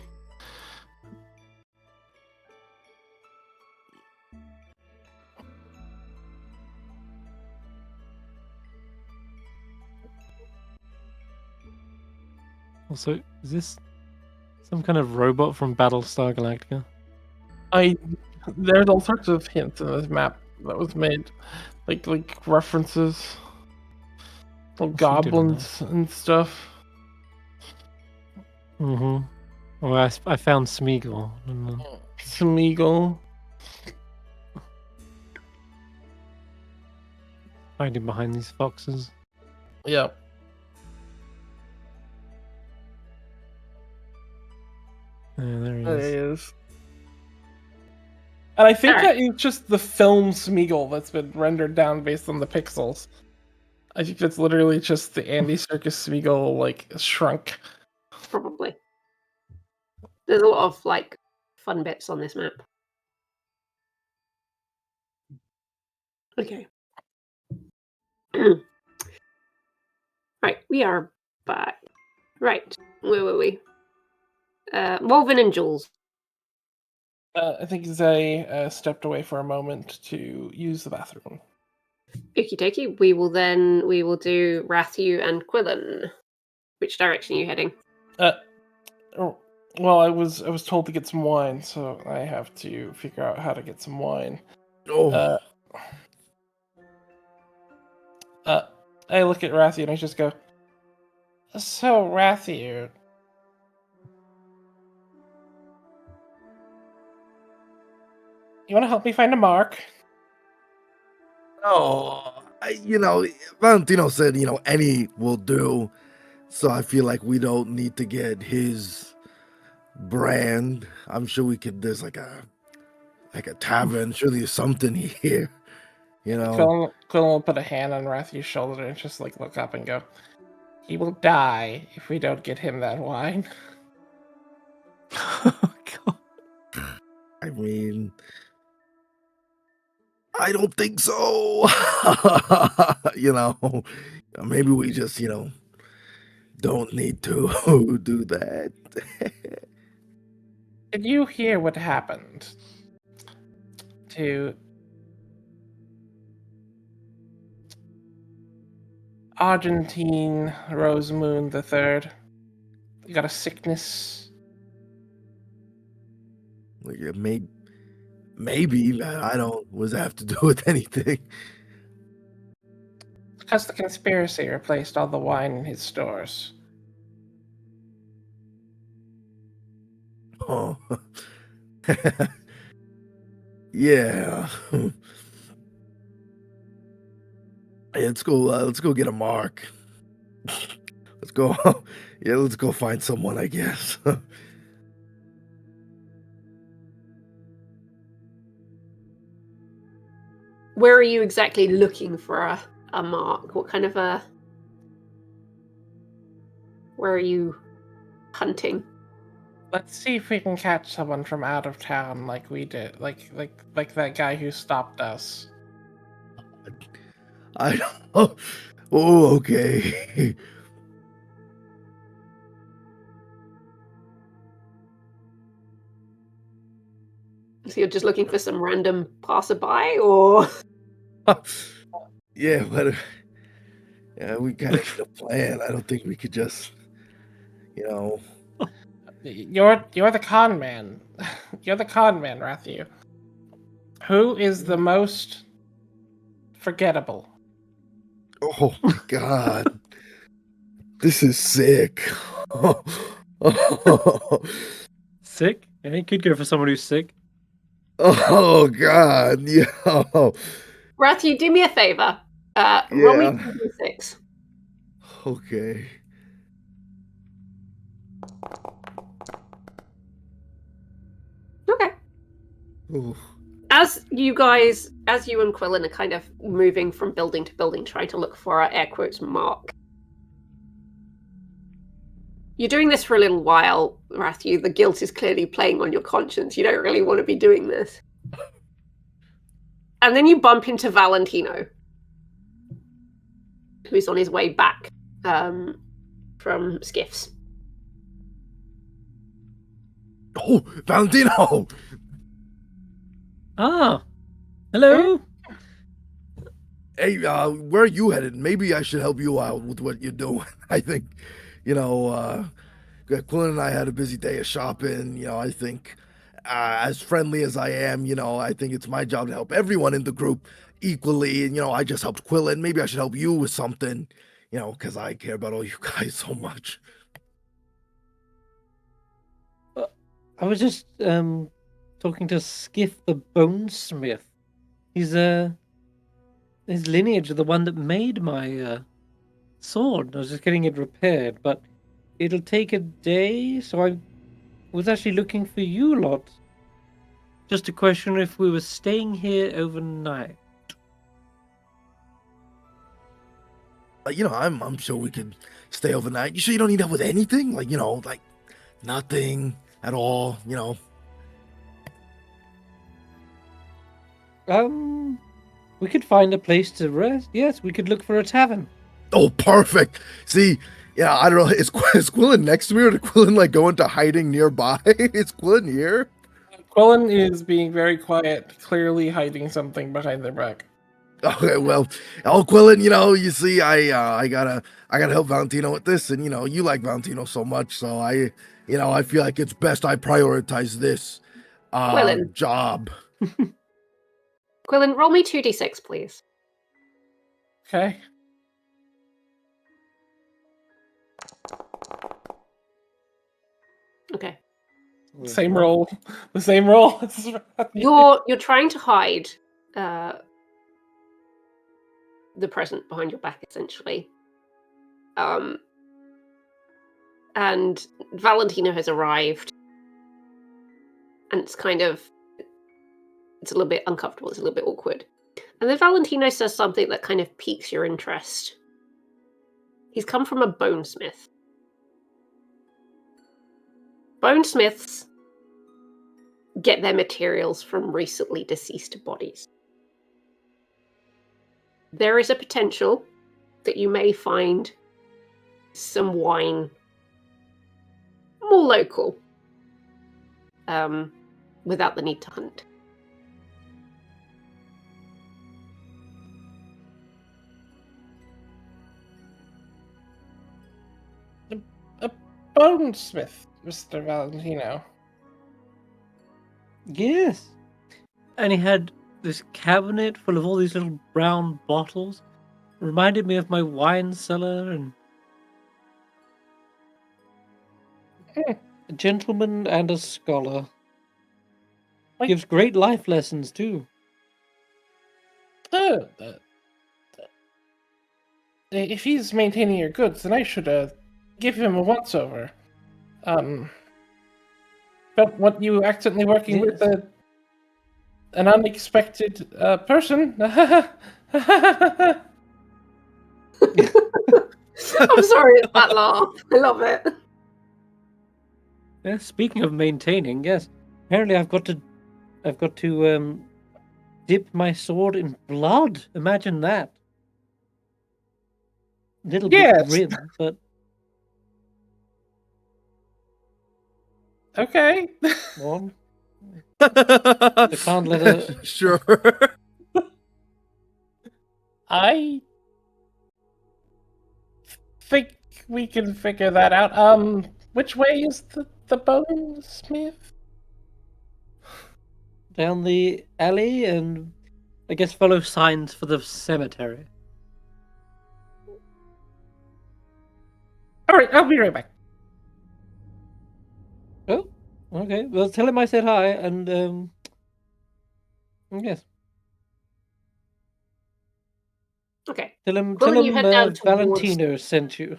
[SPEAKER 1] Also, is this some kind of robot from Battlestar Galactica?
[SPEAKER 4] There's all sorts of hints in this map that was made, like references, like goblins and stuff.
[SPEAKER 1] Mm-hmm. Well, I found Smeagol.
[SPEAKER 4] Smeagol.
[SPEAKER 1] Hiding behind these foxes.
[SPEAKER 4] Yep.
[SPEAKER 1] Yeah, there he
[SPEAKER 4] There
[SPEAKER 1] is.
[SPEAKER 4] he is. And I think
[SPEAKER 2] Alright.
[SPEAKER 4] that it's just the film Smeagol that's been rendered down based on the pixels. I think that's literally just the Andy Serkis Smeagol, like, shrunk.
[SPEAKER 2] Probably. There's a lot of like fun bits on this map. Okay. Right, we are back. Right, where were we? Molevin and Jules.
[SPEAKER 4] I think Zay stepped away for a moment to use the bathroom.
[SPEAKER 2] Okie dokie. We will do Ratthew and Quillon. Which direction are you heading?
[SPEAKER 4] Well, I was told to get some wine, so I have to figure out how to get some wine.
[SPEAKER 5] Oh,
[SPEAKER 4] I look at Ratthew and I just go, "So, Ratthew, you want to help me find a mark?"
[SPEAKER 5] Valentino said, any will do. So I feel like we don't need to get his brand. I'm sure we could. There's like a tavern. Surely there's something here.
[SPEAKER 4] Quillon will put a hand on Rathew's shoulder and just like look up and go, "He will die if we don't get him that wine."
[SPEAKER 1] Oh, God.
[SPEAKER 5] I mean, I don't think so. Maybe we just, don't need to do that.
[SPEAKER 4] Did you hear what happened to Argentine Rosemoon III? You got a sickness.
[SPEAKER 5] Like, maybe I don't. What does that have to do with anything?
[SPEAKER 4] Because the conspiracy replaced all the wine in his stores.
[SPEAKER 5] Oh, yeah. Hey, let's go. Let's go get a mark. Let's go. Yeah, let's go find someone, I guess.
[SPEAKER 2] Where are you exactly looking for a mark? What kind of a... Where are you hunting?
[SPEAKER 4] Let's see if we can catch someone from out of town like we did. Like that guy who stopped us.
[SPEAKER 5] I don't. Oh, okay.
[SPEAKER 2] So you're just looking for some random passerby, or...
[SPEAKER 5] Yeah, but we gotta need a plan. I don't think we could just,
[SPEAKER 4] You're the con man. You're the con man, Ratthew. Who is the most forgettable?
[SPEAKER 5] Oh my God, this is sick.
[SPEAKER 1] Sick? Yeah, you could go for someone who's sick.
[SPEAKER 5] Oh God, yo.
[SPEAKER 2] Ratthew, do me a favor. Roll me 2d6.
[SPEAKER 5] Okay. Ooh.
[SPEAKER 2] As you and Quillon are kind of moving from building to building, trying to look for our air quotes mark. You're doing this for a little while, Ratthew. The guilt is clearly playing on your conscience. You don't really want to be doing this. And then you bump into Valentino, who's on his way back from Skiff's.
[SPEAKER 5] Oh, Valentino!
[SPEAKER 1] Ah, hello.
[SPEAKER 5] Hey, where are you headed? Maybe I should help you out with what you're doing. I think, Quillon and I had a busy day of shopping. I think, as friendly as I am, I think it's my job to help everyone in the group equally. And, I just helped Quillon. Maybe I should help you with something, because I care about all you guys so much.
[SPEAKER 7] I was just talking to Skiff the Bonesmith. His lineage is the one that made my sword. I was just getting it repaired, but it'll take a day, so I was actually looking for you lot. Just a question if we were staying here overnight.
[SPEAKER 5] I'm sure we could stay overnight. You sure you don't need help with anything? Like nothing at all,
[SPEAKER 7] We could find a place to rest. Yes, we could look for a tavern.
[SPEAKER 5] Oh, perfect. See, I don't know. Is Quillon next to me, or did Quillon go into hiding nearby? Is Quillon here?
[SPEAKER 4] Quillon is being very quiet, clearly hiding something behind their back.
[SPEAKER 5] Okay, well, Quillon, you see, I gotta help Valentino with this, and you like Valentino so much, so I feel like it's best I prioritize this
[SPEAKER 2] Quillon.
[SPEAKER 5] job.
[SPEAKER 2] Quillon, roll me 2d6, please.
[SPEAKER 4] Okay.
[SPEAKER 2] Okay.
[SPEAKER 4] Same roll. The same roll.
[SPEAKER 2] You're trying to hide the present behind your back, essentially. And Valentino has arrived, and it's a little bit uncomfortable. It's a little bit awkward. And then Valentino says something that kind of piques your interest. He's come from a bonesmith. Bonesmiths get their materials from recently deceased bodies. There is a potential that you may find some wine more local, without the need to hunt.
[SPEAKER 4] A bonesmith, Mr. Valentino.
[SPEAKER 7] Yes. And he had this cabinet full of all these little brown bottles. Reminded me of my wine cellar, and a gentleman and a scholar. Gives great life lessons too.
[SPEAKER 4] If he's maintaining your goods, then I should give him a once-over. But what you accidentally working with an unexpected person?
[SPEAKER 2] I'm sorry at that laugh. I love it.
[SPEAKER 7] Yeah, speaking of maintaining, yes. Apparently I've got to dip my sword in blood. Imagine that. Little bit grim, but
[SPEAKER 4] okay.
[SPEAKER 7] One. I can't let her.
[SPEAKER 5] Sure.
[SPEAKER 4] I think we can figure that out. Which way is the bonesmith?
[SPEAKER 7] Down the alley and I guess follow signs for the cemetery.
[SPEAKER 4] Alright, I'll be right back.
[SPEAKER 7] Oh, okay. Well, tell him I said hi, and yes.
[SPEAKER 2] Okay.
[SPEAKER 7] Tell him
[SPEAKER 2] You head down
[SPEAKER 7] Valentino sent you.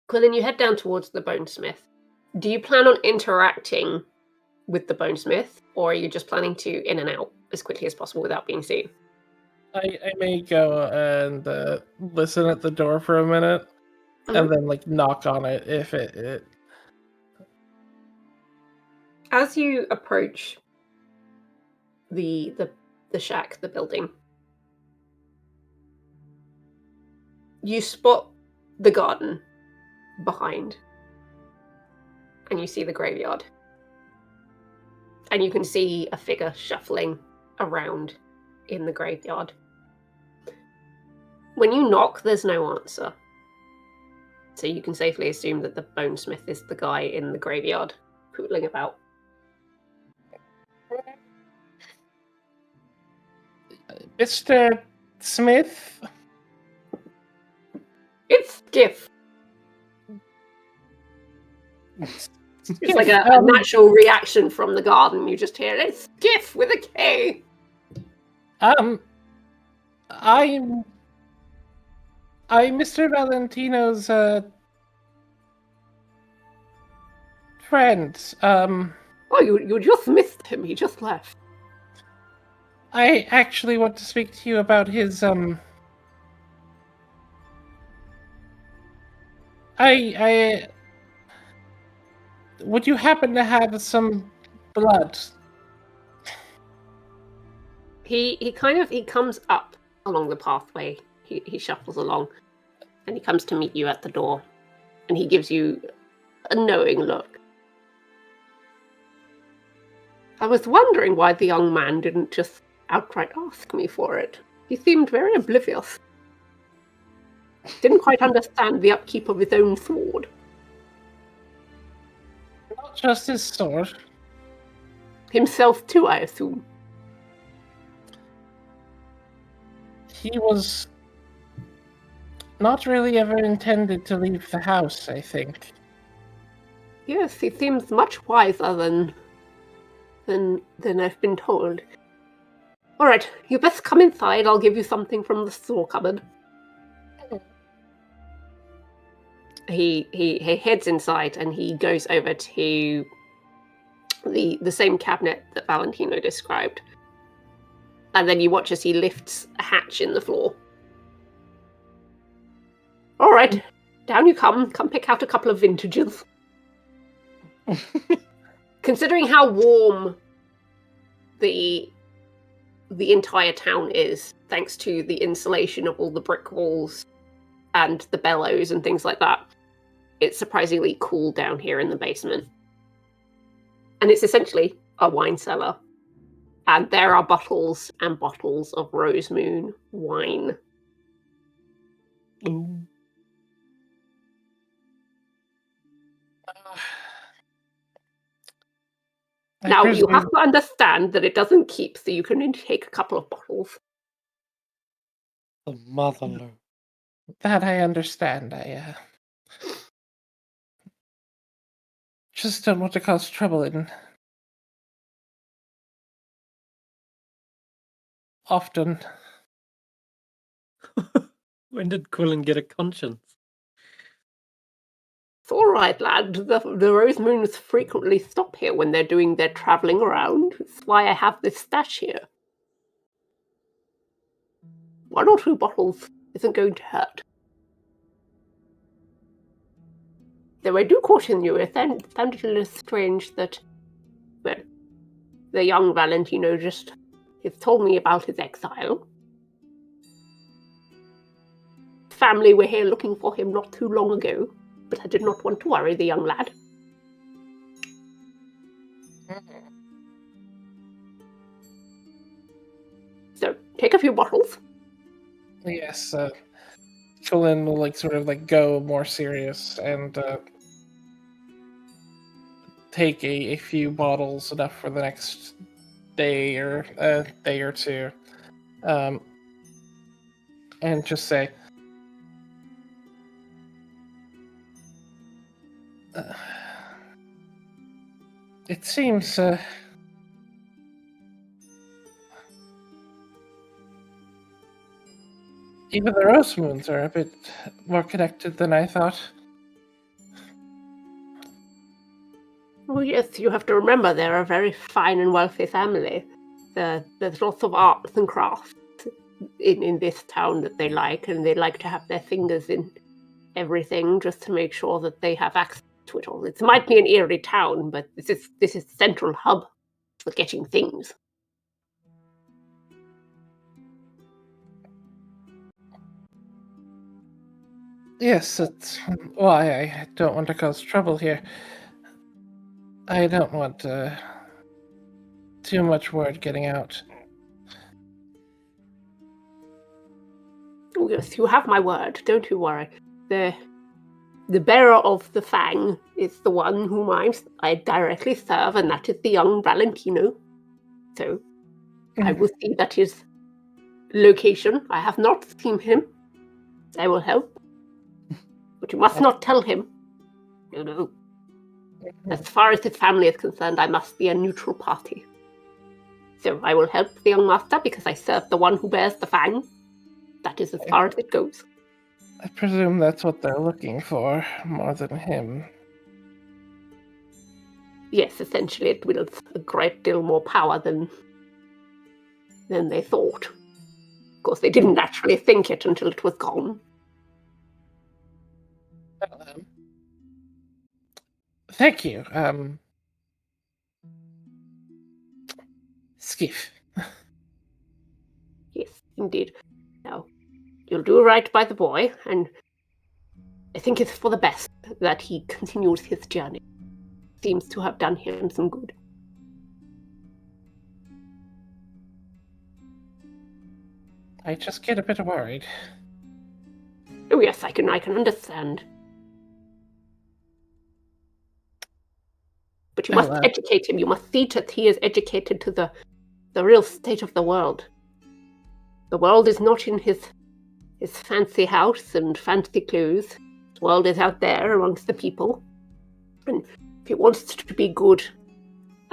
[SPEAKER 2] Quillon, you head down towards the bonesmith. Do you plan on interacting with the bonesmith, or are you just planning to in and out as quickly as possible without being seen?
[SPEAKER 4] I may go and listen at the door for a minute, and then like knock on it if it.
[SPEAKER 2] As you approach the shack, the building, you spot the garden behind, and you see the graveyard, and you can see a figure shuffling around in the graveyard. When you knock, there's no answer, so you can safely assume that the bonesmith is the guy in the graveyard pootling about.
[SPEAKER 4] Mr. Smith?
[SPEAKER 2] It's Skiff. It's like a natural reaction from the garden. You just hear it's Skiff with a K.
[SPEAKER 4] I'm Mr. Valentino's friend.
[SPEAKER 2] Oh, you just missed him. He just left.
[SPEAKER 4] I actually want to speak to you about his I would you happen to have some blood?
[SPEAKER 2] He comes up along the pathway. He shuffles along, and he comes to meet you at the door, and he gives you a knowing look. I was wondering why the young man didn't just outright ask me for it. He seemed very oblivious. Didn't quite understand the upkeep of his own sword.
[SPEAKER 4] Not just his sword.
[SPEAKER 2] Himself too, I assume.
[SPEAKER 4] He was not really ever intended to leave the house, I think.
[SPEAKER 2] Yes, he seems much wiser than I've been told. All right, you best come inside. I'll give you something from the store cupboard. He heads inside and he goes over to the same cabinet that Valentino described. And then you watch as he lifts a hatch in the floor. All right, down you come. Come pick out a couple of vintages. Considering how warm the entire town is, thanks to the insulation of all the brick walls and the bellows and things like that, it's surprisingly cool down here in the basement. And it's essentially a wine cellar. And there are bottles and bottles of Rose Moon wine.
[SPEAKER 4] Ooh.
[SPEAKER 2] Now, you have to understand that it doesn't keep, so you can only take a couple of bottles.
[SPEAKER 7] The motherlode.
[SPEAKER 4] That I understand. I just don't want to cause trouble in often.
[SPEAKER 7] When did Quillon get a conscience?
[SPEAKER 2] It's all right, lad. The Rose Moons frequently stop here when they're doing their travelling around. That's why I have this stash here. 1 or 2 bottles isn't going to hurt. Though I do caution you, it found it a little strange that, well, the young Valentino just has told me about his exile. Family were here looking for him not too long ago, but I did not want to worry the young lad. So, take a few bottles.
[SPEAKER 4] Yes, Quillon will sort of go more serious and take a few bottles, enough for the next day or two, and just say, it seems even the Rose Moons are a bit more connected than I thought.
[SPEAKER 2] Oh yes, you have to remember they're a very fine and wealthy family. There's lots of arts and crafts in this town that they like, and they like to have their fingers in everything just to make sure that they have access to it all. It might be an eerie town, but this is the central hub for getting things.
[SPEAKER 4] Yes, that's why I don't want to cause trouble here. I don't want too much word getting out.
[SPEAKER 2] Oh, yes, you have my word. Don't you worry. The bearer of the fang is the one whom I directly serve, and that is the young Valentino. So I will see that his location. I have not seen him. I will help. But you must not tell him. No. As far as his family is concerned, I must be a neutral party. So I will help the young master because I serve the one who bears the fang. That is as far as it goes.
[SPEAKER 4] I presume that's what they're looking for, more than him.
[SPEAKER 2] Yes, essentially it wields a great deal more power than they thought. Of course, they didn't actually think it until it was gone.
[SPEAKER 4] Thank you, Skiff.
[SPEAKER 2] Yes, indeed. Now, you'll do right by the boy, and I think it's for the best that he continues his journey. Seems to have done him some good.
[SPEAKER 4] I just get a bit worried.
[SPEAKER 2] Oh yes, I can understand. But you must educate him. You must see that he is educated to the real state of the world. The world is not in his fancy house and fancy clothes. The world is out there amongst the people. And if he wants to be good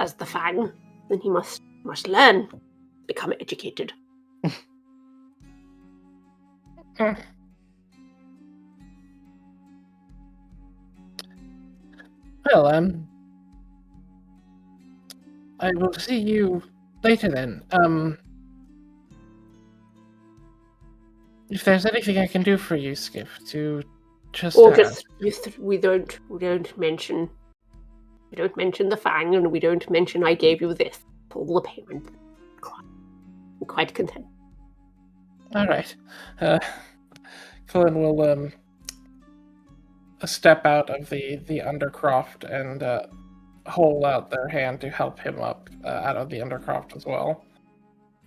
[SPEAKER 2] as the Fang, then he must learn, become educated.
[SPEAKER 4] Well, I will see you later then. If there's anything I can do for you, Skiff, to just
[SPEAKER 2] Or
[SPEAKER 4] ask.
[SPEAKER 2] we don't mention the Fang, and we don't mention I gave you this for all the payment. I'm quite content.
[SPEAKER 4] All right. Quillon will step out of the undercroft and hold out their hand to help him up out of the undercroft as well.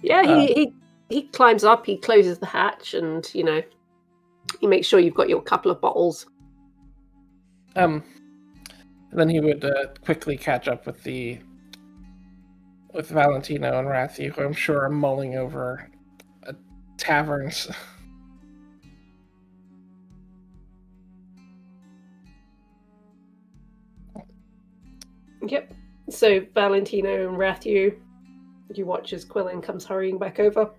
[SPEAKER 2] Yeah, he climbs up, he closes the hatch, and he makes sure you've got your couple of bottles.
[SPEAKER 4] Then he would quickly catch up with Valentino and Ratthew, who I'm sure are mulling over taverns.
[SPEAKER 2] Yep. So Valentino and Ratthew, you watch as Quillon comes hurrying back over.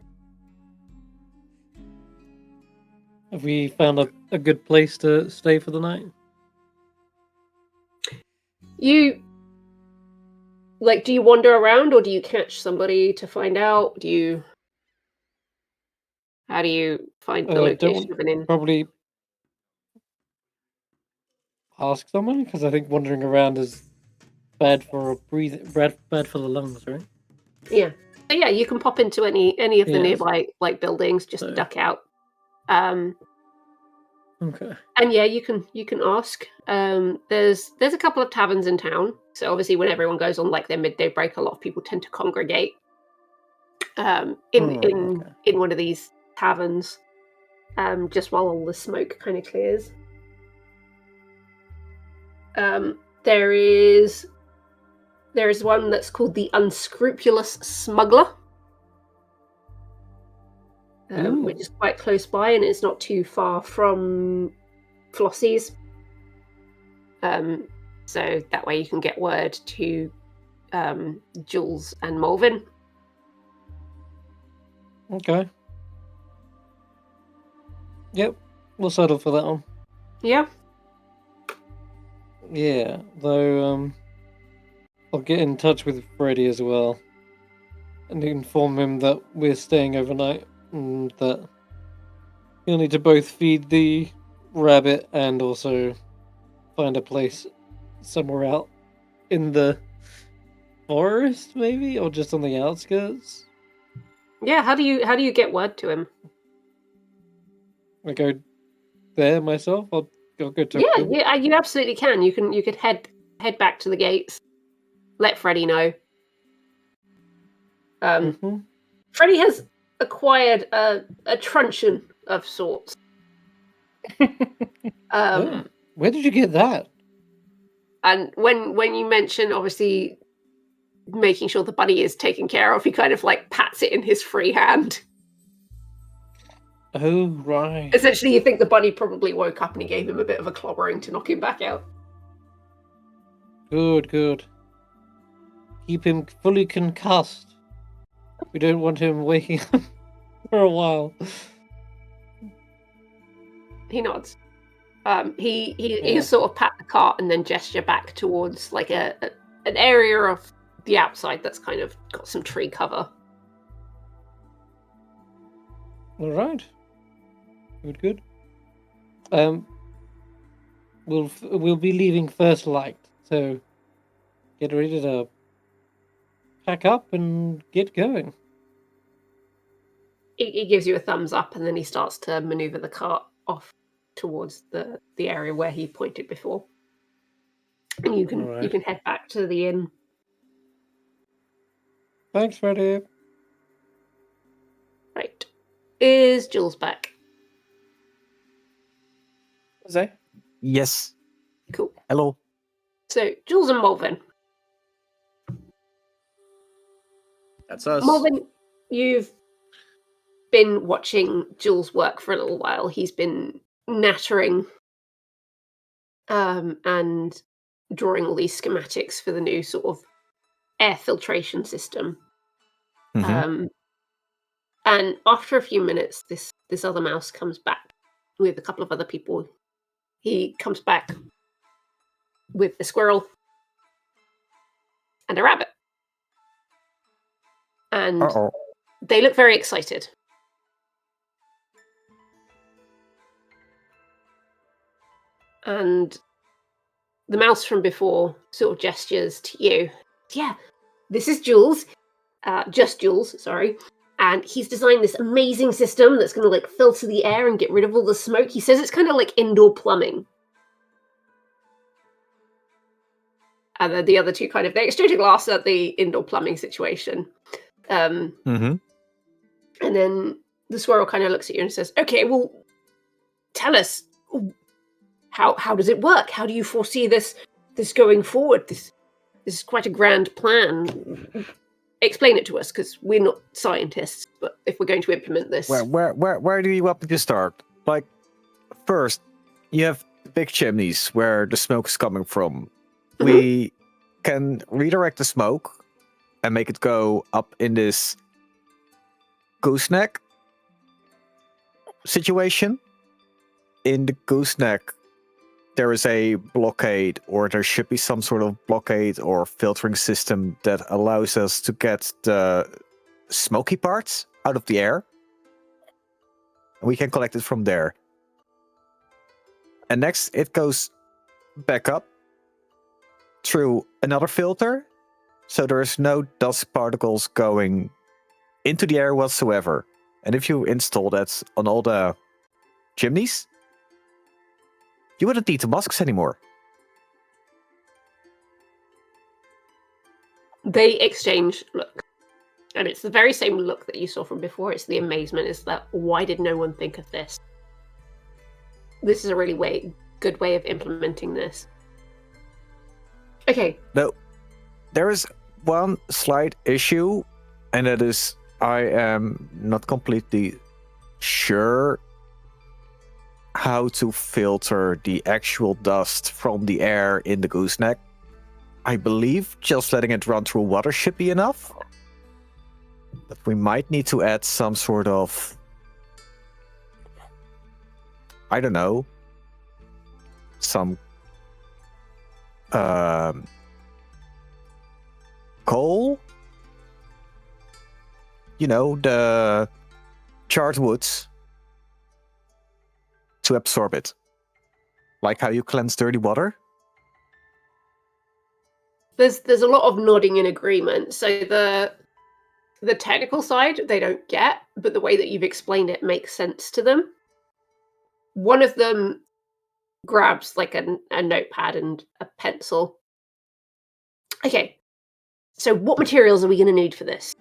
[SPEAKER 1] Have we found a good place to stay for the night?
[SPEAKER 2] Do you wander around, or do you catch somebody to find out? How do you find the location of an inn?
[SPEAKER 1] Probably ask someone, because I think wandering around is bad for bad for the lungs, right?
[SPEAKER 2] Yeah. So yeah, you can pop into any of the nearby buildings, just duck out.
[SPEAKER 1] Okay.
[SPEAKER 2] And yeah, you can ask. There's a couple of taverns in town. So obviously when everyone goes on their midday break, a lot of people tend to congregate in one of these taverns, just while all the smoke kind of clears. There is one that's called the Unscrupulous Smuggler, which is quite close by, and it's not too far from Flossie's. So that way you can get word to Jules and Molevin.
[SPEAKER 1] Okay. Yep, we'll settle for that one.
[SPEAKER 2] Yeah.
[SPEAKER 1] Yeah, though
[SPEAKER 7] I'll get in touch with Freddy as well and inform him that we're staying overnight and that he'll need to both feed the rabbit and also find a place somewhere out in the forest, maybe, or just on the outskirts.
[SPEAKER 2] Yeah, how do you get word to him?
[SPEAKER 7] I go there myself. I'll go talk
[SPEAKER 2] Yeah,
[SPEAKER 7] to him.
[SPEAKER 2] yeah, you absolutely can. You could head back to the gates. Let Freddy know. Freddy has acquired a truncheon of sorts.
[SPEAKER 7] Yeah. Where did you get that?
[SPEAKER 2] And when you mention obviously making sure the bunny is taken care of, he kind of like pats it in his free hand.
[SPEAKER 7] Oh, right.
[SPEAKER 2] Essentially, you think the bunny probably woke up and he gave him a bit of a clobbering to knock him back out.
[SPEAKER 7] Good. Keep him fully concussed. We don't want him waking up for a while.
[SPEAKER 2] He nods. He sort of pat the cart and then gesture back towards like an area of the outside that's kind of got some tree cover.
[SPEAKER 7] All right. Good. We'll be leaving first light, so get ready to pack up and get going.
[SPEAKER 2] He gives you a thumbs up and then he starts to maneuver the cart off towards the area where he pointed before. And you can head back to the inn.
[SPEAKER 7] Thanks, Freddy.
[SPEAKER 2] Right. Is Jules back?
[SPEAKER 3] Jose? Yes.
[SPEAKER 2] Cool.
[SPEAKER 3] Hello.
[SPEAKER 2] So, Jules and Molevin.
[SPEAKER 6] That's us.
[SPEAKER 2] Molevin, you've been watching Jules work for a little while. He's been nattering and drawing all these schematics for the new sort of air filtration system.
[SPEAKER 3] Mm-hmm.
[SPEAKER 2] And after a few minutes, this other mouse comes back with a couple of other people. He comes back with a squirrel and a rabbit. And they look very excited. And the mouse from before sort of gestures to you. Yeah, this is Jules. Just Jules, sorry. And he's designed this amazing system that's going to like filter the air and get rid of all the smoke. He says it's kind of like indoor plumbing. And then the other two kind of, they exchange a glance at the indoor plumbing situation. And then the squirrel kind of looks at you and says, okay, well, tell us, how does it work? How do you foresee this going forward? This is quite a grand plan. Explain it to us, because we're not scientists, but if we're going to implement this...
[SPEAKER 3] Where do you want me to start? Like, first, you have the big chimneys where the smoke is coming from. We can redirect the smoke and make it go up in this gooseneck situation. In the gooseneck, there is a blockade, or there should be some sort of blockade or filtering system that allows us to get the smoky parts out of the air. And we can collect it from there. And next, it goes back up through another filter, so there's no dust particles going into the air whatsoever. And if you install that on all the chimneys, you wouldn't need the masks anymore.
[SPEAKER 2] They exchange look. And it's the very same look that you saw from before. It's the amazement. It's that, why did no one think of this? This is a really good way of implementing this. Okay.
[SPEAKER 3] No, there is one slight issue, and that is I am not completely sure how to filter the actual dust from the air in the gooseneck. I believe just letting it run through water should be enough. But we might need to add some sort of, I don't know, some the charred woods to absorb it. Like how you cleanse dirty water.
[SPEAKER 2] There's a lot of nodding in agreement. So the technical side they don't get, but the way that you've explained it makes sense to them. One of them grabs like a notepad and a pencil. Okay, so what materials are we going to need for this?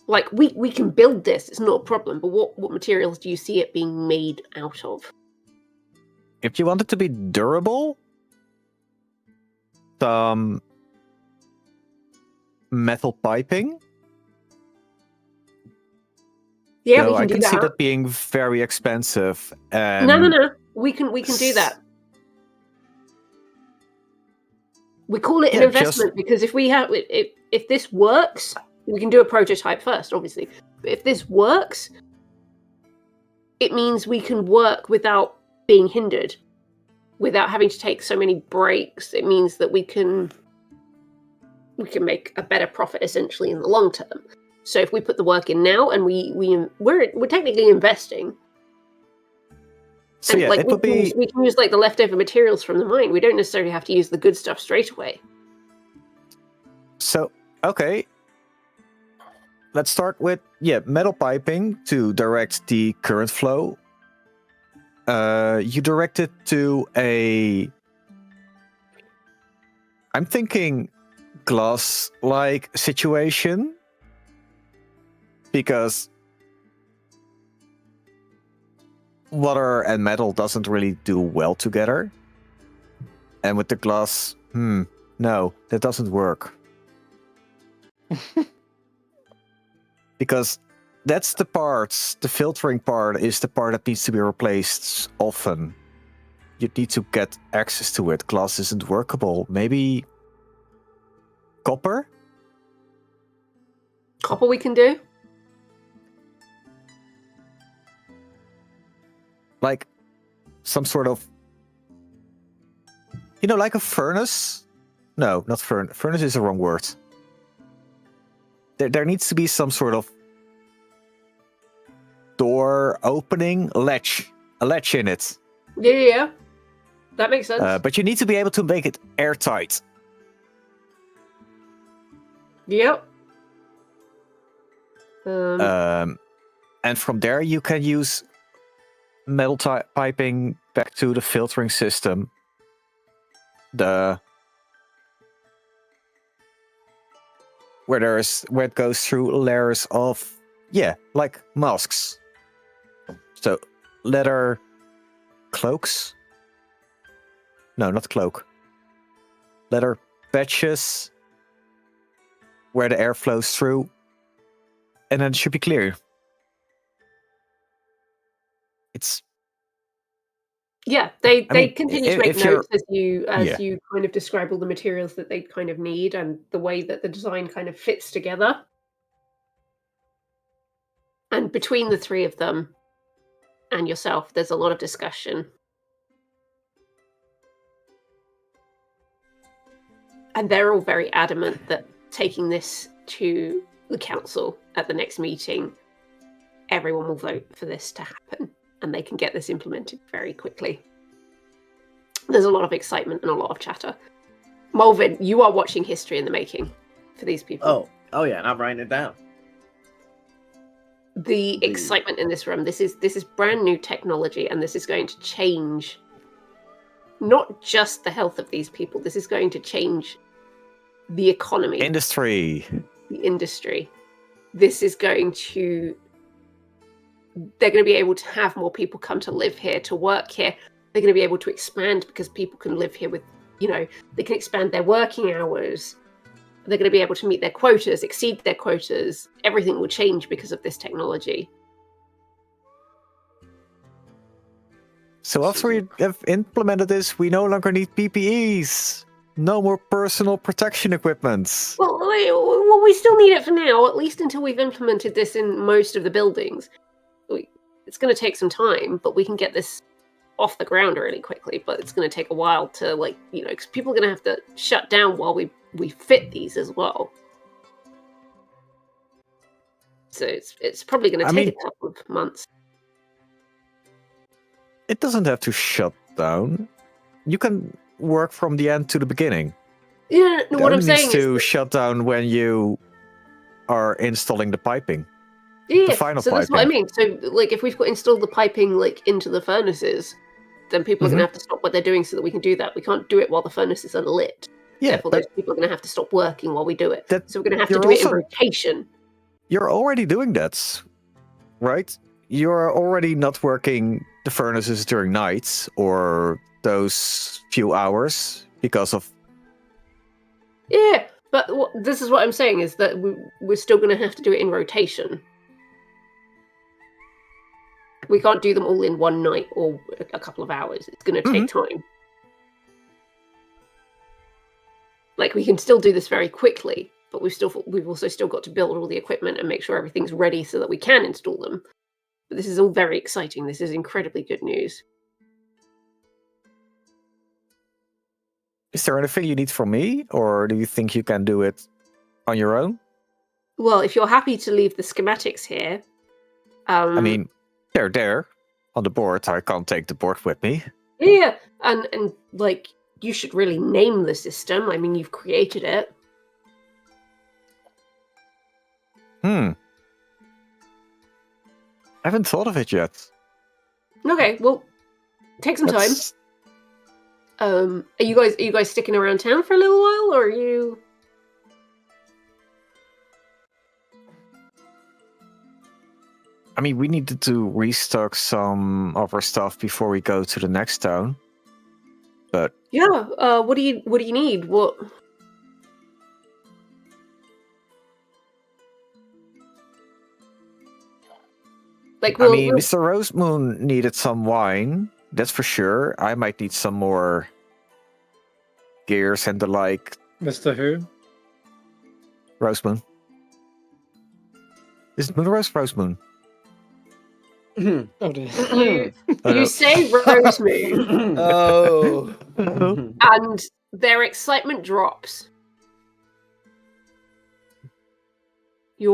[SPEAKER 2] Like, we can build this, it's not a problem, but what materials do you see it being made out of?
[SPEAKER 3] If you want it to be durable, some metal piping.
[SPEAKER 2] Yeah,
[SPEAKER 3] No,
[SPEAKER 2] we can
[SPEAKER 3] I
[SPEAKER 2] do
[SPEAKER 3] can
[SPEAKER 2] that.
[SPEAKER 3] see that being very expensive. And
[SPEAKER 2] No. We can do that. We call it an
[SPEAKER 3] Yeah,
[SPEAKER 2] investment because if this works, we can do a prototype first, obviously. But if this works, it means we can work without being hindered, without having to take so many breaks. It means that we can make a better profit essentially in the long term. So if we put the work in now and we're technically investing.
[SPEAKER 3] So
[SPEAKER 2] and
[SPEAKER 3] yeah,
[SPEAKER 2] like
[SPEAKER 3] it would be.
[SPEAKER 2] we can use like the leftover materials from the mine. We don't necessarily have to use the good stuff straight away.
[SPEAKER 3] So okay, let's start with metal piping to direct the current flow. You direct it to I'm thinking glass-like situation because water and metal doesn't really do well together. And with the glass, no, that doesn't work. Because that's the filtering part is the part that needs to be replaced often. You need to get access to it. Glass isn't workable. Maybe copper?
[SPEAKER 2] Copper we can do.
[SPEAKER 3] Like some sort of, like a furnace? No, not furnace. Furnace is the wrong word. There needs to be some sort of door opening, a latch in it.
[SPEAKER 2] Yeah. That makes sense.
[SPEAKER 3] But you need to be able to make it airtight.
[SPEAKER 2] Yep.
[SPEAKER 3] And from there you can use metal piping back to the filtering system. Where it goes through layers of like masks. So leather cloaks. No, not cloak. Leather patches where the air flows through, and then it should be clear. It's
[SPEAKER 2] they continue to make notes as you kind of describe all the materials that they kind of need and the way that the design kind of fits together. And between the three of them and yourself, there's a lot of discussion. And they're all very adamant that taking this to the council at the next meeting, everyone will vote for this to happen and they can get this implemented very quickly. There's a lot of excitement and a lot of chatter. Molevin, you are watching history in the making for these people.
[SPEAKER 6] Oh yeah, and I'm writing it down.
[SPEAKER 2] The excitement in this room, this is brand new technology and this is going to change not just the health of these people, this is going to change the economy. The industry. This is going to... They're going to be able to have more people come to live here, to work here. They're going to be able to expand because people can live here with, they can expand their working hours. They're going to be able to meet their quotas, exceed their quotas. Everything will change because of this technology.
[SPEAKER 3] So after we have implemented this, we no longer need PPEs. No more personal protection equipment.
[SPEAKER 2] Well, we still need it for now, at least until we've implemented this in most of the buildings. It's going to take some time, but we can get this off the ground really quickly. But it's going to take a while to, because people are going to have to shut down while we fit these as well. So it's probably going to take a couple of months.
[SPEAKER 3] It doesn't have to shut down. You can work from the end to the beginning.
[SPEAKER 2] Yeah, no,
[SPEAKER 3] It
[SPEAKER 2] what I'm
[SPEAKER 3] only needs
[SPEAKER 2] saying
[SPEAKER 3] to
[SPEAKER 2] is
[SPEAKER 3] shut down when you are installing the piping.
[SPEAKER 2] yeah.
[SPEAKER 3] The final
[SPEAKER 2] So that's what I
[SPEAKER 3] piping.
[SPEAKER 2] mean. So like if we've got installed the piping like into the furnaces, then people are going to have to stop what they're doing so that we can do that. We can't do it while the furnaces are lit.
[SPEAKER 3] Yeah,
[SPEAKER 2] Therefore,
[SPEAKER 3] but
[SPEAKER 2] those people are going to have to stop working while we do it.
[SPEAKER 3] that-
[SPEAKER 2] So we're going to have to
[SPEAKER 3] you're
[SPEAKER 2] do it in
[SPEAKER 3] also-
[SPEAKER 2] rotation.
[SPEAKER 3] You're already doing that, right? You're already not working the furnaces during nights or those few hours because of...
[SPEAKER 2] Yeah, but this is what I'm saying is that we're still going to have to do it in rotation. We can't do them all in one night or a couple of hours. It's going to take time. Like we can still do this very quickly, but we've also still got to build all the equipment and make sure everything's ready so that we can install them. But this is all very exciting. This is incredibly good news.
[SPEAKER 3] Is there anything you need from me, or do you think you can do it on your own?
[SPEAKER 2] Well, if you're happy to leave the schematics here,
[SPEAKER 3] I mean, they're there on the board. I can't take the board with me.
[SPEAKER 2] yeah, and like you should really name the system. I mean, you've created it.
[SPEAKER 3] I haven't thought of it yet.
[SPEAKER 2] Okay, well, take some time. Are you guys sticking around town for a little while, or are you?
[SPEAKER 3] I mean, we needed to restock some of our stuff before we go to the next town. But
[SPEAKER 2] Yeah. What do you need? What? Like,
[SPEAKER 3] I mean, Mr. Rosemoon needed some wine. That's for sure. I might need some more gears and the like.
[SPEAKER 7] Mr. Who?
[SPEAKER 3] Rosemoon. Is it Moonrose? Rosemoon.
[SPEAKER 7] Oh dear.
[SPEAKER 2] you say Rosemoon,
[SPEAKER 5] Oh.
[SPEAKER 2] and their excitement drops. Did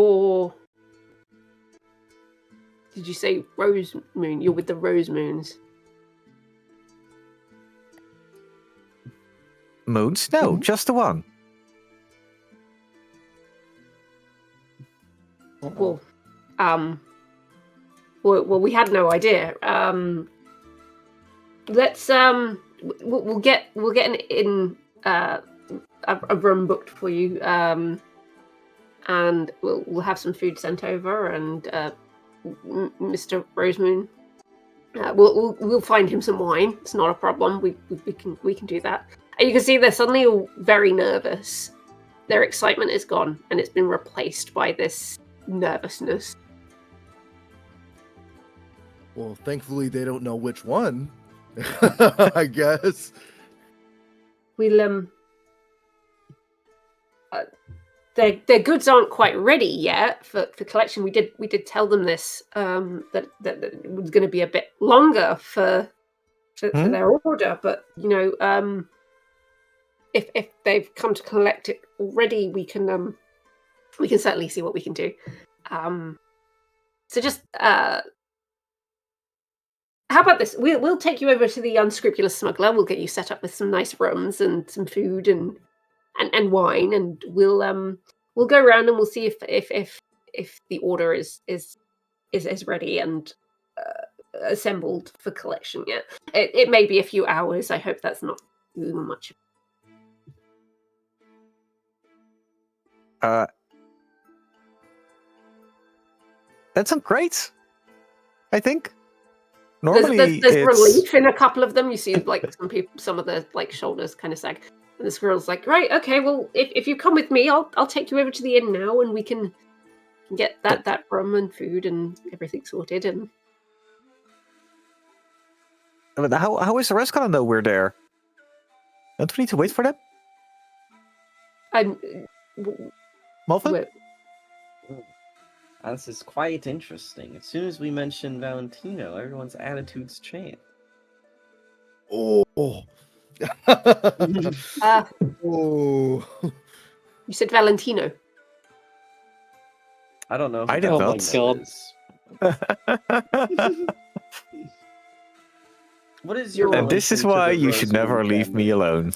[SPEAKER 2] you say Rosemoon? You're with the Rosemoons.
[SPEAKER 3] Moons? No, just the one.
[SPEAKER 2] Well, we had no idea. Let's we'll get a room booked for you, and we'll have some food sent over, and Mr. Rosemoon, we'll find him some wine. It's not a problem. We can do that. And you can see they're suddenly all very nervous. Their excitement is gone, and it's been replaced by this nervousness.
[SPEAKER 5] Well, thankfully they don't know which one. I guess.
[SPEAKER 2] We'll their goods aren't quite ready yet for collection. We did tell them this, that it was going to be a bit longer for their order, but you know, if they've come to collect it already, we can certainly see what we can do. So just how about this? We'll take you over to the Unscrupulous Smuggler. We'll get you set up with some nice rums and some food and wine, and we'll go around and we'll see if the order is ready and assembled for collection yet. It may be a few hours. I hope that's not much.
[SPEAKER 3] That sounds great. I think. Normally,
[SPEAKER 2] there's
[SPEAKER 3] it's...
[SPEAKER 2] relief in a couple of them. You see, like some of the like shoulders kind of sag, and the squirrel's like, right, okay, well, if you come with me, I'll take you over to the inn now, and we can get that rum and food and everything sorted. And
[SPEAKER 3] But how is the rest gonna know we're there? Don't we need to wait for them? Molevin?
[SPEAKER 6] This is quite interesting. As soon as we mention Valentino, everyone's attitudes change.
[SPEAKER 5] Oh.
[SPEAKER 2] uh,
[SPEAKER 5] Oh.
[SPEAKER 2] you said Valentino.
[SPEAKER 6] I don't know.
[SPEAKER 3] I
[SPEAKER 6] Who
[SPEAKER 3] did
[SPEAKER 6] that
[SPEAKER 3] not.
[SPEAKER 6] Limo is. What is your
[SPEAKER 3] And this is
[SPEAKER 6] relation to
[SPEAKER 3] why
[SPEAKER 6] the
[SPEAKER 3] you should never
[SPEAKER 6] Rosemoon
[SPEAKER 3] leave me
[SPEAKER 6] family?
[SPEAKER 3] alone.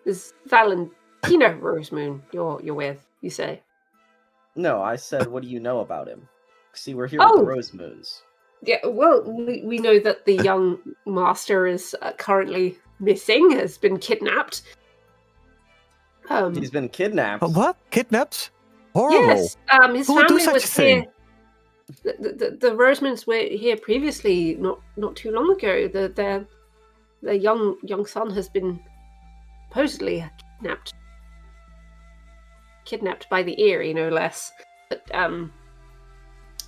[SPEAKER 2] This Valentino Rosemoon you're with, you say?
[SPEAKER 6] No, I said, what do you know about him? See, we're here
[SPEAKER 2] Oh!
[SPEAKER 6] with the Rosemoons.
[SPEAKER 2] Yeah, well, we know that the young master is currently missing, has been kidnapped.
[SPEAKER 6] He's been kidnapped.
[SPEAKER 3] What? Kidnapped? Horrible.
[SPEAKER 2] Yes, his
[SPEAKER 3] Who would do
[SPEAKER 2] family
[SPEAKER 3] such
[SPEAKER 2] was
[SPEAKER 3] a thing?
[SPEAKER 2] here. The Rosemans were here previously, not too long ago. Their young son has been supposedly kidnapped by the Eerie, no less. But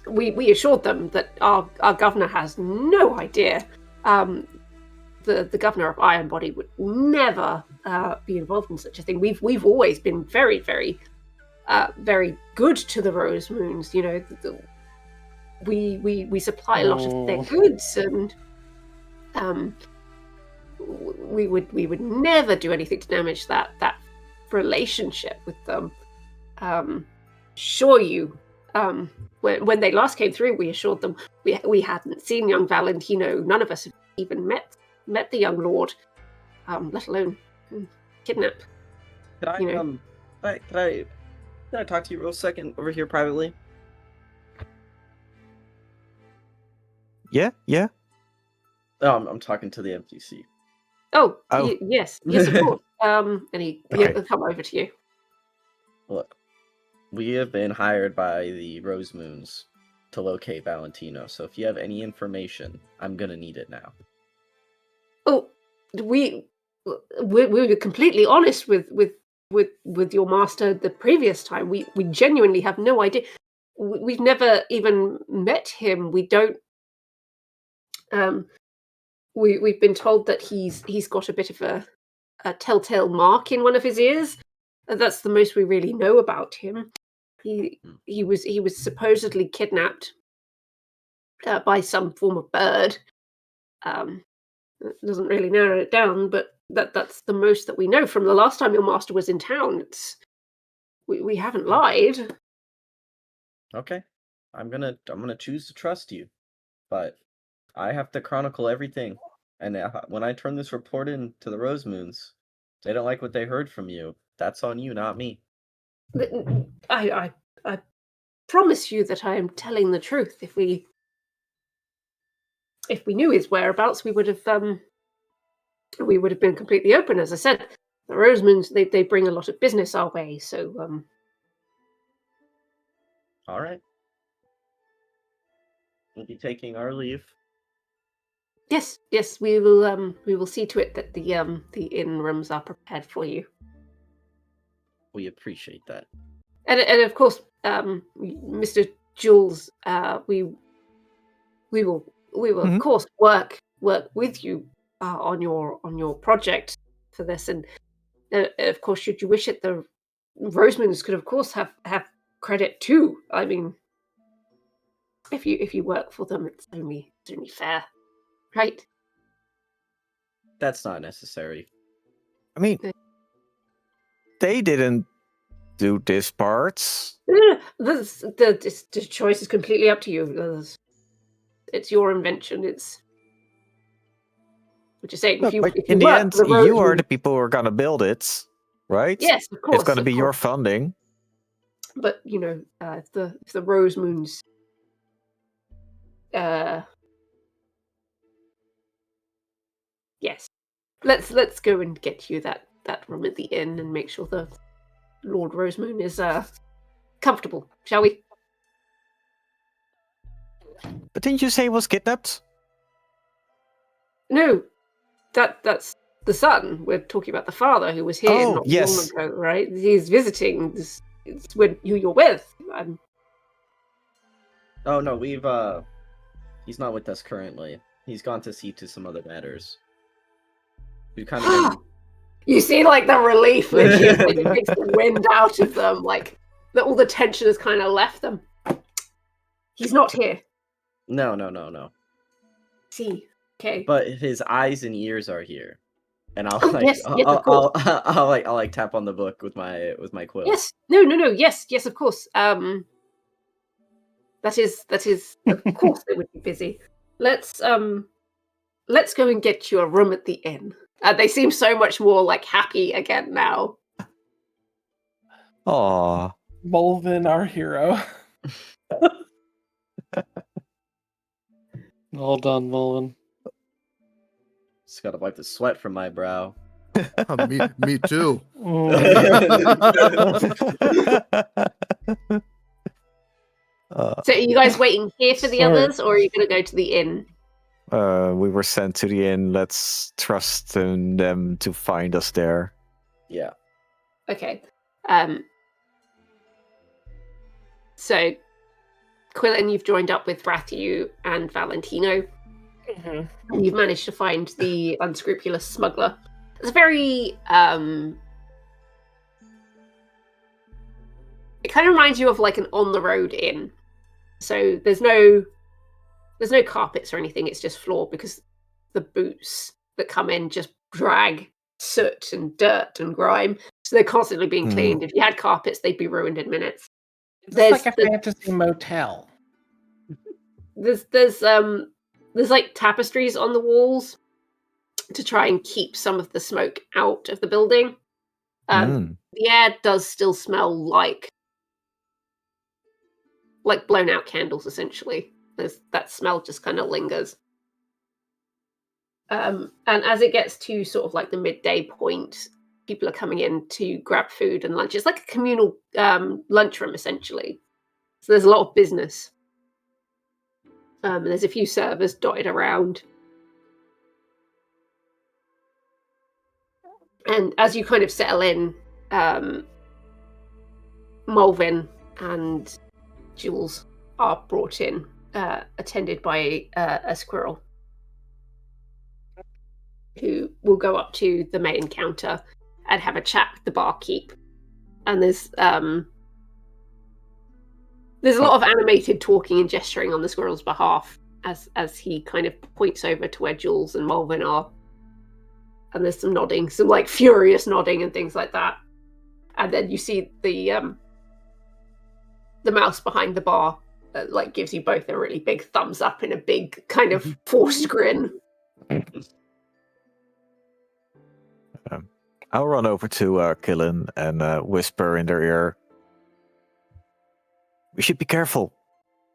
[SPEAKER 2] we assured them that our governor has no idea. The governor of Ironbody would never be involved in such a thing. We've always been very, very, very good to the Rosemoons. You know, we supply a lot of their goods, and we would never do anything to damage that relationship with them. Assure you. When they last came through, we assured them we hadn't seen young Valentino. None of us have even met the young lord, let alone kidnap.
[SPEAKER 6] Could I,
[SPEAKER 2] you know.
[SPEAKER 6] Can I talk to you real second over here privately?
[SPEAKER 3] Yeah.
[SPEAKER 6] Oh, I'm talking to the MTC.
[SPEAKER 2] Oh,
[SPEAKER 3] Oh.
[SPEAKER 2] yes, of course. And he'll come over to you.
[SPEAKER 6] Look, we have been hired by the Rosemoons to locate Valentino. So if you have any information, I'm gonna need it now.
[SPEAKER 2] Oh, we were completely honest with your master the previous time. We genuinely have no idea. We've never even met him. We don't. We've been told that he's got a bit of a telltale mark in one of his ears. That's the most we really know about him. He was supposedly kidnapped by some form of bird. It doesn't really narrow it down, but that's the most that we know from the last time your master was in town. We haven't lied.
[SPEAKER 6] Okay, I'm gonna choose to trust you, but I have to chronicle everything. And when I turn this report in to the Rosemoons, they don't like what they heard from you. That's on you, not me.
[SPEAKER 2] I promise you that I am telling the truth. If we knew his whereabouts, we would have been completely open. As I said, the Rosemoons they bring a lot of business our way. So
[SPEAKER 6] All right, we'll be taking our leave.
[SPEAKER 2] yes, we will see to it that the inn rooms are prepared for you.
[SPEAKER 6] We appreciate that.
[SPEAKER 2] And of course, Mr. Jules, we will of course work with you on your project for this, and of course, should you wish it, the Rosemoons could of course have credit too. I mean, if you work for them, it's only fair, right?
[SPEAKER 6] That's not necessary.
[SPEAKER 3] I mean, they didn't do this part.
[SPEAKER 2] The choice is completely up to you. It's your invention. It's what you're saying.
[SPEAKER 3] Look,
[SPEAKER 2] if
[SPEAKER 3] in
[SPEAKER 2] you
[SPEAKER 3] the
[SPEAKER 2] work
[SPEAKER 3] end,
[SPEAKER 2] for the
[SPEAKER 3] you are
[SPEAKER 2] Rosemoons-
[SPEAKER 3] the people who are gonna build it, right?
[SPEAKER 2] Yes, of course.
[SPEAKER 3] It's gonna
[SPEAKER 2] of
[SPEAKER 3] be your
[SPEAKER 2] course.
[SPEAKER 3] funding.
[SPEAKER 2] But you know, if the Rosemoons, yes, let's go and get you that room at the inn and make sure the Lord Rosemoon is comfortable, shall we?
[SPEAKER 3] But didn't you say he was kidnapped?
[SPEAKER 2] No, that's the son. We're talking about the father who was here
[SPEAKER 3] Oh,
[SPEAKER 2] not
[SPEAKER 3] yes.
[SPEAKER 2] long ago, right? He's visiting. It's who you're with.
[SPEAKER 6] Oh no, he's not with us currently. He's gone to see to some other matters. We kind of
[SPEAKER 2] You see, like the relief when it takes the wind out of them, like all the tension has kind of left them. He's not here.
[SPEAKER 6] No.
[SPEAKER 2] See, okay.
[SPEAKER 6] But his eyes and ears are here, and I'll
[SPEAKER 2] of course.
[SPEAKER 6] I'll tap on the book with my quill.
[SPEAKER 2] Yes, no, yes, of course. That is. Of course, they would be busy. Let's go and get you a room at the inn. They seem so much more like happy again now.
[SPEAKER 3] Aw.
[SPEAKER 4] Molevin, our hero.
[SPEAKER 7] Well done, Molevin.
[SPEAKER 6] Just gotta wipe the sweat from my brow.
[SPEAKER 5] Me too.
[SPEAKER 2] So are you guys waiting here for the
[SPEAKER 4] Sorry.
[SPEAKER 2] others, or are you going to go to the inn?
[SPEAKER 3] We were sent to the inn. Let's trust in them to find us there.
[SPEAKER 6] Yeah.
[SPEAKER 2] Okay. So, Quillon, you've joined up with Ratthew and Valentino.
[SPEAKER 4] Mhm.
[SPEAKER 2] And you've managed to find the unscrupulous smuggler. It's a very it kind of reminds you of like an on-the-road inn. So there's no carpets or anything. It's just floor because the boots that come in just drag soot and dirt and grime. So they're constantly being cleaned. If you had carpets, they'd be ruined in minutes.
[SPEAKER 4] It's like a fantasy motel.
[SPEAKER 2] There's like tapestries on the walls to try and keep some of the smoke out of the building. The air does still smell like blown out candles, essentially. That smell just kind of lingers. And as it gets to sort of like the midday point, people are coming in to grab food and lunch. It's like a communal lunchroom, essentially. So there's a lot of business. There's a few servers dotted around. And as you kind of settle in, Molevin and Guilles are brought in, attended by a squirrel, who will go up to the main counter and have a chat with the barkeep. And there's a lot of animated talking and gesturing on the squirrel's behalf as he kind of points over to where Guilles and Molevin are. And there's some nodding, some like furious nodding and things like that. And then you see the mouse behind the bar like gives you both a really big thumbs up and a big kind of forced grin.
[SPEAKER 3] I'll run over to Quillon and whisper in their ear. We should be careful.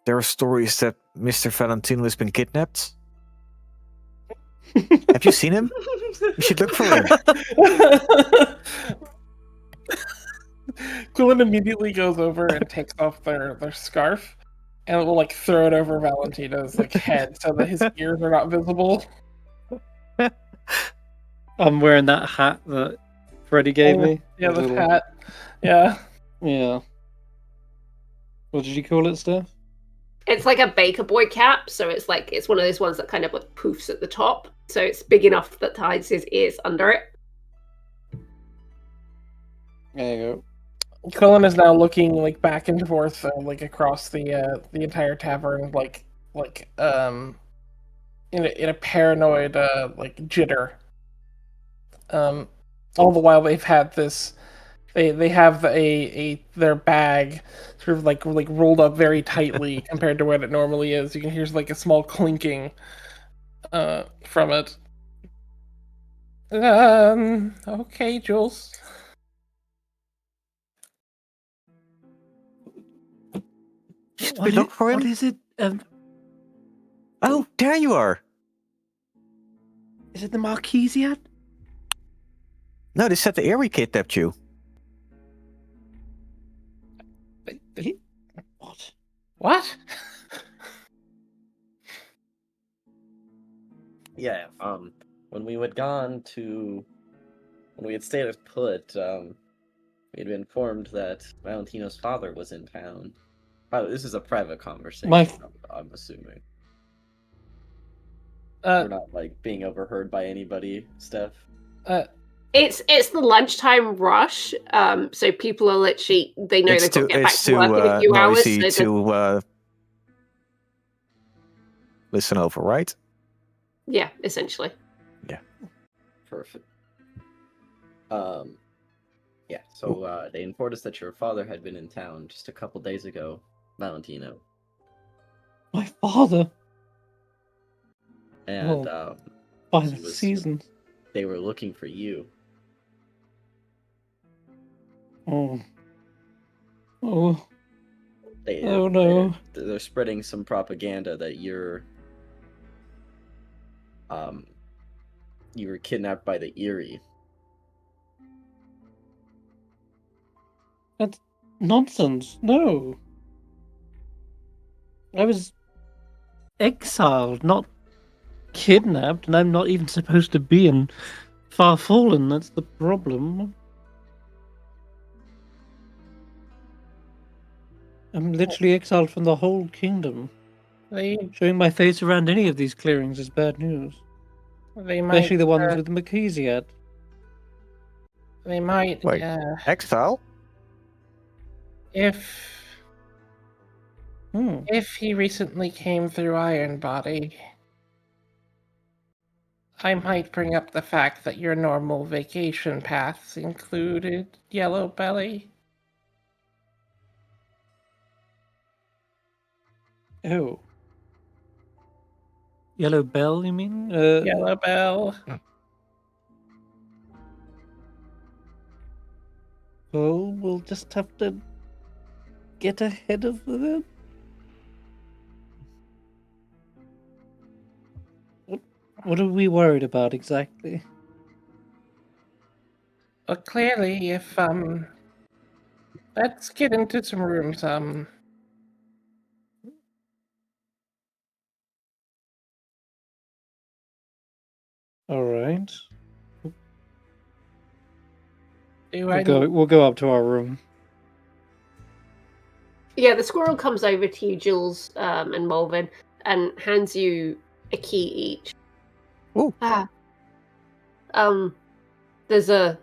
[SPEAKER 3] There are stories that Mr. Valentino has been kidnapped. Have you seen him? We should look for him.
[SPEAKER 4] Quillon immediately goes over and takes off their scarf and will like throw it over Valentino's like head so that his ears are not visible.
[SPEAKER 7] I'm wearing that hat that Freddie gave me.
[SPEAKER 4] Yeah,
[SPEAKER 7] The
[SPEAKER 4] the
[SPEAKER 7] little-
[SPEAKER 4] hat. Yeah.
[SPEAKER 7] Yeah. What did you call it, Steph?
[SPEAKER 2] It's like a baker boy cap, so it's one of those ones that kind of like poofs at the top, so it's big enough that hides his ears under it.
[SPEAKER 7] There you
[SPEAKER 4] Quillon is now looking like back and forth, like across the entire tavern, in a paranoid like jitter. All the while they've had this, they have their bag sort of like rolled up very tightly compared to what it normally is. You can hear like a small clinking from it. Okay, Jules.
[SPEAKER 3] Should we look for him?
[SPEAKER 7] What is it?
[SPEAKER 3] Oh, there you are.
[SPEAKER 7] Is it the Marquise yet?
[SPEAKER 3] No, they said the Erie kidnapped you.
[SPEAKER 7] What?
[SPEAKER 4] What?
[SPEAKER 6] Yeah, when we had stayed put, we had been informed that Valentino's father was in town. This is a private conversation, I'm assuming. We're not like being overheard by anybody, Steph.
[SPEAKER 2] It's the lunchtime rush, so people are literally they know they've got to get back to work in a few hours.
[SPEAKER 3] Noisy
[SPEAKER 2] So
[SPEAKER 3] to listen over, right?
[SPEAKER 2] yeah, essentially.
[SPEAKER 6] Perfect. Yeah, so they informed us that your father had been in town just a couple days ago, Valentino.
[SPEAKER 7] My father,
[SPEAKER 6] And
[SPEAKER 7] by
[SPEAKER 6] he
[SPEAKER 7] the
[SPEAKER 6] was-
[SPEAKER 7] season.
[SPEAKER 6] they were looking for you.
[SPEAKER 7] Oh. Oh.
[SPEAKER 6] They,
[SPEAKER 7] Oh, no.
[SPEAKER 6] They're spreading some propaganda that you were kidnapped by the Eerie.
[SPEAKER 7] That's nonsense. No. I was exiled, not kidnapped, and I'm not even supposed to be in Furfallen. That's the problem. I'm literally exiled from the whole kingdom. Showing my face around any of these clearings is bad news.
[SPEAKER 4] They might,
[SPEAKER 7] Especially the ones with the Maquisiad.
[SPEAKER 4] They might.
[SPEAKER 3] Wait. Exile?
[SPEAKER 4] If he recently came through Iron Body, I might bring up the fact that your normal vacation paths included Yellowbelly.
[SPEAKER 7] Oh. Yellow Bell, you mean?
[SPEAKER 4] Yellowbell.
[SPEAKER 7] Well, we'll just have to get ahead of them. What are we worried about exactly?
[SPEAKER 4] Well, clearly, if let's get into some rooms.
[SPEAKER 7] All right.
[SPEAKER 4] We'll
[SPEAKER 7] go up to our room.
[SPEAKER 2] Yeah, the squirrel comes over to you, Jules and Molevin, and hands you a key each.
[SPEAKER 3] Ooh.
[SPEAKER 2] There's a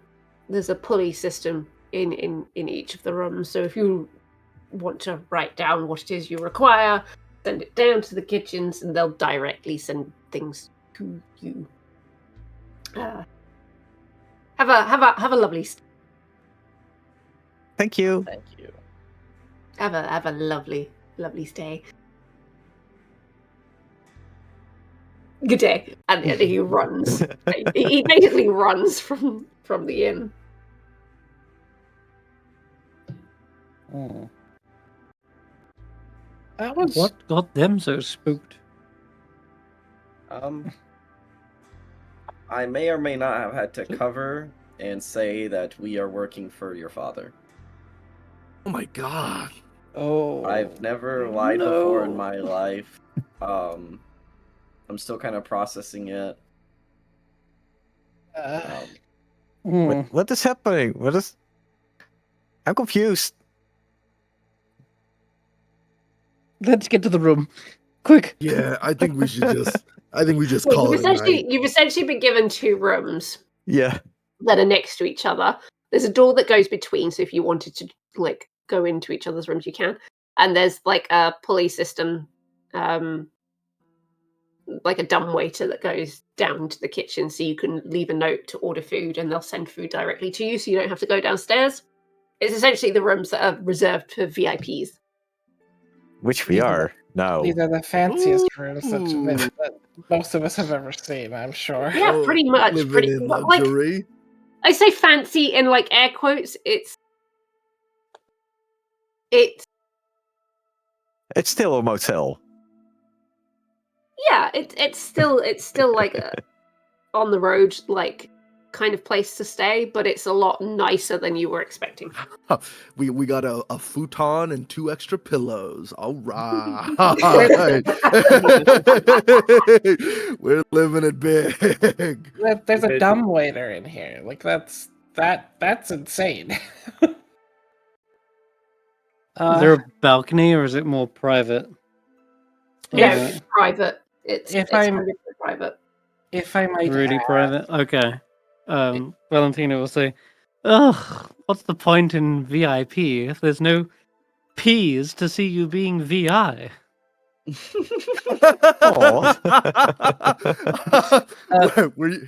[SPEAKER 2] pulley system in each of the rooms. So if you want to write down what it is you require, send it down to the kitchens, and they'll directly send things to you. Have a lovely
[SPEAKER 3] Thank you.
[SPEAKER 6] Thank you.
[SPEAKER 2] have a lovely stay. Good day. And he runs. He basically runs from the inn.
[SPEAKER 7] Oh.
[SPEAKER 4] That was
[SPEAKER 7] What got them so spooked?
[SPEAKER 6] I may or may not have had to cover and say that we are working for your father.
[SPEAKER 5] Oh my god.
[SPEAKER 7] Oh.
[SPEAKER 6] I've never lied before in my life. I'm still kind of processing it.
[SPEAKER 3] What is happening? I'm confused.
[SPEAKER 7] Let's get to the room. Quick.
[SPEAKER 5] Yeah, I think we should just
[SPEAKER 2] Yeah,
[SPEAKER 5] call it a night.
[SPEAKER 2] you've essentially been given two rooms
[SPEAKER 3] Yeah.
[SPEAKER 2] that are next to each other. There's a door that goes between, so if you wanted to like go into each other's rooms, you can. And there's like a pulley system, like a dumbwaiter that goes down to the kitchen, so you can leave a note to order food, and they'll send food directly to you, so you don't have to go downstairs. It's essentially the rooms that are reserved for VIPs.
[SPEAKER 3] Which we are now.
[SPEAKER 4] These are the fanciest rooms that most of us have ever seen, I'm sure.
[SPEAKER 2] Yeah,
[SPEAKER 5] Oh,
[SPEAKER 2] pretty much.
[SPEAKER 5] living in
[SPEAKER 2] like,
[SPEAKER 5] luxury.
[SPEAKER 2] I say fancy in like air quotes. It's
[SPEAKER 3] It's still a motel.
[SPEAKER 2] yeah. It's still like a on the road like kind of place to stay, but it's a lot nicer than you were expecting.
[SPEAKER 5] We got a futon and 2 extra pillows. All right. We're living it big.
[SPEAKER 4] There's a dumbwaiter in here. Like that's insane.
[SPEAKER 7] Is there a balcony, or is it more private?
[SPEAKER 2] No,
[SPEAKER 7] Yeah.
[SPEAKER 2] it's private. It's
[SPEAKER 4] If
[SPEAKER 2] 100% private.
[SPEAKER 4] If I might
[SPEAKER 7] Really
[SPEAKER 4] add,
[SPEAKER 7] private? Okay. Valentino will say, ugh, what's the point in VIP if there's no P's to see you being VI?
[SPEAKER 5] Were you...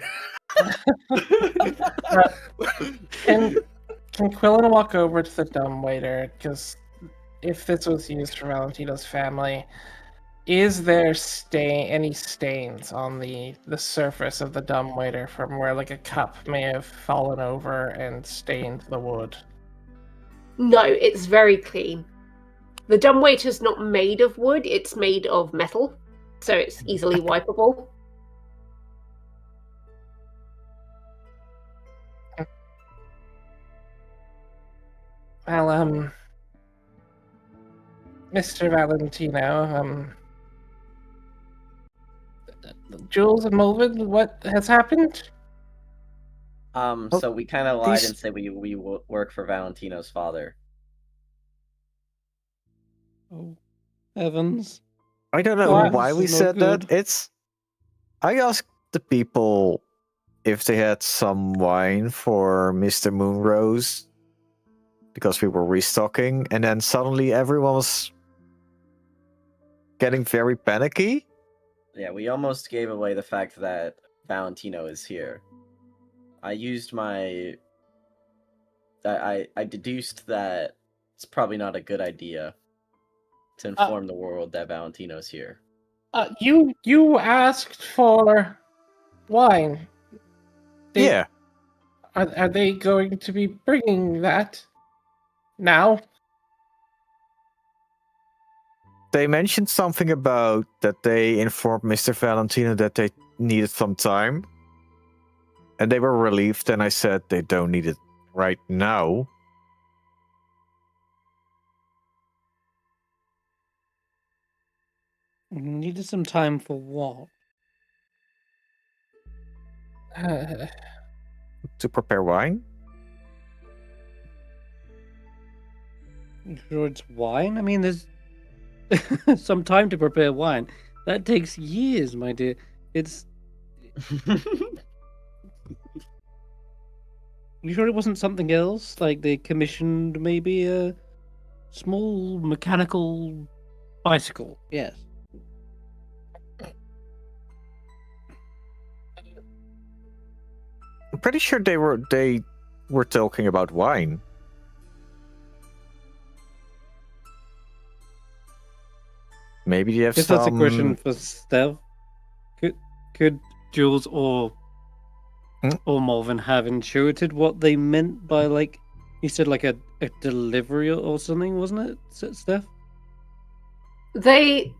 [SPEAKER 4] Can Quillon walk over to the dumbwaiter? Because if this was used for Valentino's family, Is there any stains on the surface of the dumbwaiter from where like a cup may have fallen over and stained the wood?
[SPEAKER 2] No, it's very clean. The dumbwaiter's not made of wood, it's made of metal, so it's easily wipeable.
[SPEAKER 4] Well, Mr. Valentino, Jules and Molevin, what has happened?
[SPEAKER 6] So we kind of lied
[SPEAKER 3] these-
[SPEAKER 6] and said we work for Valentino's father.
[SPEAKER 7] Oh, heavens.
[SPEAKER 3] I don't know
[SPEAKER 4] Why?
[SPEAKER 3] why
[SPEAKER 7] This
[SPEAKER 3] we
[SPEAKER 7] is not
[SPEAKER 3] said that.
[SPEAKER 7] good.
[SPEAKER 3] I asked the people if they had some wine for Mr. Moonrose because we were restocking, and then suddenly everyone was getting very panicky.
[SPEAKER 6] Yeah, we almost gave away the fact that Valentino is here. I used my... I deduced that it's probably not a good idea to inform the world that Valentino's here.
[SPEAKER 4] You asked for wine.
[SPEAKER 3] Yeah,
[SPEAKER 4] Are they going to be bringing that now?
[SPEAKER 3] they mentioned something about that they informed Mr. Valentino that they needed some time. And they were relieved, and I said they don't need it right now.
[SPEAKER 7] Needed some time for what?
[SPEAKER 3] To prepare wine?
[SPEAKER 7] You sure it's wine? I mean, there's some time to prepare wine. That takes years, my dear. It's... You sure it wasn't something else? Like they commissioned maybe a small mechanical bicycle? Yes.
[SPEAKER 3] I'm pretty sure they were talking about wine. Maybe you have
[SPEAKER 7] Guess
[SPEAKER 3] some.
[SPEAKER 7] that's a question for Steph. Could Jules or Molevin have intuited what they meant by, like, you said, like a delivery or something, wasn't it, Steph?
[SPEAKER 2] They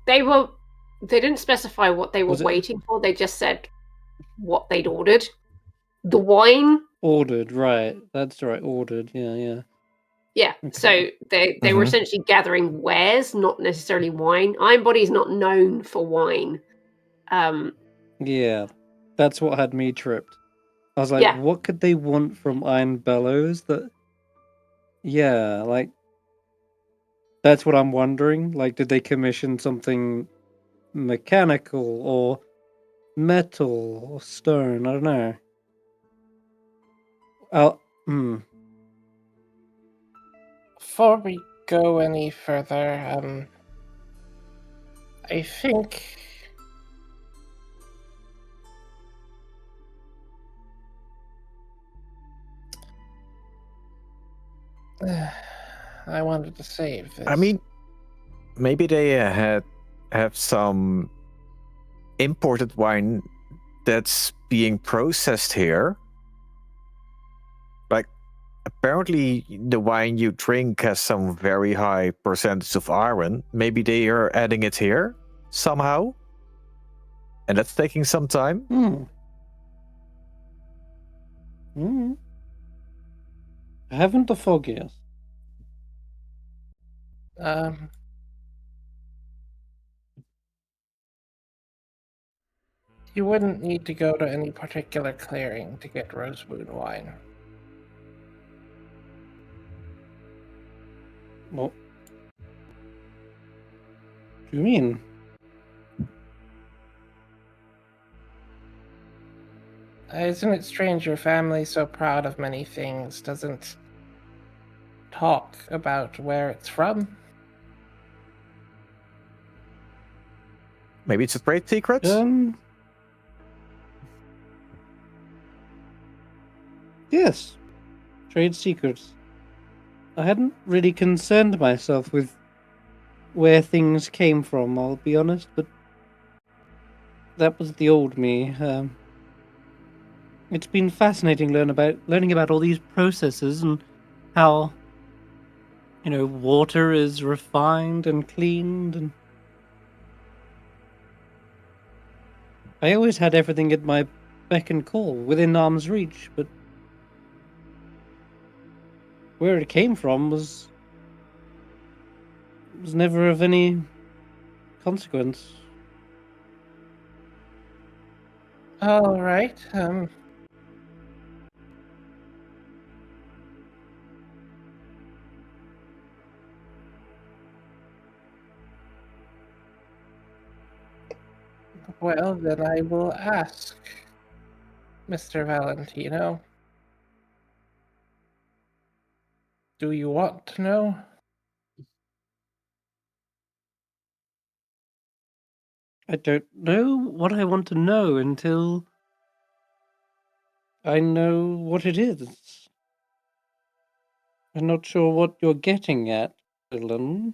[SPEAKER 2] didn't specify what they were
[SPEAKER 7] Was it-
[SPEAKER 2] waiting for, they just said what they'd ordered. The wine,
[SPEAKER 7] Ordered, right? That's right. Ordered. Yeah.
[SPEAKER 2] yeah. So
[SPEAKER 7] Okay.
[SPEAKER 2] they were essentially gathering wares, not necessarily wine. Iron Body's not known for wine.
[SPEAKER 7] Yeah, that's what had me tripped. I was like,
[SPEAKER 2] Yeah.
[SPEAKER 7] what could they want from Iron Bellows that... Yeah, like... That's what I'm wondering. Like, did they commission something mechanical or metal or stone? I don't know.
[SPEAKER 4] Before we go any further, I think I wanted to save this.
[SPEAKER 3] I mean, maybe they have some imported wine that's being processed here. Like, apparently the wine you drink has some very high percentage of iron. Maybe they are adding it here somehow, and that's taking some time.
[SPEAKER 7] I haven't the foggiest.
[SPEAKER 4] You wouldn't need to go to any particular clearing to get rosewood wine.
[SPEAKER 7] What do you mean?
[SPEAKER 4] Isn't it strange your family, so proud of many things, doesn't talk about where it's from?
[SPEAKER 3] Maybe it's a trade secret?
[SPEAKER 7] Yes. Trade secrets. I hadn't really concerned myself with where things came from, I'll be honest, but that was the old me. It's been fascinating learning about all these processes and how, water is refined and cleaned, and I always had everything at my beck and call, within arm's reach, but where it came from was never of any consequence.
[SPEAKER 4] All right. Well, then I will ask, Mr. Valentino. Do you want to know?
[SPEAKER 7] I don't know what I want to know until I know what it is. I'm not sure what you're getting at, Dylan.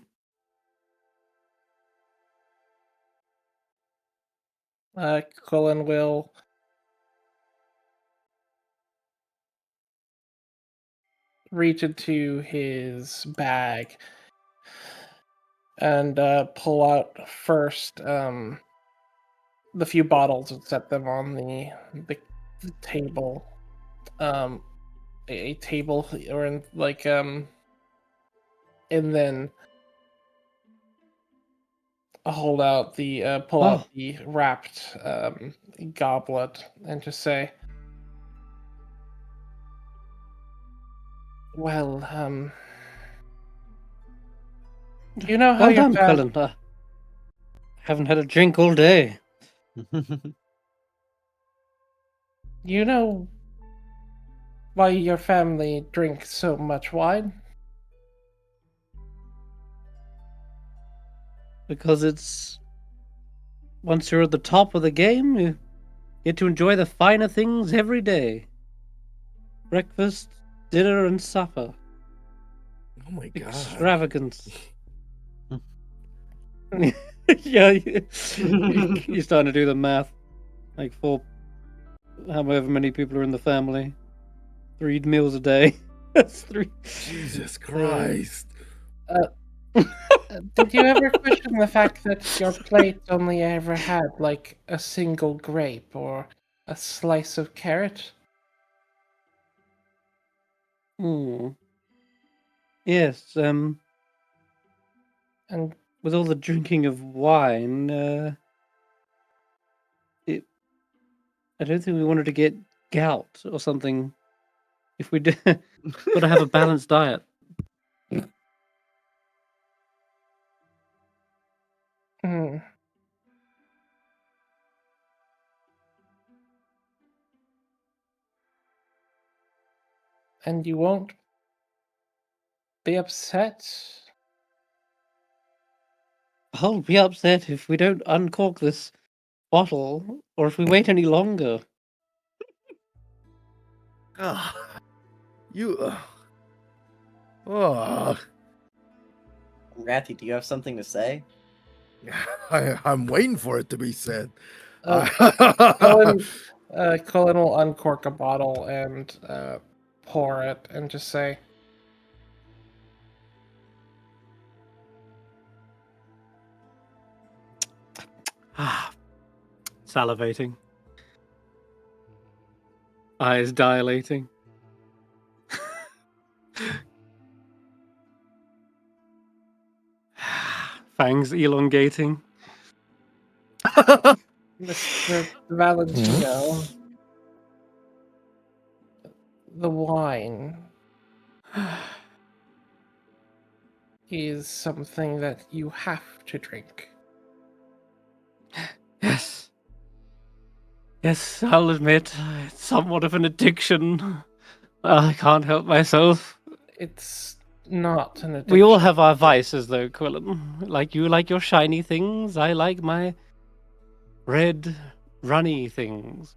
[SPEAKER 4] Quillon will reach into his bag and pull out first the few bottles and set them on the table. A table, or and then hold out the pull out the wrapped goblet and just say, well, you know how
[SPEAKER 7] Well
[SPEAKER 4] your
[SPEAKER 7] done, Quillon. Haven't had a drink all day.
[SPEAKER 4] You know why your family drinks so much wine?
[SPEAKER 7] Because once you're at the top of the game, you get to enjoy the finer things every day. Breakfast, dinner, and supper.
[SPEAKER 5] Oh my god.
[SPEAKER 7] Extravagance. Yeah, you're starting to do the math. Like for however many people are in the family. 3 meals a day. That's 3.
[SPEAKER 5] Jesus Christ.
[SPEAKER 4] Did you ever question the fact that your plate only ever had like a single grape or a slice of carrot?
[SPEAKER 7] Yes,
[SPEAKER 4] And
[SPEAKER 7] with all the drinking of wine, I don't think we wanted to get gout or something. If we did, got to have a balanced diet.
[SPEAKER 4] mm, and you won't be upset?
[SPEAKER 7] I'll be upset if we don't uncork this bottle, or if we wait any longer.
[SPEAKER 5] Ah, you. Oh,
[SPEAKER 6] Ratthew, do you have something to say?
[SPEAKER 5] I'm waiting for it to be said.
[SPEAKER 4] Colin will uncork a bottle and pour it and just say,
[SPEAKER 1] Salivating. Eyes dilating. Fangs elongating.
[SPEAKER 4] Mr. Valentino, the wine is something that you have to drink.
[SPEAKER 1] Yes. Yes, I'll admit, it's somewhat of an addiction. I can't help myself.
[SPEAKER 4] It's not an addiction.
[SPEAKER 1] We all have our vices, though, Quillon. Like you like your shiny things, I like my red, runny things.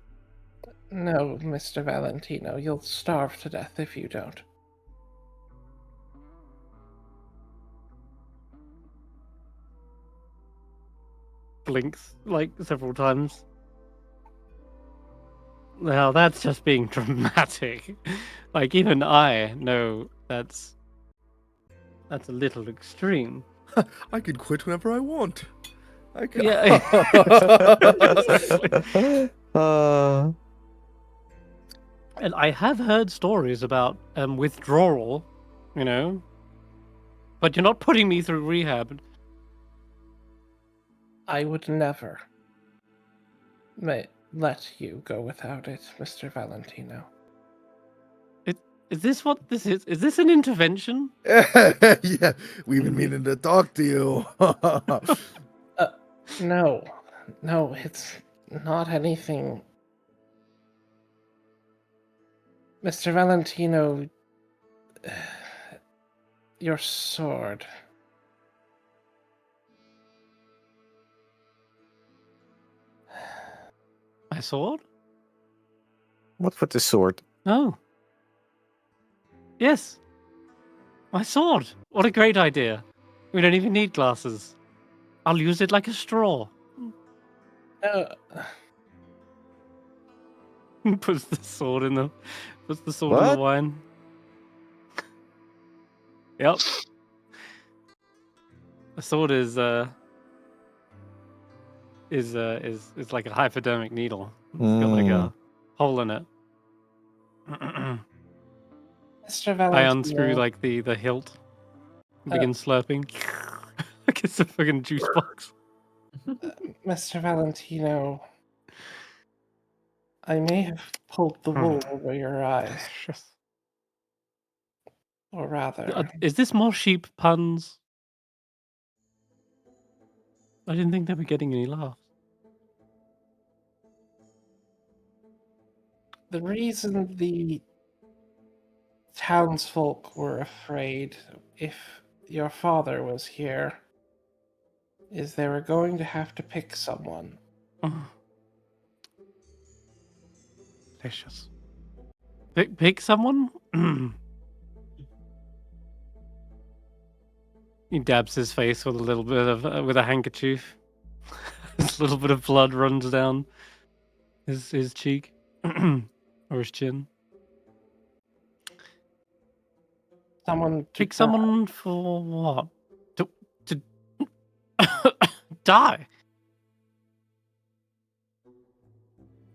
[SPEAKER 4] No, Mr. Valentino, you'll starve to death if you don't.
[SPEAKER 1] blinks like several times. Now that's just being dramatic. Like even I know that's a little extreme.
[SPEAKER 5] I can quit whenever I want. I can...
[SPEAKER 1] Yeah. And I have heard stories about withdrawal, you know. But you're not putting me through rehab.
[SPEAKER 4] I would never let you go without it, Mr. Valentino.
[SPEAKER 1] Is this what this is? Is this an intervention?
[SPEAKER 5] Yeah, we've been meaning to talk to you.
[SPEAKER 4] No, it's not anything. Mr. Valentino, your sword.
[SPEAKER 1] My sword?
[SPEAKER 3] What with the sword?
[SPEAKER 1] Oh. Yes. My sword. What a great idea. We don't even need glasses. I'll use it like a straw. Puts the sword in the wine. Yep. The sword is like a hypodermic needle. It's got like a hole in it.
[SPEAKER 4] Mr. Valentino.
[SPEAKER 1] I unscrew like the hilt. Begin slurping. Like it's a fucking juice box.
[SPEAKER 4] Mr. Valentino, I may have pulled the wool over your eyes. Or rather...
[SPEAKER 1] Is this more sheep puns? I didn't think they were getting any laughs.
[SPEAKER 4] The reason the townsfolk were afraid if your father was here is they were going to have to pick someone.
[SPEAKER 1] Delicious. Pick someone? He dabs his face with a little bit of with a handkerchief. A little bit of blood runs down his cheek or his chin.
[SPEAKER 4] Someone
[SPEAKER 1] Pick someone for what? To die.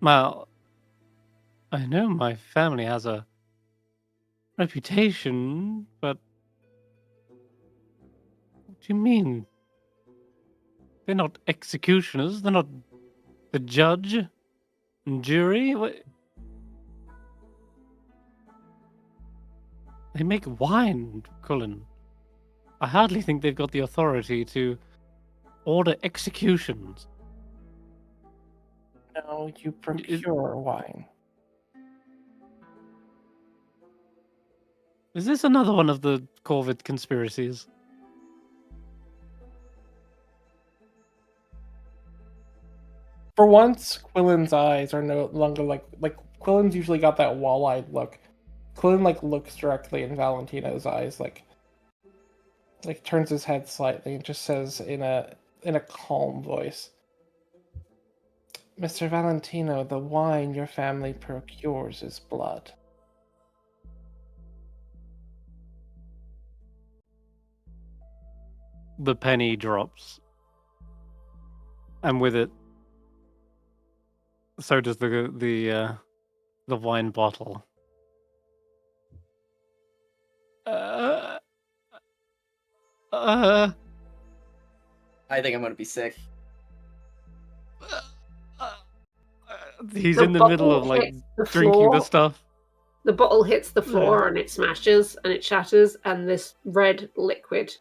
[SPEAKER 1] Well, I know my family has a reputation, but what do you mean? They're not executioners. They're not the judge and jury. What? They make wine, Quillon. I hardly think they've got the authority to order executions.
[SPEAKER 4] No, you procure wine.
[SPEAKER 1] Is this another one of the Corvid conspiracies?
[SPEAKER 4] For once, Quillon's eyes are no longer like Quillon's usually got that wall-eyed look. Quillon looks directly in Valentino's eyes, like turns his head slightly and just says in a calm voice, "Mr. Valentino, the wine your family procures is blood."
[SPEAKER 1] The penny drops, and with it, so does the wine bottle.
[SPEAKER 6] I think I'm gonna be sick.
[SPEAKER 1] He's
[SPEAKER 2] The
[SPEAKER 1] in the middle of
[SPEAKER 2] bottle hits the
[SPEAKER 1] drinking the
[SPEAKER 2] floor.
[SPEAKER 1] stuff.
[SPEAKER 2] The bottle hits the floor and it smashes and it shatters, and this red liquid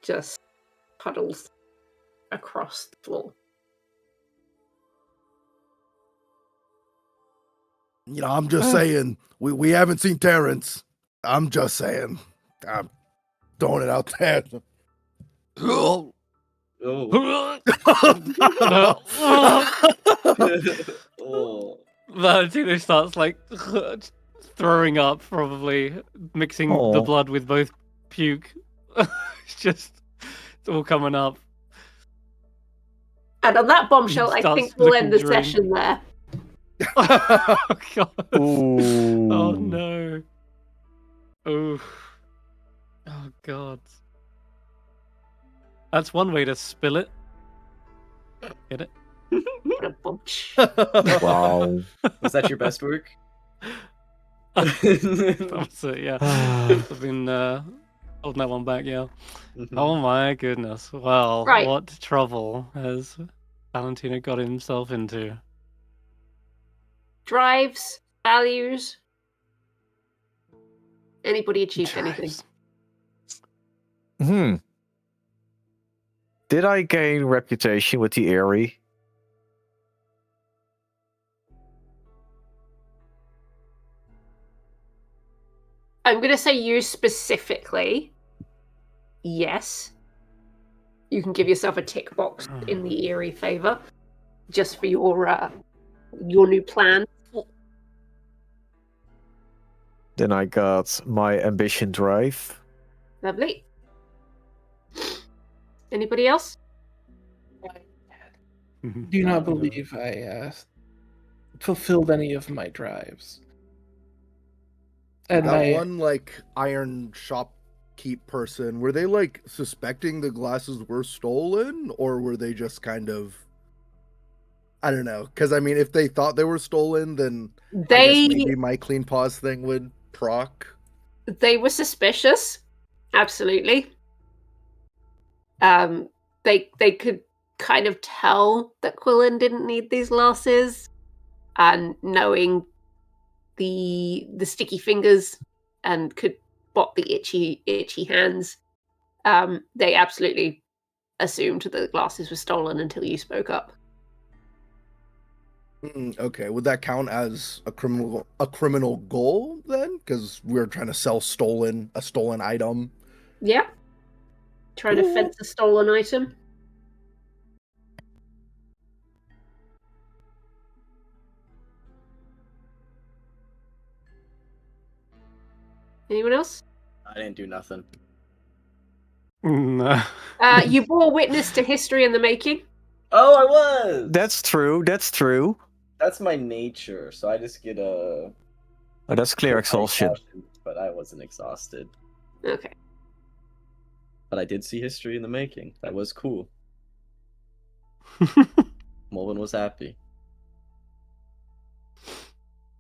[SPEAKER 2] just puddles across the floor.
[SPEAKER 5] You know, I'm just saying, we haven't seen Terrence. I'm just saying. I'm throwing it out there.
[SPEAKER 6] Oh. Oh.
[SPEAKER 1] Valentino starts throwing up, probably mixing the blood with both puke. It's all coming up.
[SPEAKER 2] And on that bombshell, I
[SPEAKER 1] starts
[SPEAKER 2] think we'll
[SPEAKER 1] looking
[SPEAKER 2] end the
[SPEAKER 1] drained.
[SPEAKER 2] session there.
[SPEAKER 1] Oh god.
[SPEAKER 3] Ooh.
[SPEAKER 1] Oh no. Oof. Oh god. That's one way to spill it. Get it?
[SPEAKER 2] What a bunch.
[SPEAKER 3] Wow.
[SPEAKER 6] Was that your best work?
[SPEAKER 1] That was it, yeah. I've been holding that one back, yeah. Oh my goodness. Well,
[SPEAKER 2] Right.
[SPEAKER 1] what trouble has Valentino got himself into?
[SPEAKER 2] Drives, values. Anybody achieved anything?
[SPEAKER 3] Hmm. Did I gain reputation with the Eerie?
[SPEAKER 2] I'm going to say you specifically. Yes. You can give yourself a tick box in the eerie favor, just for your new plan.
[SPEAKER 3] Then I got my ambition drive.
[SPEAKER 2] Lovely. Anybody else?
[SPEAKER 4] Do not believe I fulfilled any of my drives. And
[SPEAKER 5] That one like iron shopkeep person, were they like suspecting the glasses were stolen, or were they just kind of, I don't know, because I mean if they thought they were stolen, then I guess maybe my clean paws thing would proc.
[SPEAKER 2] They were suspicious. Absolutely. They could kind of tell that Quillon didn't need these glasses, and knowing the sticky fingers and could spot the itchy hands, they absolutely assumed that the glasses were stolen until you spoke up.
[SPEAKER 5] Okay, would that count as a criminal goal then? Because we're trying to sell a stolen item.
[SPEAKER 2] Yeah. Trying to fence a stolen item. Anyone else?
[SPEAKER 6] I didn't do nothing.
[SPEAKER 1] No.
[SPEAKER 2] You bore witness to history in the making.
[SPEAKER 6] Oh, I was.
[SPEAKER 3] That's true. That's true.
[SPEAKER 6] That's my nature, so I just get a.
[SPEAKER 3] Oh, that's clear exhaustion.
[SPEAKER 6] But I wasn't exhausted.
[SPEAKER 2] Okay.
[SPEAKER 6] But I did see history in the making. That was cool. Molevin was happy.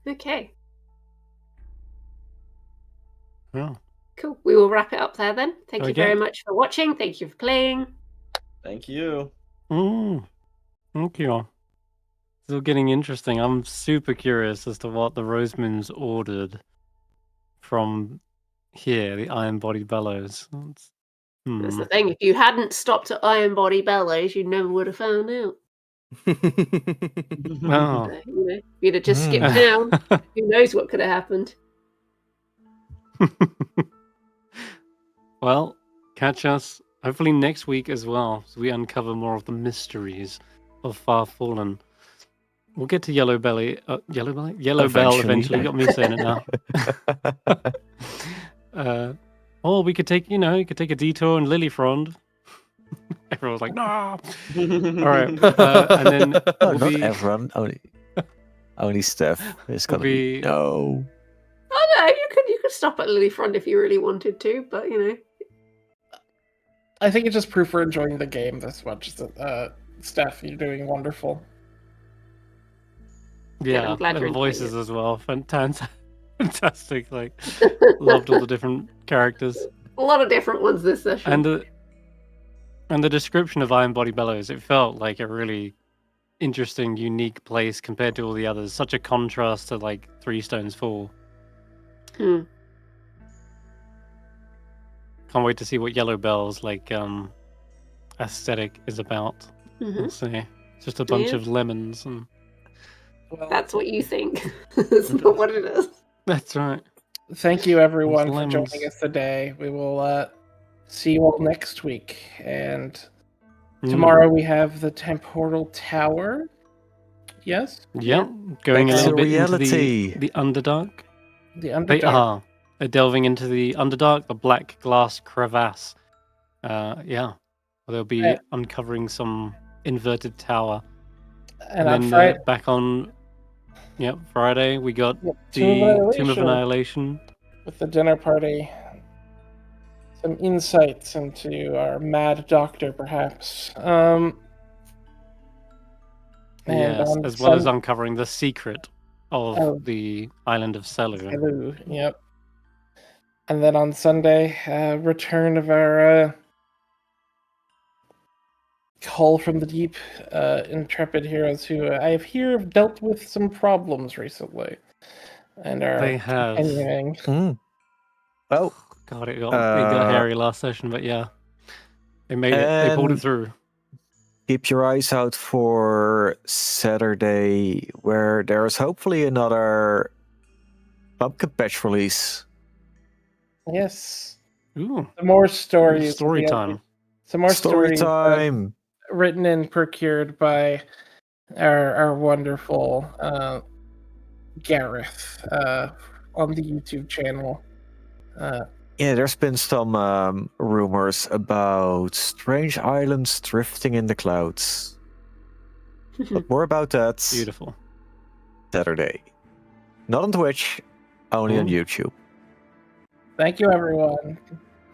[SPEAKER 2] Okay.
[SPEAKER 1] Yeah.
[SPEAKER 2] Cool. We will wrap it up there then. Thank you
[SPEAKER 1] Okay.
[SPEAKER 2] very much for watching. Thank you for playing.
[SPEAKER 6] Thank you.
[SPEAKER 1] Thank you. Still getting interesting. I'm super curious as to what the Rosemans ordered from here, the Iron Body Bellows.
[SPEAKER 2] That's the thing. If you hadn't stopped at Iron Body Bellows, you never would have found out.
[SPEAKER 1] Oh.
[SPEAKER 2] You know, if you'd have just skipped down, who knows what could have happened.
[SPEAKER 1] Well, catch us hopefully next week as well, as we uncover more of the mysteries of Furfallen. We'll get to Yellowbelly. Yellowbell eventually. Got me saying it now. Or we could take, you could take a detour in Lilyfrond. Everyone's like, no. All right, and then
[SPEAKER 3] Not everyone. Only Steph. It's gonna be no.
[SPEAKER 2] Oh no, you could stop at Lilyfront if you really wanted to, but
[SPEAKER 4] I think it's just proof we're enjoying the game this much. Steph, you're doing wonderful.
[SPEAKER 1] Yeah,
[SPEAKER 2] I'm glad you're
[SPEAKER 1] and
[SPEAKER 2] enjoying
[SPEAKER 1] voices
[SPEAKER 2] it.
[SPEAKER 1] as well. Fantastic. Like, loved all the different characters.
[SPEAKER 2] A lot of different ones this session.
[SPEAKER 1] And the description of Iron Body Bellows, it felt like a really interesting, unique place compared to all the others. Such a contrast to like Three Stones Fall. Can't wait to see what Yellowbell's like aesthetic is about. We'll see. It's just a bunch of lemons and
[SPEAKER 2] That's what you think. It's not what it is.
[SPEAKER 1] that's right.
[SPEAKER 4] Thank you everyone for
[SPEAKER 1] lemons.
[SPEAKER 4] joining us today. We will see you all next week. And tomorrow we have the Temporal Tower. Yes?
[SPEAKER 1] Yep. Going a
[SPEAKER 3] Back
[SPEAKER 1] little
[SPEAKER 3] to
[SPEAKER 1] bit
[SPEAKER 3] reality.
[SPEAKER 1] into the Underdark.
[SPEAKER 4] The
[SPEAKER 1] They
[SPEAKER 4] Underdark.
[SPEAKER 1] are. They're delving into the Underdark, the Black Glass Crevasse. Yeah. They'll be uncovering some inverted tower.
[SPEAKER 4] And
[SPEAKER 1] And
[SPEAKER 4] on
[SPEAKER 1] then
[SPEAKER 4] Friday,
[SPEAKER 1] back on Friday, we got
[SPEAKER 4] Tomb of
[SPEAKER 1] the Tomb of
[SPEAKER 4] Annihilation.
[SPEAKER 1] Annihilation.
[SPEAKER 4] With the dinner party, some insights into our mad doctor, perhaps. And
[SPEAKER 1] Yes,
[SPEAKER 4] on
[SPEAKER 1] as well as uncovering the secret of
[SPEAKER 4] Oh.
[SPEAKER 1] the island of Selur.
[SPEAKER 4] Hello, yep. And then on Sunday, return of our call from the deep, intrepid heroes who I hear have dealt with some problems recently, and are
[SPEAKER 1] They have.
[SPEAKER 4] continuing.
[SPEAKER 3] Oh,
[SPEAKER 1] God, it got hairy last session, but yeah, they made it. They pulled it
[SPEAKER 3] and
[SPEAKER 1] through.
[SPEAKER 3] keep your eyes out for Saturday, where there is hopefully another pumpkin patch release.
[SPEAKER 4] Yes,
[SPEAKER 1] Ooh,
[SPEAKER 4] some more stories.
[SPEAKER 1] story time.
[SPEAKER 4] Some more
[SPEAKER 3] Story
[SPEAKER 4] stories
[SPEAKER 3] time.
[SPEAKER 4] written and procured by our wonderful Gareth on the YouTube channel.
[SPEAKER 3] Yeah, there's been some rumors about strange islands drifting in the clouds. But more about that
[SPEAKER 1] Beautiful.
[SPEAKER 3] Saturday. Not on Twitch, only on YouTube.
[SPEAKER 4] Thank you, everyone.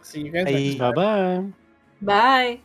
[SPEAKER 4] See you guys next time.
[SPEAKER 1] Bye bye.
[SPEAKER 2] Bye.